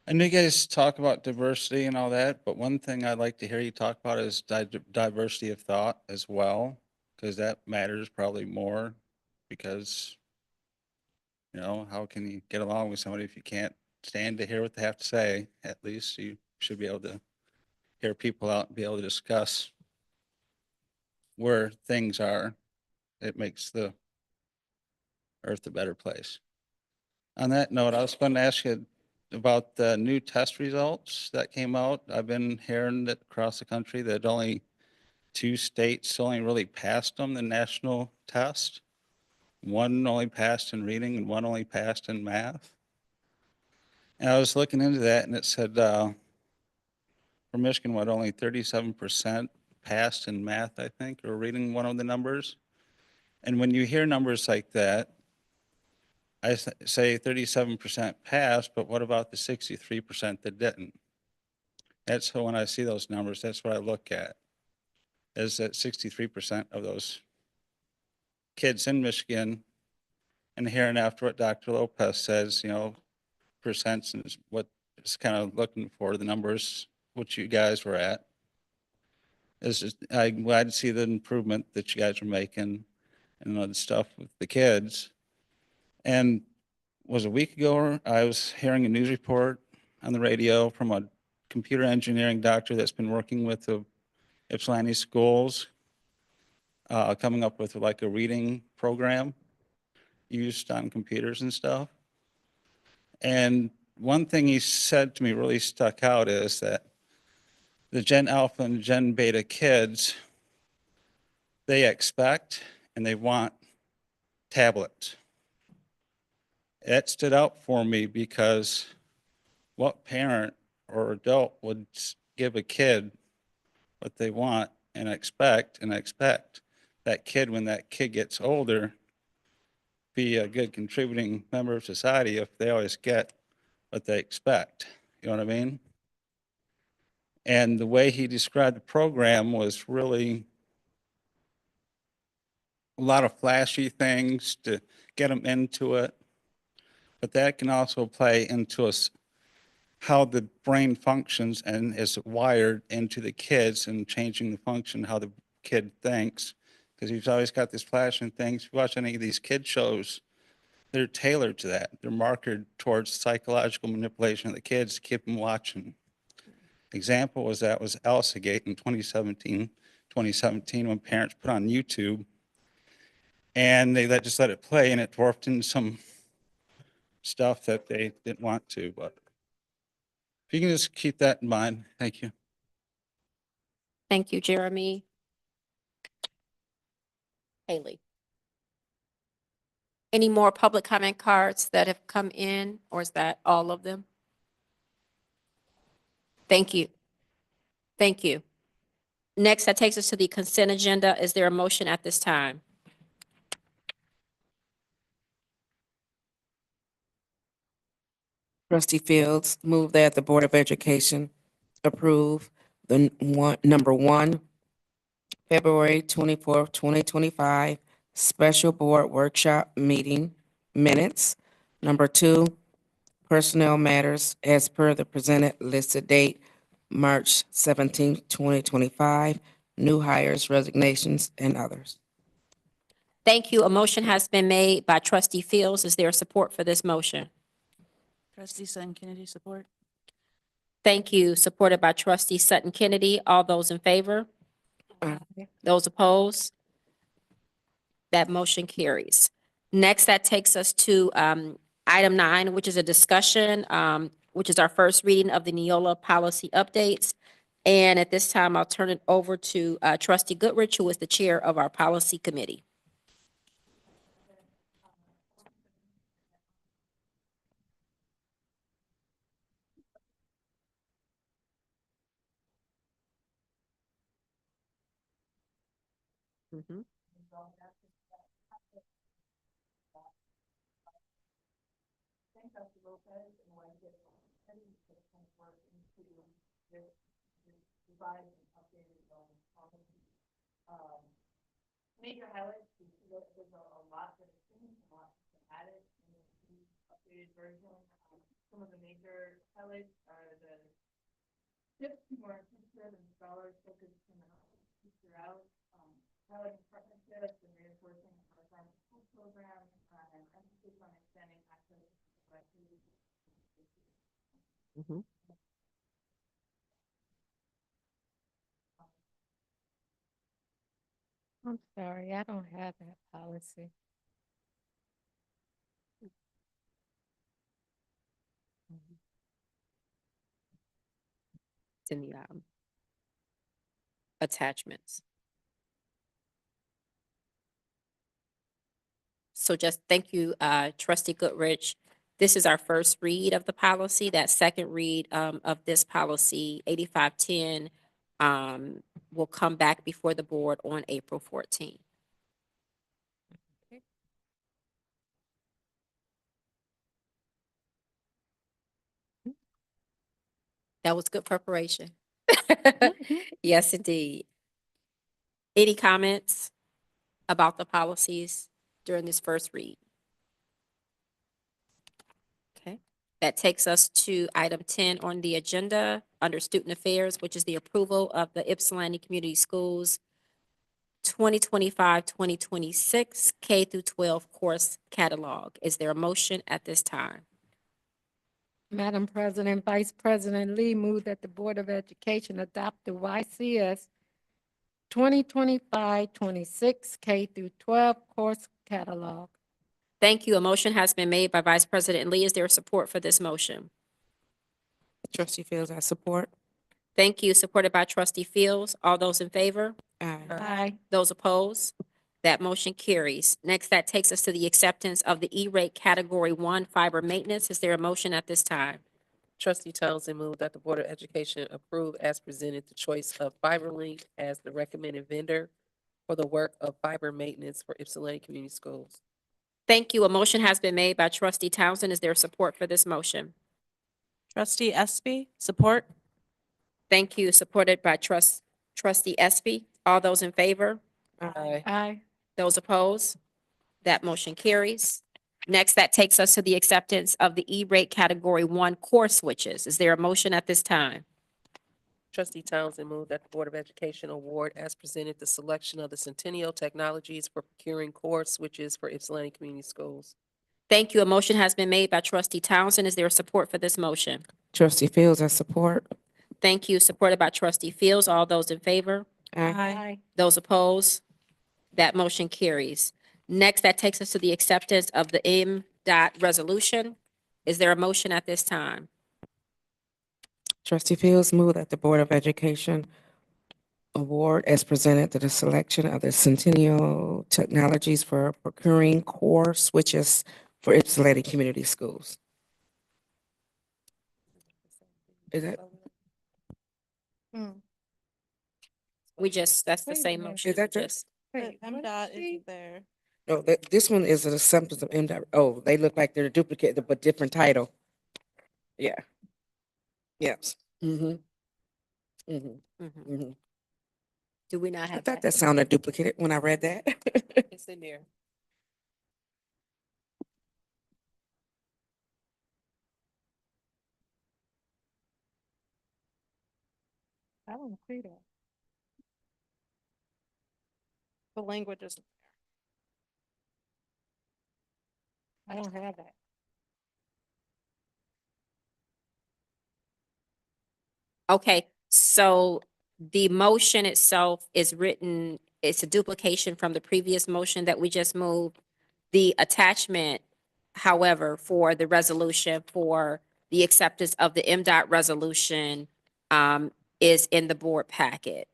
I know you guys talk about diversity and all that, but one thing I'd like to hear you talk about is diversity of thought as well, because that matters probably more, because, how can you get along with somebody if you can't stand to hear what they have to say? At least you should be able to hear people out and be able to discuss where things are. It makes the earth a better place. On that note, I was going to ask you about the new test results that came out. I've been hearing that across the country that only 2 states only really passed them, the national test. One only passed in reading and one only passed in math. And I was looking into that and it said for Michigan, only 37% passed in math, I think, or reading one of the numbers. And when you hear numbers like that, I say 37% passed, but what about the 63% that didn't? That's when I see those numbers, that's what I look at, is that 63% of those kids in Michigan, and hearing after what Dr. Lopez says, percents is what is kind of looking for, the numbers which you guys were at. Is just, I'm glad to see the improvement that you guys are making and all the stuff with the kids. And was a week ago, I was hearing a news report on the radio from a computer engineering doctor that's been working with the Ypsilanti schools, coming up with like a reading program used on computers and stuff. And one thing he said to me really stuck out is that the Gen Alpha and Gen Beta kids, they expect and they want tablets. That stood out for me because what parent or adult would give a kid what they want and expect that kid, when that kid gets older, be a good contributing member of society if they always get what they expect. You know what I mean? And the way he described the program was really a lot of flashy things to get them into it. But that can also play into us how the brain functions and is wired into the kids and changing the function, how the kid thinks. Because he's always got this flashing things. If you watch any of these kid shows, they're tailored to that. They're marketed towards psychological manipulation of the kids to keep them watching. Example was Elsa Gate in 2017, when parents put on YouTube and they just let it play, and it dwarfed into some stuff that they didn't want to. But if you can just keep that in mind, thank you. Thank you, Jeremy. Haley. Any more public comment cards that have come in, or is that all of them? Thank you. Thank you. Next, that takes us to the consent agenda. Is there a motion at this time? Trustee Fields, move that the Board of Education approve the number one, February 24th, 2025, special board workshop meeting minutes. Number two, personnel matters as per the presented listed date, March 17th, 2025, new hires, resignations, and others. Thank you. A motion has been made by Trustee Fields. Is there support for this motion? Trustee Sutton Kennedy, support. Thank you. Supported by Trustee Sutton Kennedy. All those in favor? Those opposed? That motion carries. Next, that takes us to item 9, which is a discussion, which is our first reading of the Neola policy updates. And at this time, I'll turn it over to Trustee Goodrich, who is the chair of our policy committee. Mhm. Major highlights, you see that there's a lot that is changed, a lot that's been added in the updated version. Some of the major highlights are the tips, more inclusive and scholars focused throughout, highlighting partnerships and reinforcing our farm school program, and emphasis on expanding access to activities. Mhm. I'm sorry, I don't have that policy. It's in the attachments. So just thank you, Trustee Goodrich. This is our first read of the policy. That second read of this policy, 8510, will come back before the board on April 14th. That was good preparation. Yes, indeed. Any comments about the policies during this first read? Okay, that takes us to item 10 on the agenda under Student Affairs, which is the approval of the Ypsilanti Community Schools 2025-2026 K through 12 course catalog. Is there a motion at this time? Madam President, Vice President Lee, move that the Board of Education adopt the YCS 2025-26 K through 12 course catalog. Thank you. A motion has been made by Vice President Lee. Is there support for this motion? Trustee Fields, I support. Thank you. Supported by Trustee Fields. All those in favor? Aye. Those opposed? That motion carries. Next, that takes us to the acceptance of the E-rate Category 1 fiber maintenance. Is there a motion at this time? Trustee Townsend moved that the Board of Education approve as presented the choice of FiberLink as the recommended vendor for the work of fiber maintenance for Ypsilanti Community Schools. Thank you. A motion has been made by trustee Townsend. Is there support for this motion? Trustee Espy, support. Thank you. Supported by trustee Espy. All those in favor? Aye. Aye. Those opposed? That motion carries. Next, that takes us to the acceptance of the E-rate Category 1 core switches. Is there a motion at this time? Trustee Townsend moved that the Board of Education award as presented the selection of the Centennial Technologies for procuring core switches for Ypsilanti Community Schools. Thank you. A motion has been made by trustee Townsend. Is there support for this motion? Trustee Fields, I support. Thank you. Supported by trustee Fields. All those in favor? Aye. Those opposed? That motion carries. Next, that takes us to the acceptance of the M.Dot resolution. Is there a motion at this time? Trustee Fields, move that the Board of Education award as presented to the selection of the Centennial Technologies for procuring core switches for Ypsilanti Community Schools. Is that, That's the Wait a same minute. motion. Is that We just- Wait, what MDOT is she? isn't there. no, this one is an acceptance of MDOT. Oh, they look like they're a duplicate, but different title. Yeah. Yes. Mm-hmm. Mm-hmm. Mhm. Mm-hmm. Do we not I have thought that? that sounded duplicated when I read that. It's in there. I don't see that. The language isn't I don't have that. Okay, so the motion itself is written, it's a duplication from the previous motion that we just moved. The attachment, however, for the resolution for the acceptance of the M.Dot resolution is in the board packet.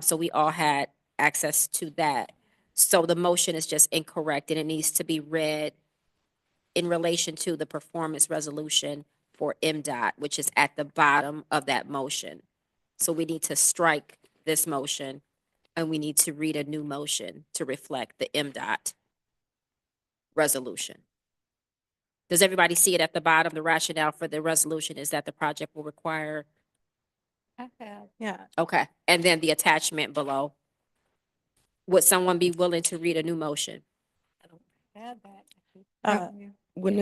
So we all had access to that. So the motion is just incorrect and it needs to be read in relation to the performance resolution for M.Dot, which is at the bottom of that motion. So we need to strike this motion and we need to read a new motion to reflect the M.Dot resolution. Does everybody see it at the bottom? The rationale for the resolution is that the project will require, I have. Yeah. okay, and then the attachment below. Would someone be willing to read a new motion? Have that. Uh, Would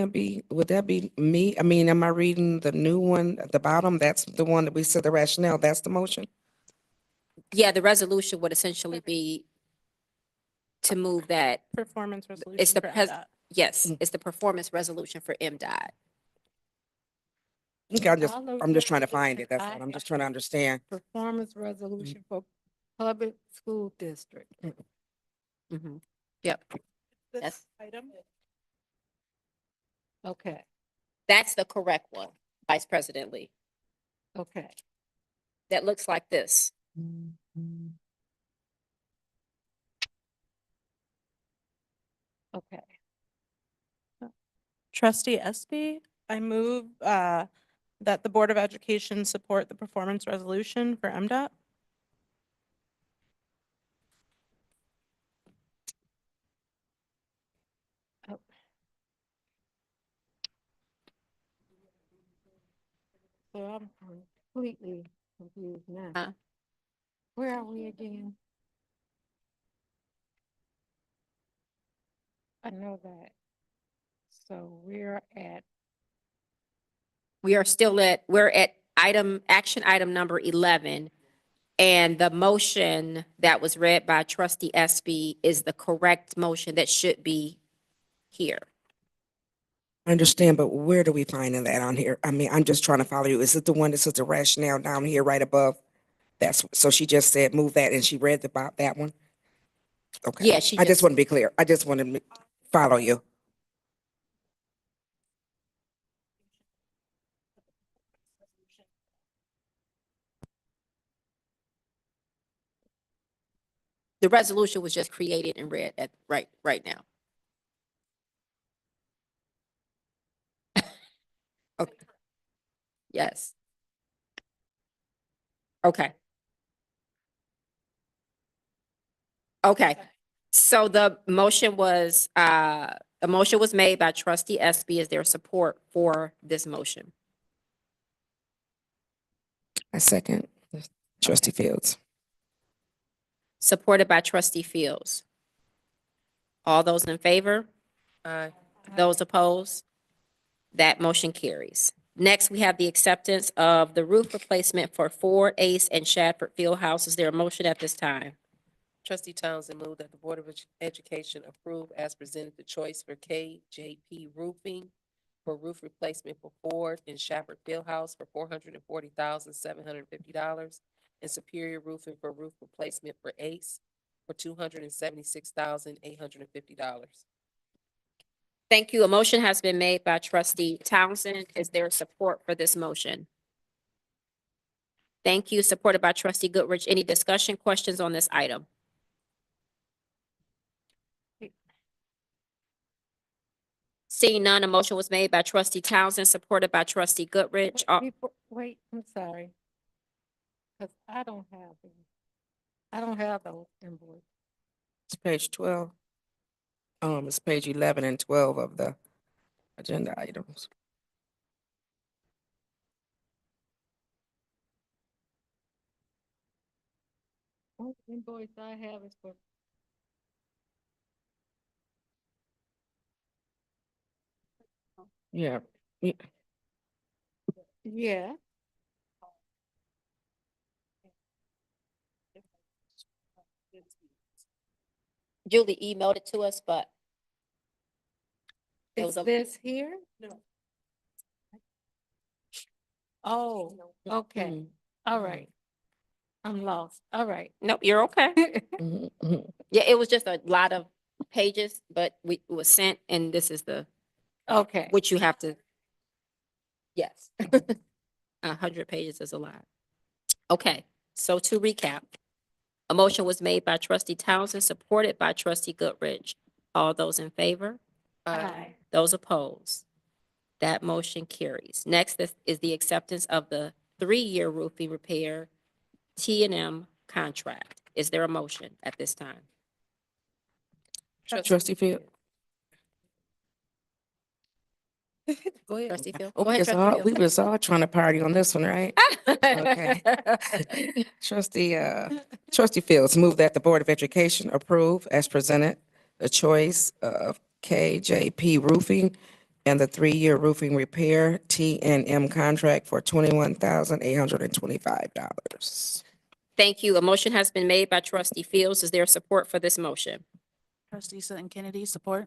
that be me? I mean, am I reading the new one at the bottom? That's the one that we said the rationale, that's the motion? Yeah, the resolution would essentially be to move that, Performance resolution. it's the for pres, MDOT. yes, it's the performance resolution for M.Dot. Okay, All those I'm just trying to resolutions find it, that's I all. I'm just trying to understand. Performance resolution for public school district. Mm-hmm. Yep, This That's- item. Okay, that's the correct one, Vice President Lee. okay. That looks like this. Okay. Trustee Espy, I move that the Board of Education support the performance resolution for MDOT. So I'm completely confused now. Huh? Where are we again? I know that. So we're at, We're at action item number 11. And the motion that was read by trustee Espy is the correct motion that should be here. I understand, but where do we find that on here? I mean, I'm just trying to follow you. Is it the one that says the rationale down here right above? That's, so she just said move that and she read about that one? Okay. Yeah, she I just just- want to be clear. I just want to follow you. The resolution was just created and read at right now. Okay. Yes. Okay. Okay. So the motion was made by trustee Espy. Is there support for this motion? I second trustee Fields. Supported by trustee Fields. All those in favor? Aye. Those opposed? That motion carries. Next, we have the acceptance of the roof replacement for Ford, Ace, and Shadford Fieldhouse. Is there a motion at this time? Trustee Townsend move that the Board of Education approve as presented the choice for KJP Roofing for roof replacement for Ford and Shafford Fieldhouse for $440,750, and Superior Roofing for roof replacement for Ace for $276,850. Thank you. A motion has been made by trustee Townsend. Is there support for this motion? Thank you. Supported by trustee Goodrich. Any discussion, questions on this item? Seeing none, a motion was made by trustee Townsend, supported by trustee Goodrich. Wait, I'm sorry. Because I don't have those invoices. It's page 12. It's page 11 and 12 of the agenda items. What invoice I have is for. Yeah. Yeah. Julie emailed it to us, but it Is was this here? No. Oh, okay. All right. I'm lost. All right. nope, you're okay. Yeah, it was just a lot of pages, but it was sent, and this is the, Okay. which you have to, yes. 100 pages is a lot. Okay, so to recap, a motion was made by trustee Townsend, supported by trustee Goodrich. All those in favor? Aye. Those opposed? That motion carries. Next is the acceptance of the 3-year roofing repair T&M contract. Is there a motion at this time? Trustee Fields. Go ahead. Trustee Field. Oh, Go ahead, trustee we Field. was all trying to party on this one, right? Okay. Trustee Fields, move that the Board of Education approve as presented the choice of KJP Roofing and the 3-year roofing repair T&M contract for $21,825. Thank you. A motion has been made by trustee Fields. Is there support for this motion? Trustee Sutton Kennedy, support.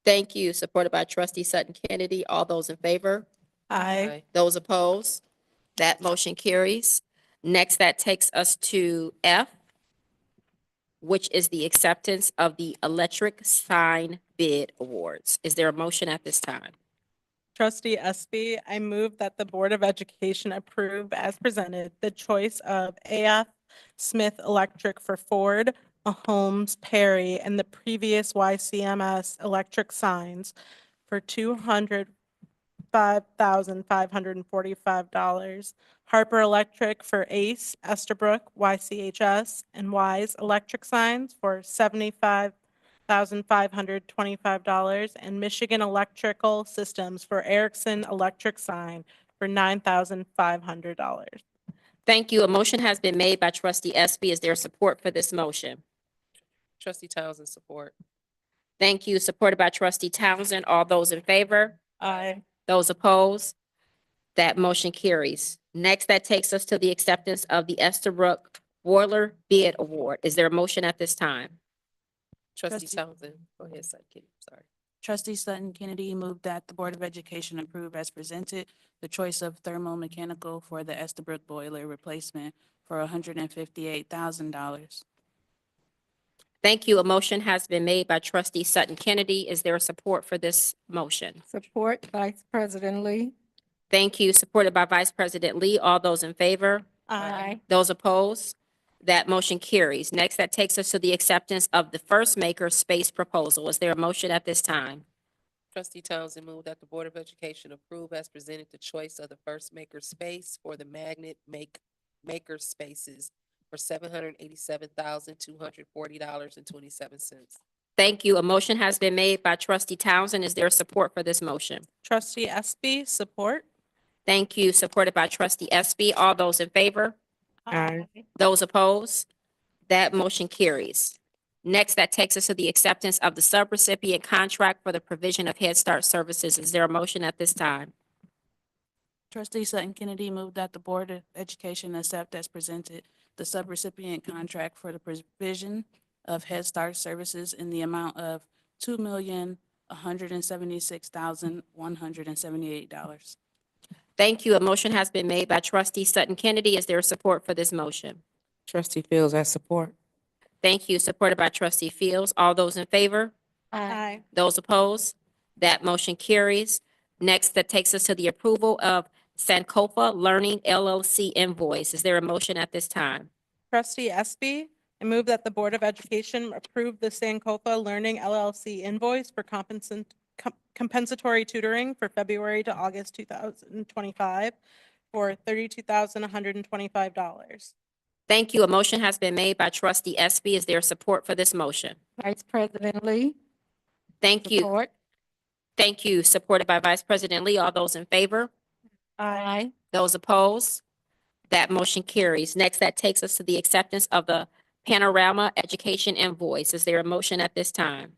Thank you. Supported by trustee Sutton Kennedy. All those in favor? Aye. Those opposed? That motion carries. Next, that takes us to F, which is the acceptance of the electric sign bid awards. Is there a motion at this time? Trustee Espy, I move that the Board of Education approve as presented the choice of AF Smith Electric for Ford, Holmes, Perry, and the previous YCMS electric signs for $205,545. Harper Electric for Ace, Estabrook, YCHS, and Wise Electric signs for $75,525, and Michigan Electrical Systems for Erickson Electric sign for $9,500. Thank you. A motion has been made by trustee Espy. Is there support for this motion? Trustee Townsend, support. Thank you. Supported by trustee Townsend. All those in favor? Aye. Those opposed? That motion carries. Next, that takes us to the acceptance of the Estabrook Boiler Bid Award. Is there a motion at this time? Trustee Townsend, go ahead, sorry. Trustee Sutton Kennedy moved that the Board of Education approve as presented the choice of thermomechanical for the Estabrook boiler replacement for $158,000. Thank you. A motion has been made by trustee Sutton Kennedy. Is there support for this motion? Support Vice President Lee. Thank you. Supported by Vice President Lee. All those in favor? Aye. Those opposed? That motion carries. Next, that takes us to the acceptance of the First Maker Space proposal. Is there a motion at this time? Trustee Townsend moved that the Board of Education approve as presented the choice of the first maker space for the magnet maker spaces for $787,240.27. Thank you. A motion has been made by trustee Townsend. Is there support for this motion? Trustee Espy, support. Thank you. Supported by trustee Espy. All those in favor? Aye. Those opposed? That motion carries. Next, that takes us to the acceptance of the subrecipient contract for the provision of Head Start services. Is there a motion at this time? Trustee Sutton Kennedy moved that the Board of Education accept as presented the subrecipient contract for the provision of Head Start services in the amount of $2,176,178. Thank you. A motion has been made by trustee Sutton Kennedy. Is there support for this motion? Trustee Fields, I support. Thank you. Supported by trustee Fields. All those in favor? Aye. Those opposed? That motion carries. Next, that takes us to the approval of Sankofa Learning LLC invoice. Is there a motion at this time? Trustee Espy, I move that the Board of Education approve the Sankofa Learning LLC invoice for compensatory tutoring for February to August 2025 for $32,125. Thank you. A motion has been made by trustee Espy. Is there support for this motion? Vice President Lee, Thank you. support. Thank you. Supported by Vice President Lee. All those in favor? Aye. Those opposed? That motion carries. Next, that takes us to the acceptance of the Panorama Education invoice. Is there a motion at this time?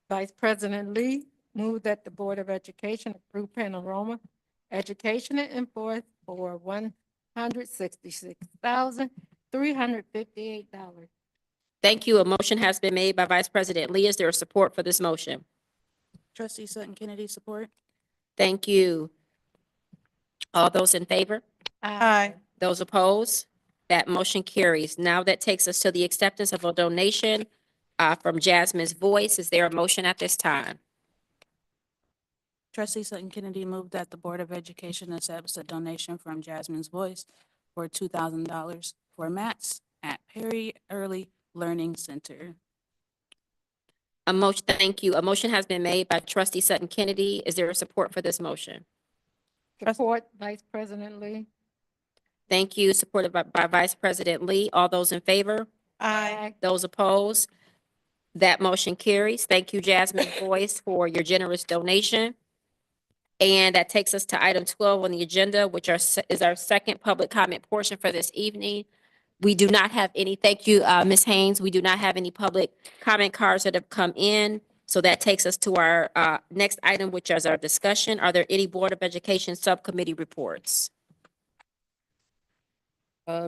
Vice President Lee, move that the Board of Education approve Panorama Education invoice for $166,358. Thank you. A motion has been made by Vice President Lee. Is there support for this motion? Trustee Sutton Kennedy, support. Thank you. All those in favor? Aye. Those opposed? That motion carries. Now that takes us to the acceptance of a donation from Jasmine's Voice. Is there a motion at this time? Trustee Sutton Kennedy moved that the Board of Education accepts a donation from Jasmine's Voice for $2,000 for mats at Perry Early Learning Center. Thank you. A motion has been made by trustee Sutton Kennedy. Is there a support for this motion? Support, Vice President Lee. Thank you. Supported by Vice President Lee. All those in favor? Aye. Those opposed? That motion carries. Thank you, Jasmine Voice, for your generous donation. And that takes us to item 12 on the agenda, which is our second public comment portion for this evening. We do not have any, thank you, Ms. Haynes. We do not have any public comment cards that have come in. So that takes us to our next item, which is our discussion. Are there any Board of Education subcommittee reports?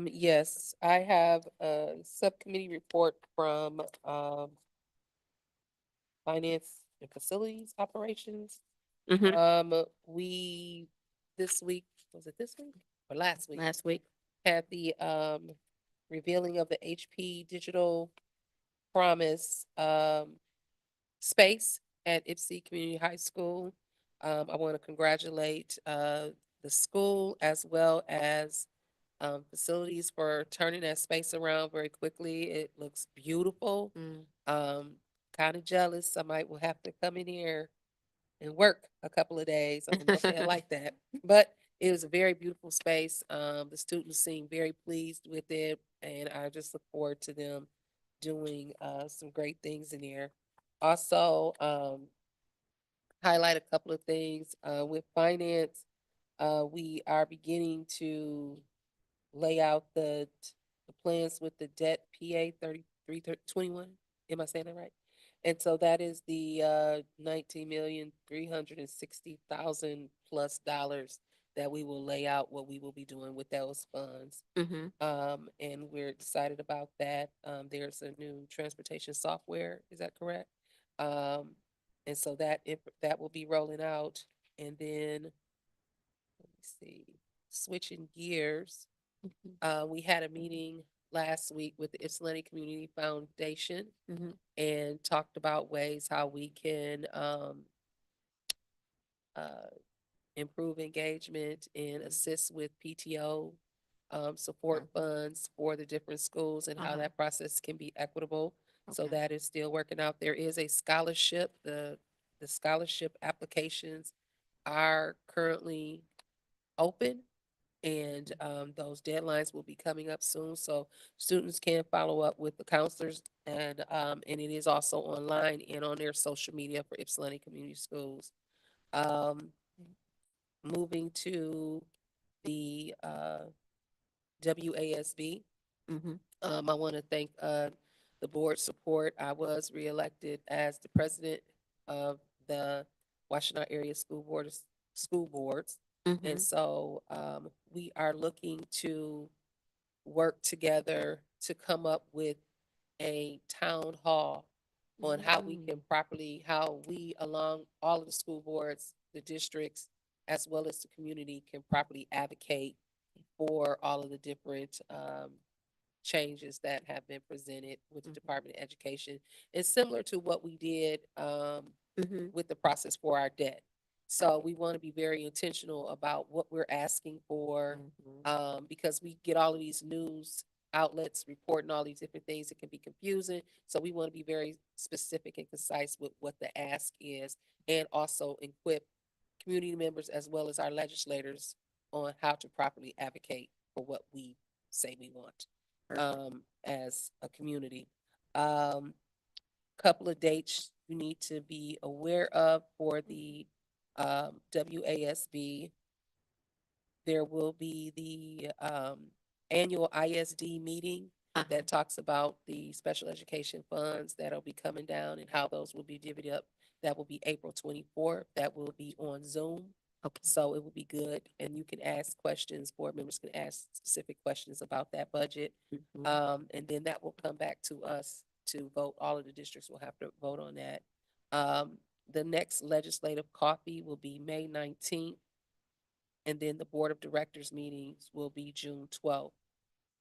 Yes, I have a subcommittee report from Finance and Facilities Operations. We, this week, was it this week or last week? Last week. Had the revealing of the HP Digital Promise space at Ypsi Community High School. I want to congratulate the school as well as facilities for turning that space around very quickly. It looks beautiful. Kind of jealous. I might will have to come in here and work a couple of days. I don't know if they like that, but it was a very beautiful space. The students seem very pleased with it, and I just look forward to them doing some great things in there. Also, highlight a couple of things with finance. We are beginning to lay out the plans with the debt PA 3321. Am I saying that right? And so that is the $19,360,000 plus that we will lay out what we will be doing with those funds. And we're excited about that. There's a new transportation software. Is that correct? And so that will be rolling out. And then let me see, switching gears. We had a meeting last week with the Ypsilanti Community Foundation and talked about ways how we can improve engagement and assist with PTO support funds for the different schools and how that process can be equitable. So that is still working out. There is a scholarship, the the scholarship applications are currently open. And those deadlines will be coming up soon, so students can follow up with the counselors. And it is also online and on their social media for Ypsilanti Community Schools. Moving to the WASB. I want to thank the board's support. I was reelected as the president of the Washtenaw Area School Boards. And so we are looking to work together to come up with a town hall on how we can properly, how we, along all of the school boards, the districts, as well as the community, can properly advocate for all of the different changes that have been presented with the Department of Education. It's similar to what we did with the process for our debt. So we want to be very intentional about what we're asking for, because we get all of these news outlets reporting all these different things. It can be confusing. So we want to be very specific and concise with what the ask is, and also equip community members as well as our legislators on how to properly advocate for what we say we want as a community. Couple of dates you need to be aware of for the WASB. There will be the annual ISD meeting that talks about the special education funds that'll be coming down and how those will be divvied up. That will be April 24th. That will be on Zoom. Okay. So it will be good, and you can ask questions. Board members can ask specific questions about that budget. And then that will come back to us to vote. All of the districts will have to vote on that. The next legislative coffee will be May 19th. And then the Board of Directors meetings will be June 12th.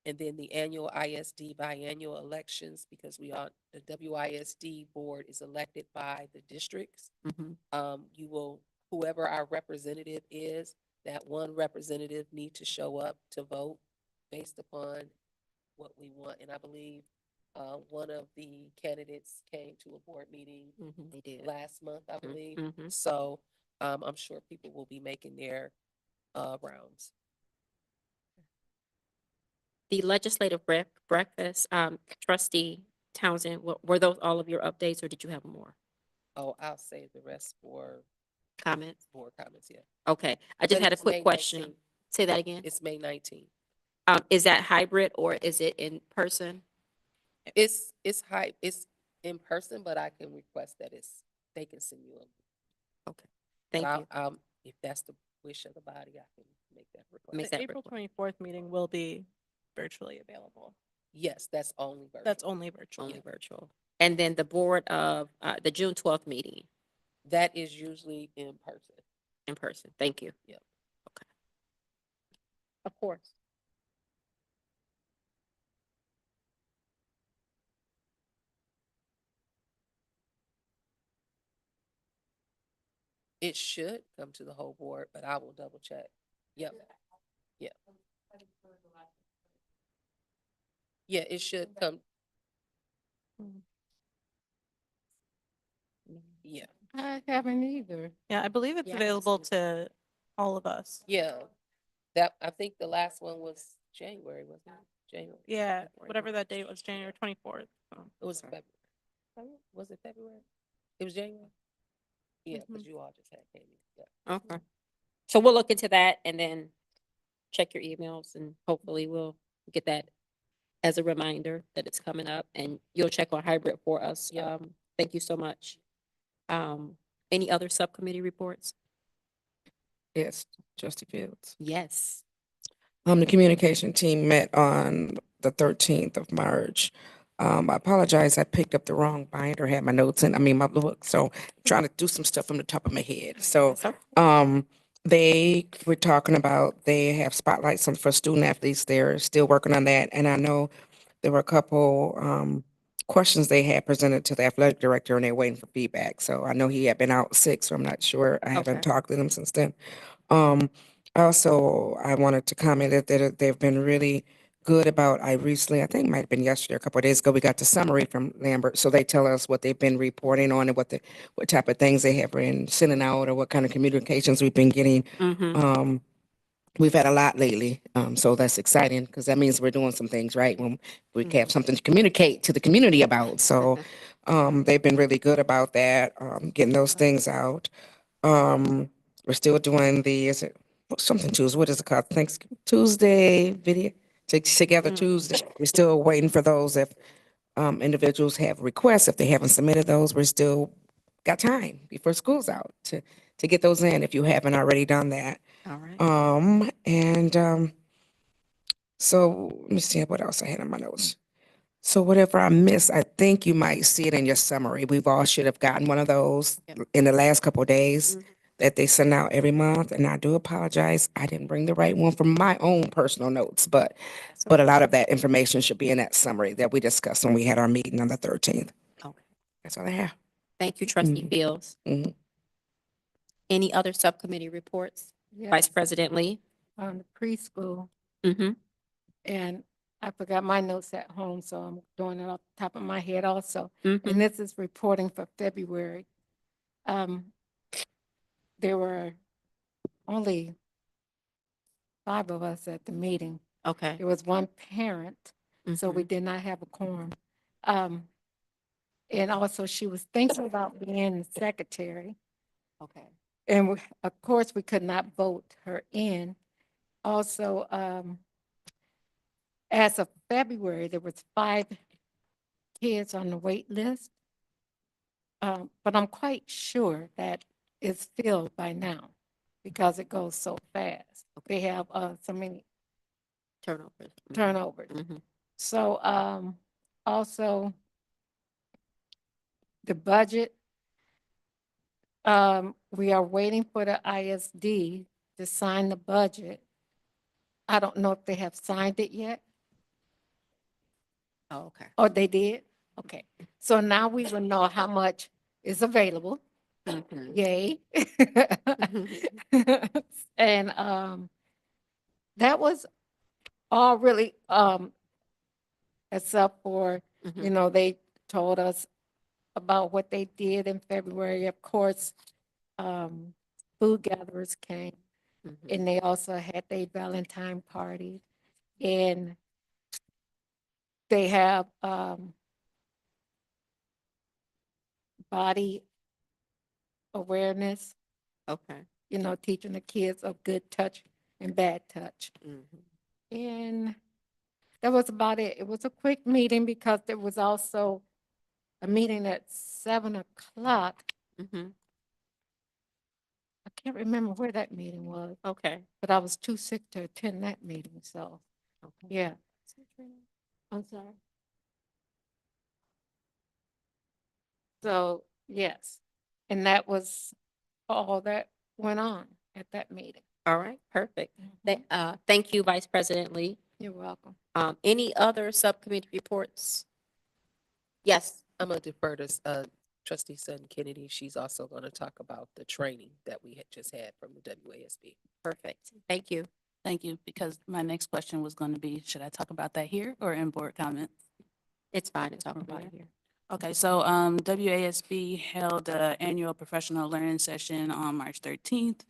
And then the annual ISD biannual elections, because the WISD board is elected by the districts. Whoever our representative is, that one representative need to show up to vote based upon what we want. And I believe one of the candidates came to a board meeting They did. last month, I believe. So I'm sure people will be making their rounds. The legislative breakfast, trustee Townsend, were those all of your updates, or did you have more Oh, I'll save the rest for comments? board comments, yeah. Okay, I just But had a it's quick May question. 19th. Say that again. It's May 19th. Is that hybrid or is it in person? It's in person, but I can request that they can send you a. Okay, thank you. If that's the wish of the body, I can make that request. Make The that April request. 24th meeting will be virtually available. Yes, that's only virtual. That's only virtual. Only virtual. And then the board of, the June 12th meeting That is usually in person. in person. Thank you. Yep. Okay. Of course. It should come to the whole board, but I will double check. Yep. Yeah. Yeah, it should come. Yeah. I haven't either. Yeah, I believe it's Yeah, I haven't available seen to all of us. Yeah. I think the last one was January, wasn't it? January. Yeah, February. whatever that date was, January 24th. It was February. Was it February? It was January? Yeah, because you all just had came in. Yeah. Okay. So we'll look into that and then check your emails, and hopefully we'll get that as a reminder that it's coming up, and you'll check on hybrid for us. Yeah. Thank you so much. Any other subcommittee reports? Yes, Trustee Fields. Yes. The communication team met on the 13th of March. I apologize, I picked up the wrong binder, had my notes in, my book, so I'm trying to do some stuff from the top of my head. So, they were talking about, they have spotlights on for student athletes. They're still working on that. And I know there were a couple, questions they had presented to the athletic director, and they're waiting for feedback. So I know he had been out sick, so I'm not sure. I haven't Okay. talked to them since then. Also, I wanted to comment that they've been really good about, I recently, I think it might have been yesterday, a couple of days ago, we got the summary from Lambert. So they tell us what they've been reporting on and what type of things they have been sending out or what kind of communications we've been getting. We've had a lot lately, so that's exciting because that means we're doing some things right when we have something to communicate to the community about. So they've been really good about that, getting those things out. We're still doing is it something Tuesday? What is it called? Thanks Tuesday video together Tuesday. We're still waiting for those. If individuals have requests, if they haven't submitted those, we're still got time before school's out to get those in if you haven't already done that. All right. So let me see what else I had on my notes. So whatever I missed, I think you might see it in your summary. We've all should have gotten one of those in the last couple of days that they send out every month. And I do apologize. I didn't bring the right one from my own personal notes, but a lot of that information should be in that summary that we discussed when we had our meeting on the 13th. Okay. That's all I have. Thank you, Trustee Fields. Any other subcommittee reports? Vice President Lee? On the preschool, Mm-hmm. and I forgot my notes at home, so I'm doing it off the top of my head also. Mhm. And this is reporting for February. There were only 5 of us at the meeting. Okay. There was one parent, so we did not have a quorum. And also she was thinking about being the secretary. Okay. And of course, we could not vote her in. Also, as of February, there was 5 kids on the wait list. But I'm quite sure that it's filled by now because it goes so fast. They have so many Turnovers. turnovers. So also the budget, we are waiting for the ISD to sign the budget. I don't know if they have signed it yet. Oh, okay. Oh, they did? Okay. So now we will know how much is available. Yay. And that was all really, except for, you know, they told us about what they did in February. Of course, food gatherers came, and they also had their Valentine party. And they have body awareness, Okay. you know, teaching the kids of good touch and bad touch. And that was about it. It was a quick meeting because there was also a meeting at 7 o'clock. I can't remember where that meeting was, Okay. but I was too sick to attend that meeting, so, yeah. I'm sorry. So, yes, and that was all that went on at that meeting. All right, perfect. Thank you, Vice President Lee. You're welcome. Any other subcommittee reports? Yes. I'm gonna defer to Trustee Sutton Kennedy. She's also gonna talk about the training that we had just had from the WASB. Perfect. Thank you. Thank you, because my next question was going to be, should I talk about that here or in board comments? It's fine to talk about it here. Okay, so WASB held an annual professional learning session on March 13th.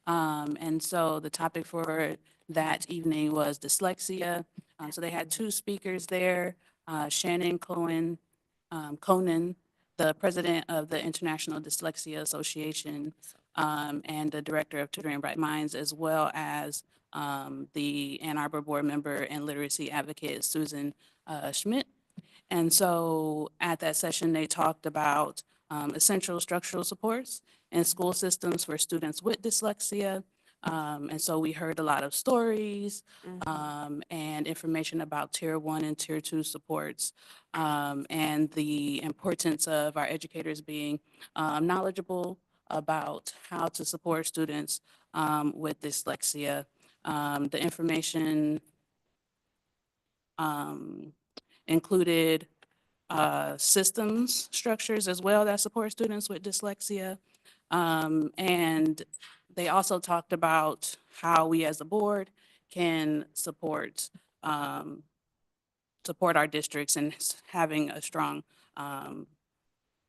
And so the topic for that evening was dyslexia. So they had 2 speakers there, Shannon Conan, the president of the International Dyslexia Association, and the director of Tutoring Bright Minds, as well as the Ann Arbor board member and literacy advocate, Susan Schmidt. And so at that session, they talked about essential structural supports in school systems for students with dyslexia. And so we heard a lot of stories and information about Tier 1 and Tier 2 supports, and the importance of our educators being knowledgeable about how to support students with dyslexia. The information included systems structures as well that support students with dyslexia. And they also talked about how we as a board can support support our districts in having a strong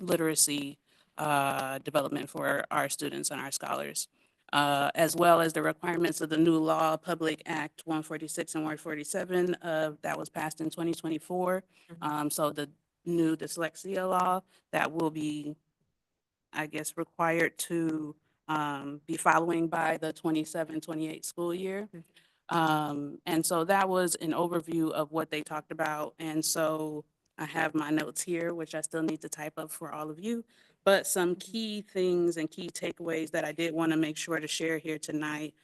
literacy development for our students and our scholars, as well as the requirements of the new law, Public Act 146 and 147, that was passed in 2024. So the new dyslexia law that will be, I guess, required to be following by the 27-28 school year. And so that was an overview of what they talked about. And so I have my notes here, which I still need to type up for all of you. But some key things and key takeaways that I did want to make sure to share here tonight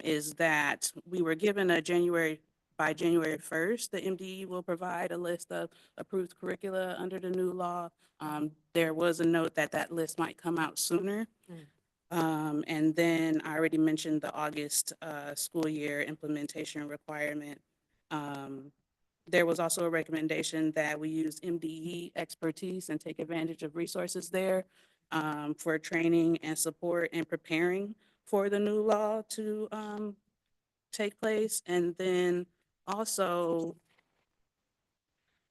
is that we were given by January 1st, the MDE will provide a list of approved curricula under the new law. There was a note that that list might come out sooner. And then I already mentioned the August school year implementation requirement. There was also a recommendation that we use MDE expertise and take advantage of resources there for training and support and preparing for the new law to take place. And then also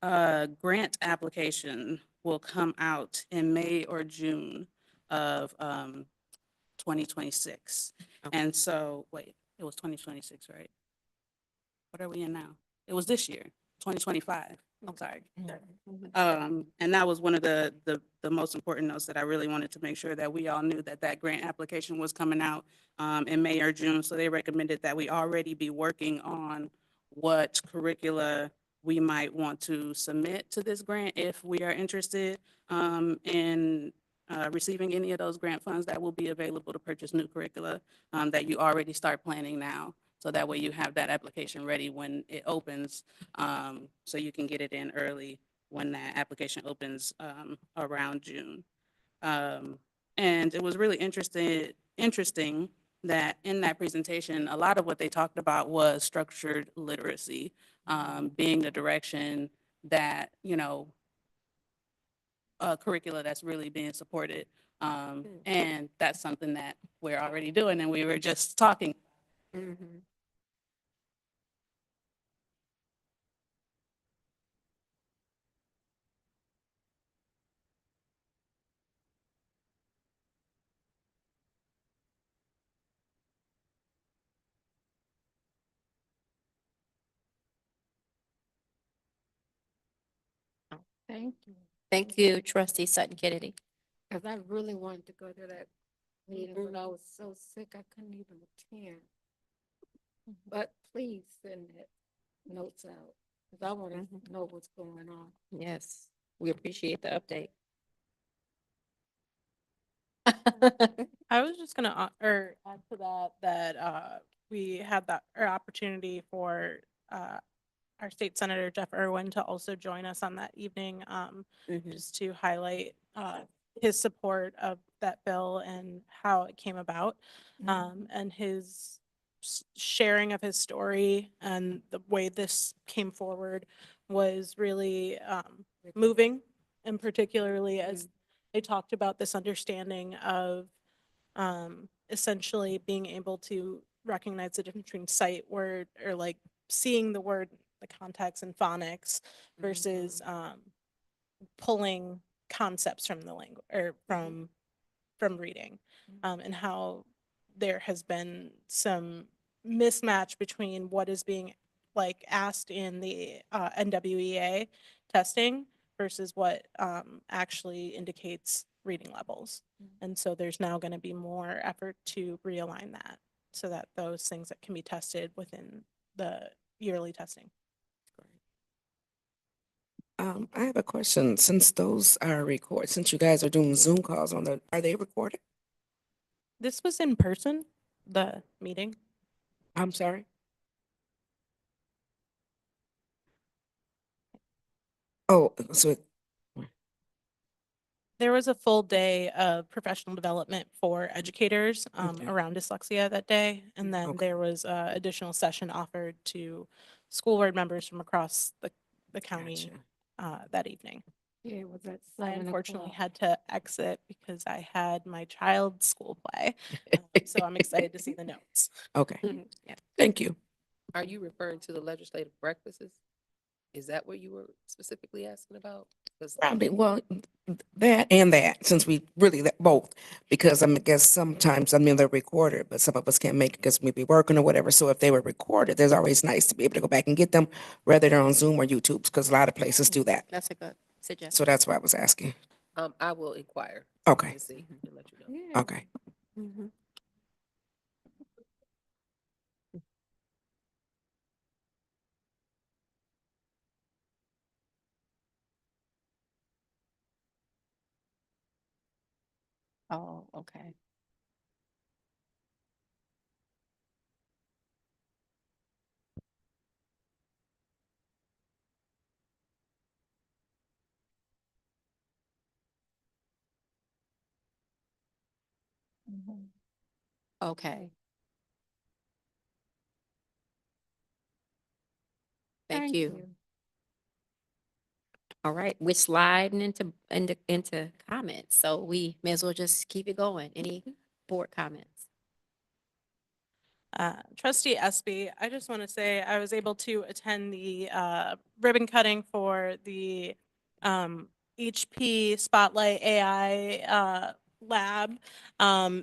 grant application will come out in May or June of 2026. And so, wait, it was 2026, right? What are we in now? It was this year, 2025. I'm sorry. And that was one of the most important notes that I really wanted to make sure that we all knew that that grant application was coming out in May or June. So they recommended that we already be working on what curricula we might want to submit to this grant if we are interested in receiving any of those grant funds that will be available to purchase new curricula, that you already start planning now. So that way you have that application ready when it opens, so you can get it in early when that application opens around June. And it was really interesting that in that presentation, a lot of what they talked about was structured literacy, being the direction that, curricula that's really being supported. And that's something that we're already doing, and we were just talking. Thank you. Thank you, Trustee Sutton Kennedy. Because I really wanted to go to that meeting, but I was so sick I couldn't even attend. But please send that notes out, because I want to know what's going on. Yes, we appreciate the update. I was just gonna, add to that we had that opportunity for our state senator Jeff Irwin to also join us on that evening, just to highlight his support of that bill and how it came about, and his sharing of his story and the way this came forward was really moving, and particularly as they talked about this understanding of essentially being able to recognize the difference between sight, word, or like seeing the word, the context and phonics versus pulling concepts from the language or from reading, and how there has been some mismatch between what is being like asked in the NWEA testing versus what actually indicates reading levels. And so there's now going to be more effort to realign that so that those things that can be tested within the yearly testing. I have a question. Since those are recorded, since you guys are doing Zoom calls are they recorded? This was in person, the meeting. I'm sorry? Oh, so There was a full day of professional development for educators Okay. around dyslexia that day. And then there was additional session offered to school board members from across the county that evening. Yeah, it was at I 7 unfortunately o'clock. had to exit because I had my child's school play. So I'm excited to see the notes. Okay. Yeah. Thank you. Are you referring to the legislative breakfasts? Is that what you were specifically asking about? 'Cause Probably, well, that and that, since we really that both, because I guess sometimes, I mean, they're recorded, but some of us can't make it because we be working or whatever. So if they were recorded, there's always nice to be able to go back and get them, whether they're on Zoom or YouTube, because a lot of places do that. That's a good suggestion. So that's why I was asking. I will inquire. Okay. And see and let you know. Okay. Mhm. Oh, okay. Okay. Thank you. All right, we're sliding into comments, so we may as well just keep it going. Any board comments? Trustee Espy, I just want to say I was able to attend the ribbon cutting for the HP Spotlight AI Lab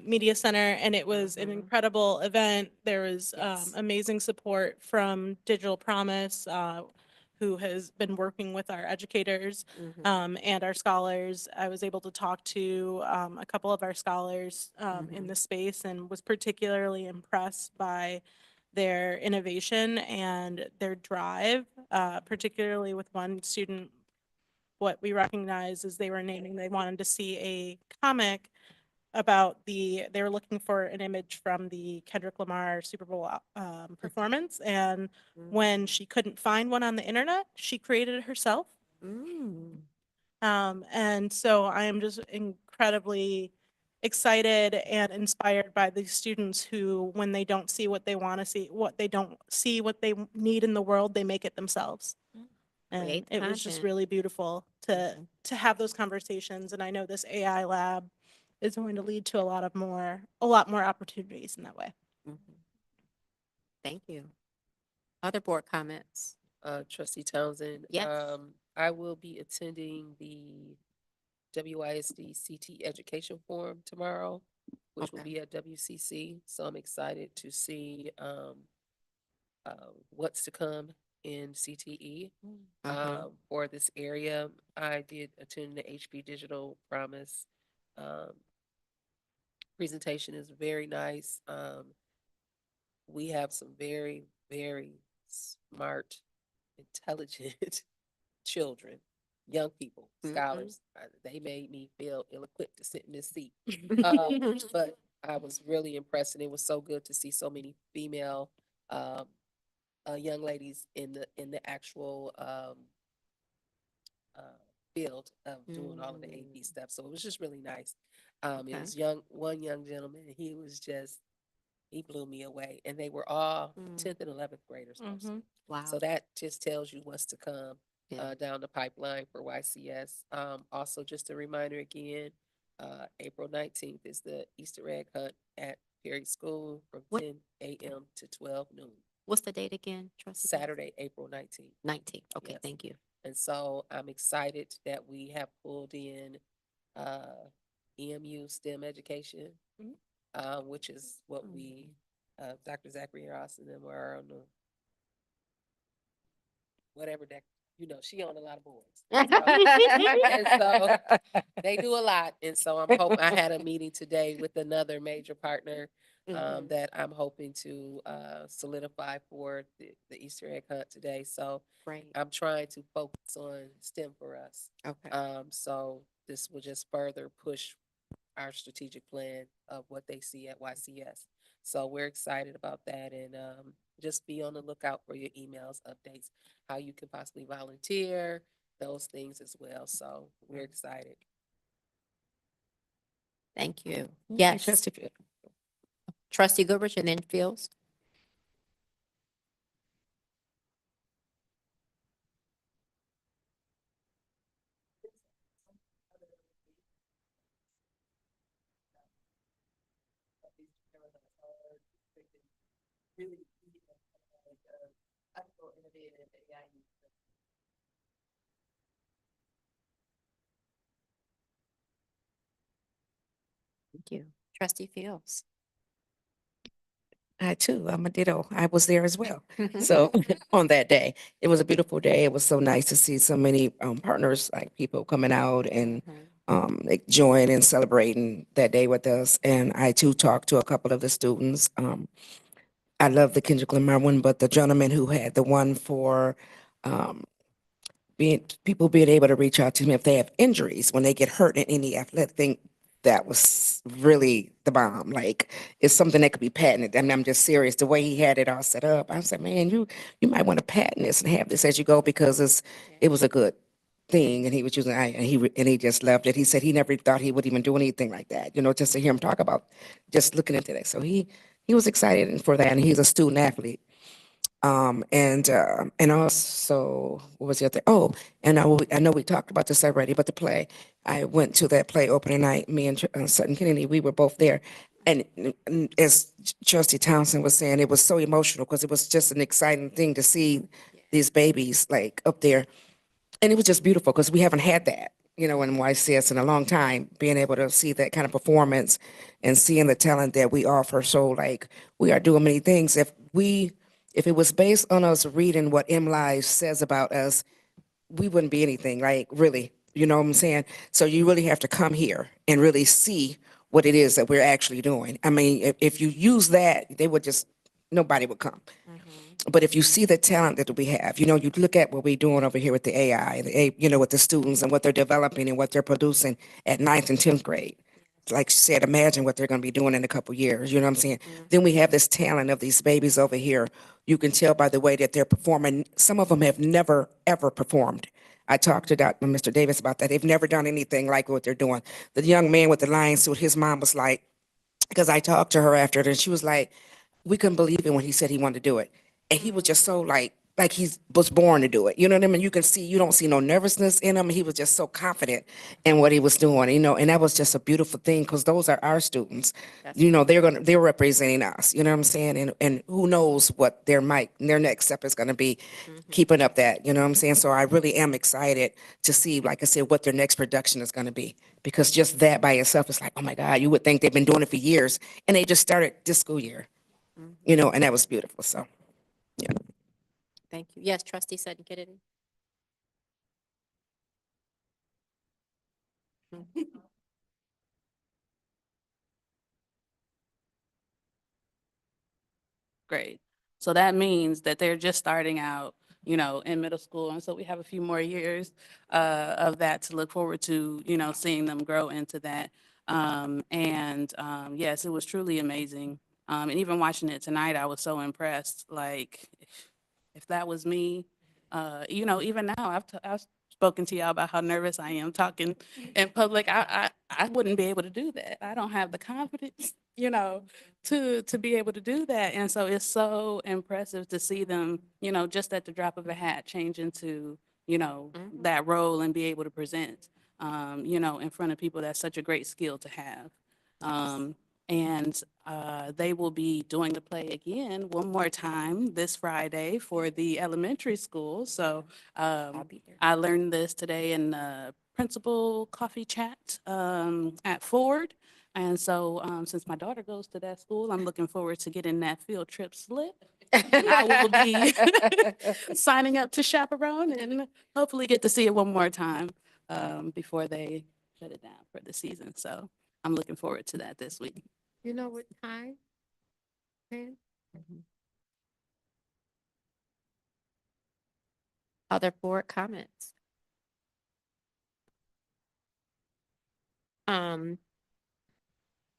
Media Center, and it was an incredible event. There was amazing support from Digital Promise, who has been working with our educators and our scholars. I was able to talk to a couple of our scholars in the space and was particularly impressed by their innovation and their drive, particularly with one student. What we recognized is they wanted to see a comic about they were looking for an image from the Kendrick Lamar Super Bowl performance. And when she couldn't find one on the internet, she created it herself. And so I am just incredibly excited and inspired by these students who, when they don't see what they want to see, what they need in the world, they make it themselves. And Create it was just content. really beautiful to have those conversations. And I know this AI lab is going to lead to a lot more opportunities in that way. Thank you. Other board comments? Trustee Townsend. Yes. I will be attending the WISD CT Education Forum tomorrow, which will Okay. be at WCC. So I'm excited to see what's to come in CTE for this area. I did attend the HP Digital Promise presentation. Is very nice. We have some very, very smart, intelligent children, young people, scholars. They made me feel ill-equipped to sit in this seat. But I was really impressed, and it was so good to see so many female young ladies in the actual field of doing all of the AP stuff. So it was just really nice. It was one young gentleman, and he blew me away. And they were all 10th and 11th graders mostly. Wow. So that just tells you what's to come Yeah. down the pipeline for YCS. Also, just a reminder again, April 19th is the Easter egg hunt at Perry School from 10 a.m. to 12 noon. What's the date again, Trustee? Saturday, April 19th. 19th. Okay, Yes. thank you. And so I'm excited that we have pulled in EMU STEM education, which is what we, Dr. Zachary Ross and them are on the, whatever that, she on a lot of boards. And so they do a lot. And so I'm hoping, I had a meeting today with another major partner that I'm hoping to solidify for the Easter egg hunt today. So Great. I'm trying to focus on STEM for us. Okay. So this will just further push our strategic plan of what they see at YCS. So we're excited about that, and just be on the lookout for your emails, updates, how you can possibly volunteer, those things as well. So we're excited. Thank you. Yes. Trustee Goodrich and then Fields. Thank you. Trustee Fields. I too, I'm a ditto. I was there as well. So on that day, it was a beautiful day. It was so nice to see so many partners, like people coming out and like join and celebrating that day with us. And I too talked to a couple of the students. I love the Kendrick Lamar one, but the gentleman who had the one for people being able to reach out to me if they have injuries when they get hurt in any athletic thing, that was really the bomb. Like, it's something that could be patented. I mean, I'm just serious. The way he had it all set up, I said, man, you might want to patent this and have this as you go, because it was a good thing. And he was using and he just loved it. He said he never thought he would even do anything like that, just to hear him talk about just looking into that. So he was excited for that, and he's a student athlete. And also, what was the other? Oh, and I know we talked about this already, but the play, I went to that play opening night. Me and Sutton Kennedy, we were both there. And as Trustee Townsend was saying, it was so emotional because it was just an exciting thing to see these babies like up there. And it was just beautiful because we haven't had that, in YCS in a long time, being able to see that kind of performance and seeing the talent that we offer. So like, we are doing many things. If it was based on us reading what MLive says about us, we wouldn't be anything, like, really, you know what I'm saying? So you really have to come here and really see what it is that we're actually doing. I mean, if you use that, nobody would come. But if you see the talent that we have, you look at what we're doing over here with the AI, with the students and what they're developing and what they're producing at 9th and 10th grade. Like you said, imagine what they're going to be doing in a couple years. You know what I'm saying? Then we have this talent of these babies over here. You can tell by the way that they're performing. Some of them have never, ever performed. I talked to Mr. Davis about that. They've never done anything like what they're doing. The young man with the lion suit, his mom was like, because I talked to her after it, and she was like, we couldn't believe it when he said he wanted to do it. And he was just so like he was born to do it. You know what I mean? You don't see no nervousness in him. He was just so confident in what he was doing, and that was just a beautiful thing, because those are our students. They're representing us, you know what I'm saying? And who knows what their next step is going to be, keeping up that, you know what I'm saying? So I really am excited to see, like I said, what their next production is going to be, because just that by itself is like, oh my God, you would think they've been doing it for years, and they just started this school year, and that was beautiful. So, yeah. Thank you. Yes, Trustee Sutton Kennedy. Grade. So that means that they're just starting out, in middle school. And so we have a few more years of that to look forward to, seeing them grow into that. Yes, it was truly amazing. And even watching it tonight, I was so impressed. Like, if that was me, even now, I've spoken to y'all about how nervous I am talking in public. I wouldn't be able to do that. I don't have the confidence, to be able to do that. And so it's so impressive to see them, just at the drop of a hat change into, that role and be able to present, in front of people. That's such a great skill to have. They will be doing the play again one more time this Friday for the elementary school. So I learned this today in the principal coffee chat at Ford. And so since my daughter goes to that school, I'm looking forward to getting that field trip slip. I will be signing up to chaperone and hopefully get to see it one more time before they shut it down for the season. So I'm looking forward to that this week. You know what time? Other board comments?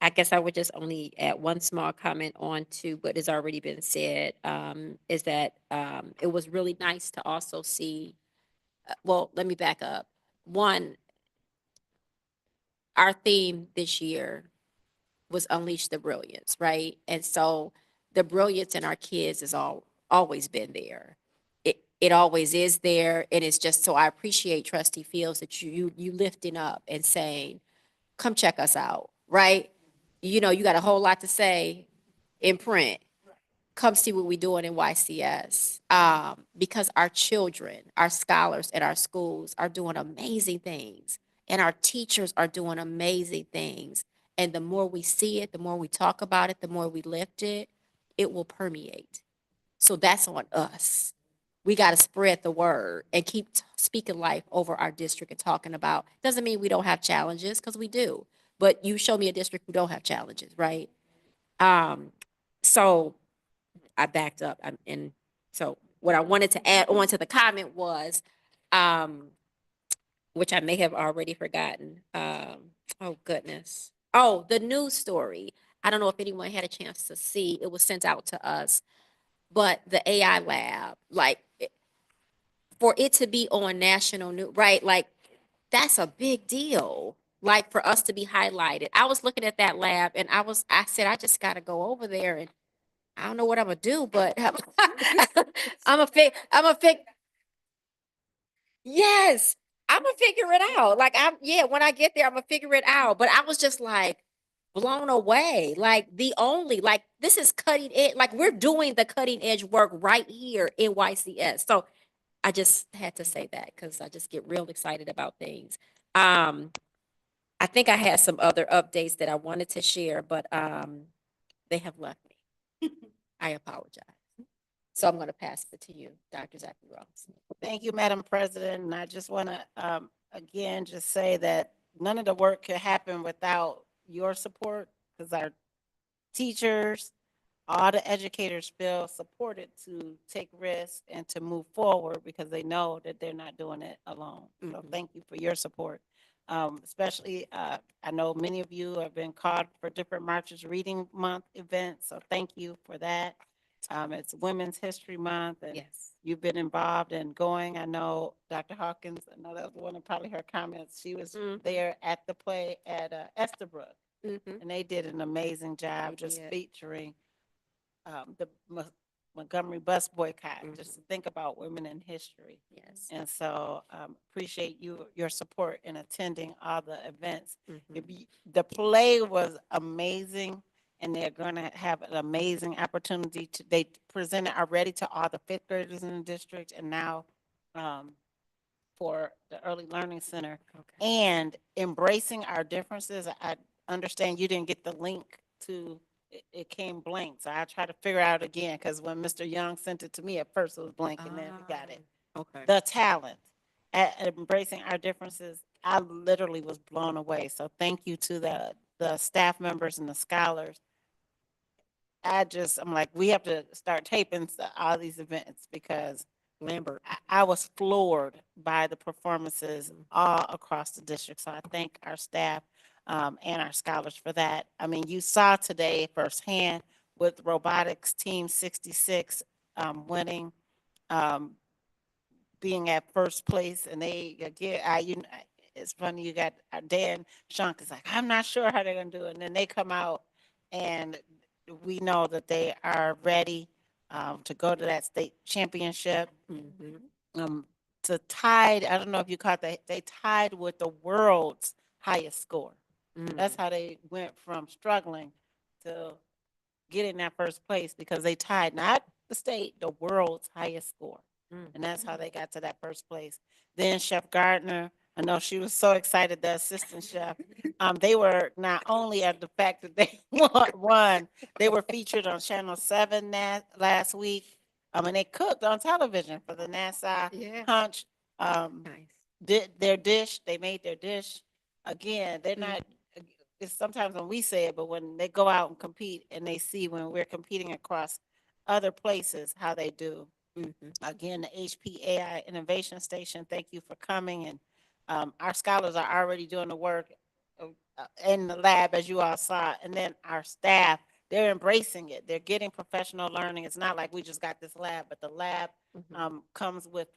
I guess I would just only add one small comment on to what has already been said, is that it was really nice to also see, well, let me back up. One, our theme this year was Unleash the Brilliance, right? And so the brilliance in our kids has always been there. It always is there. And it's just, so I appreciate Trustee Fields that you lifting up and saying, come check us out, right? You got a whole lot to say in print, come see what we're doing in YCS. Because our children, our scholars at our schools are doing amazing things, and our teachers are doing amazing things. And the more we see it, the more we talk about it, the more we lift it, it will permeate. So that's on us. We got to spread the word and keep speaking life over our district and talking about. Doesn't mean we don't have challenges, because we do. But you show me a district who don't have challenges, right? So I backed up. And so what I wanted to add on to the comment was, which I may have already forgotten. Oh goodness. Oh, the news story. I don't know if anyone had a chance to see. It was sent out to us, but the AI lab, for it to be on national news, right? Like, that's a big deal. Like, for us to be highlighted. I was looking at that lab, and I said, I just got to go over there, and I don't know what I'm gonna do, but I'm a fig. Yes, I'm gonna figure it out. Like, yeah, when I get there, I'm gonna figure it out. But I was just like blown away. Like, this is cutting edge. Like, we're doing the cutting edge work right here in YCS. So I just had to say that because I just get real excited about things. I think I had some other updates that I wanted to share, but they have left me. I apologize. So I'm going to pass it to you, Dr. Zachary Ross. Thank you, Madam President. And I just want to, again, just say that none of the work could happen without your support, because our teachers, all the educators feel supported to take risks and to move forward because they know that they're not doing it alone. So thank you for your support. Especially, I know many of you have been called for different Marches Reading Month events, so thank you for that. It's Women's History Month, and Yes. you've been involved in going. I know Dr. Hawkins, I know that was one of probably her comments. She was there at the play at Estabrook, and they did an amazing job just did. featuring the Montgomery bus boycott, just to think about women in history. Yes. And so appreciate your support in attending all the events. The play was amazing, and they're going to have an amazing opportunity they presented already to all the fifth graders in the district, and now for the Early Learning Center. And embracing our differences. I understand you didn't get the link to it came blank, so I tried to figure out again, because when Mr. Young sent it to me, at first it was blank, and then we got it. Okay. The talent at embracing our differences, I literally was blown away. So thank you to the staff members and the scholars. I'm like, we have to start taping all these events, because Lambert. I was floored by the performances all across the district. So I thank our staff and our scholars for that. I mean, you saw today firsthand with robotics team 66 winning, being at first place, and they get, it's funny, you got Dan Shunk is like, I'm not sure how they're gonna do it. And then they come out, and we know that they are ready to go to that state championship. To tied, I don't know if you caught that, they tied with the world's highest score. That's how they went from struggling to getting that first place, because they tied not the state, the world's highest score. And that's how they got to that first place. Then Chef Gardner, I know she was so excited, the assistant chef. They were not only at the fact that they won, they were featured on Channel 7 last week. And they cooked on television for the NASA Punch. Did their dish, they made their dish. Again, they're not, it's sometimes when we say it, but when they go out and compete and they see when we're competing across other places, how they do. Again, the HP AI Innovation Station, thank you for coming. And our scholars are already doing the work in the lab, as you all saw. And then our staff, they're embracing it. They're getting professional learning. It's not like we just got this lab, but the lab comes with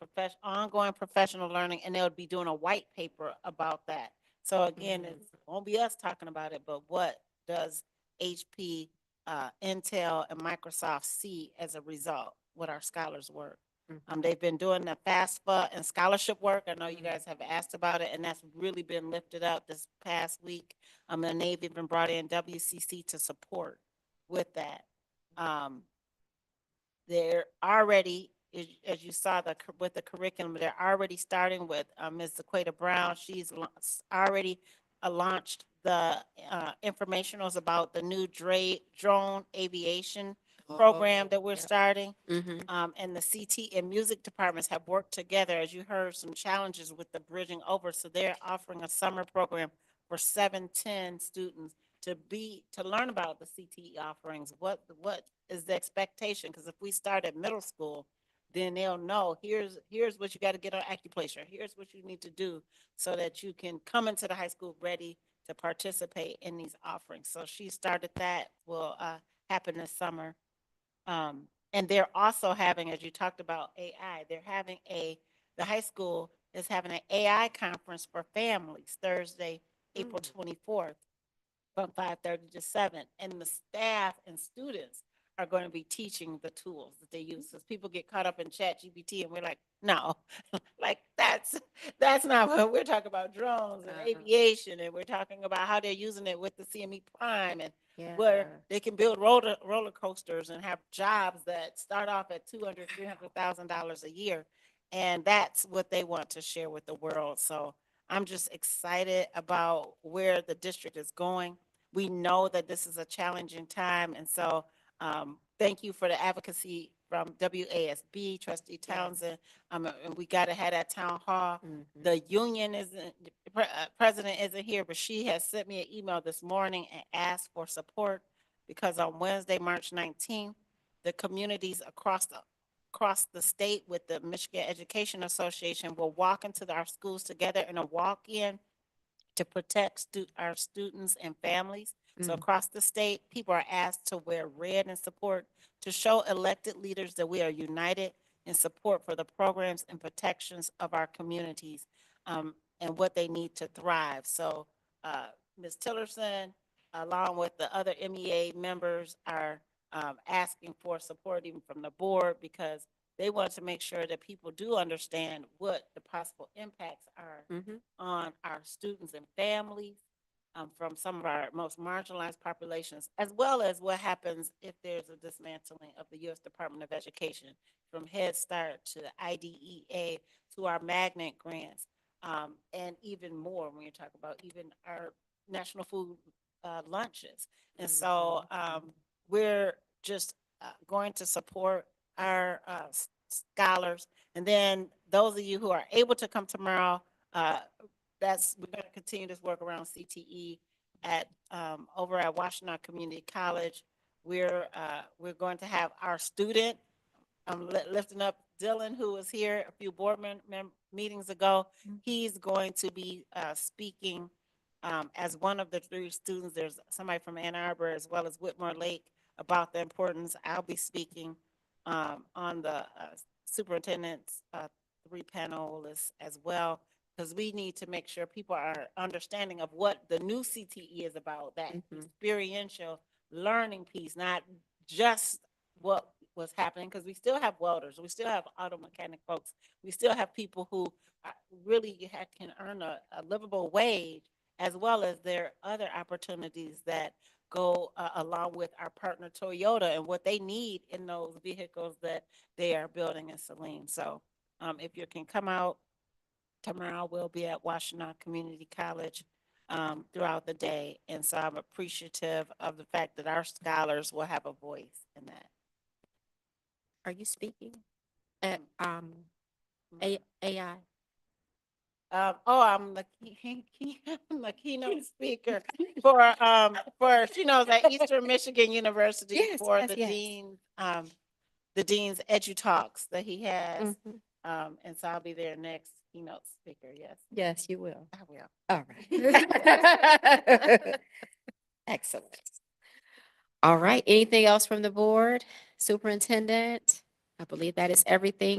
ongoing professional learning, and they'll be doing a white paper about that. So again, it won't be us talking about it, but what does HP, Intel, and Microsoft see as a result with our scholars' work? They've been doing the FAFSA and scholarship work. I know you guys have asked about it, and that's really been lifted up this past week. And they've even brought in WCC to support with that. they're already, as you saw with the curriculum, they're already starting with Ms. Zaqueta Brown. She's already launched the informationals about the new drone aviation program that we're starting. And the CT and music departments have worked together, as you heard, some challenges with the bridging over. So they're offering a summer program for 710 students to learn about the CTE offerings. What is the expectation? Because if we start at middle school, then they'll know here's what you got to get on acupuncture. Here's what you need to do so that you can come into the high school ready to participate in these offerings. So she started that, will happen this summer. And they're also having, as you talked about AI, the high school is having an AI conference for families Thursday, April 24th from 5:30 to 7. And the staff and students are going to be teaching the tools that they use. Because people get caught up in ChatGPT and we're like, no, like that's not what we're talking about. Drones and aviation, and we're talking about how they're using it with the CME Prime, and where they can build roller coasters and have jobs that start off at $200,000, $300,000 a year. And that's what they want to share with the world. So I'm just excited about where the district is going. We know that this is a challenging time. And so thank you for the advocacy from WASB, Trustee Townsend. And we got to have that town hall. The union president isn't here, but she has sent me an email this morning and asked for support because on Wednesday, March 19th, the communities across the state with the Michigan Education Association will walk into our schools together in a walk-in to protect our students and families. So across the state, people are asked to wear red in support to show elected leaders that we are united in support for the programs and protections of our communities and what they need to thrive. So Ms. Tillerson, along with the other MEA members, are asking for support even from the board because they want to make sure that people do understand what the possible impacts are on our students and families from some of our most marginalized populations, as well as what happens if there's a dismantling of the U.S. Department of Education, from Head Start to IDEA to our magnet grants, and even more when you talk about even our national food lunches. And so we're just going to support our scholars. And then those of you who are able to come tomorrow, we're going to continue this work around CTE at over at Washtenaw Community College. We're going to have our student. I'm lifting up Dylan, who was here a few board meetings ago. He's going to be speaking as one of the 3 students. There's somebody from Ann Arbor as well as Whitmore Lake about the importance. I'll be speaking on the superintendent's 3 panelists as well, because we need to make sure people are understanding of what the new CTE is about, that experiential learning piece, not just what was happening, because we still have welders, we still have auto mechanic folks, we still have people who really can earn a livable wage, as well as there are other opportunities that go along with our partner Toyota and what they need in those vehicles that they are building in Saline. So if you can come out tomorrow, we'll be at Washtenaw Community College throughout the day. And so I'm appreciative of the fact that our scholars will have a voice in that. Are you speaking at AI? I'm the keynote speaker for she knows at Eastern Michigan University for the dean's Edu Talks that he has. And so I'll be there next keynote speaker. Yes. Yes, you will. I will. All right. Excellent. All right. Anything else from the board? Superintendent? I believe that is everything.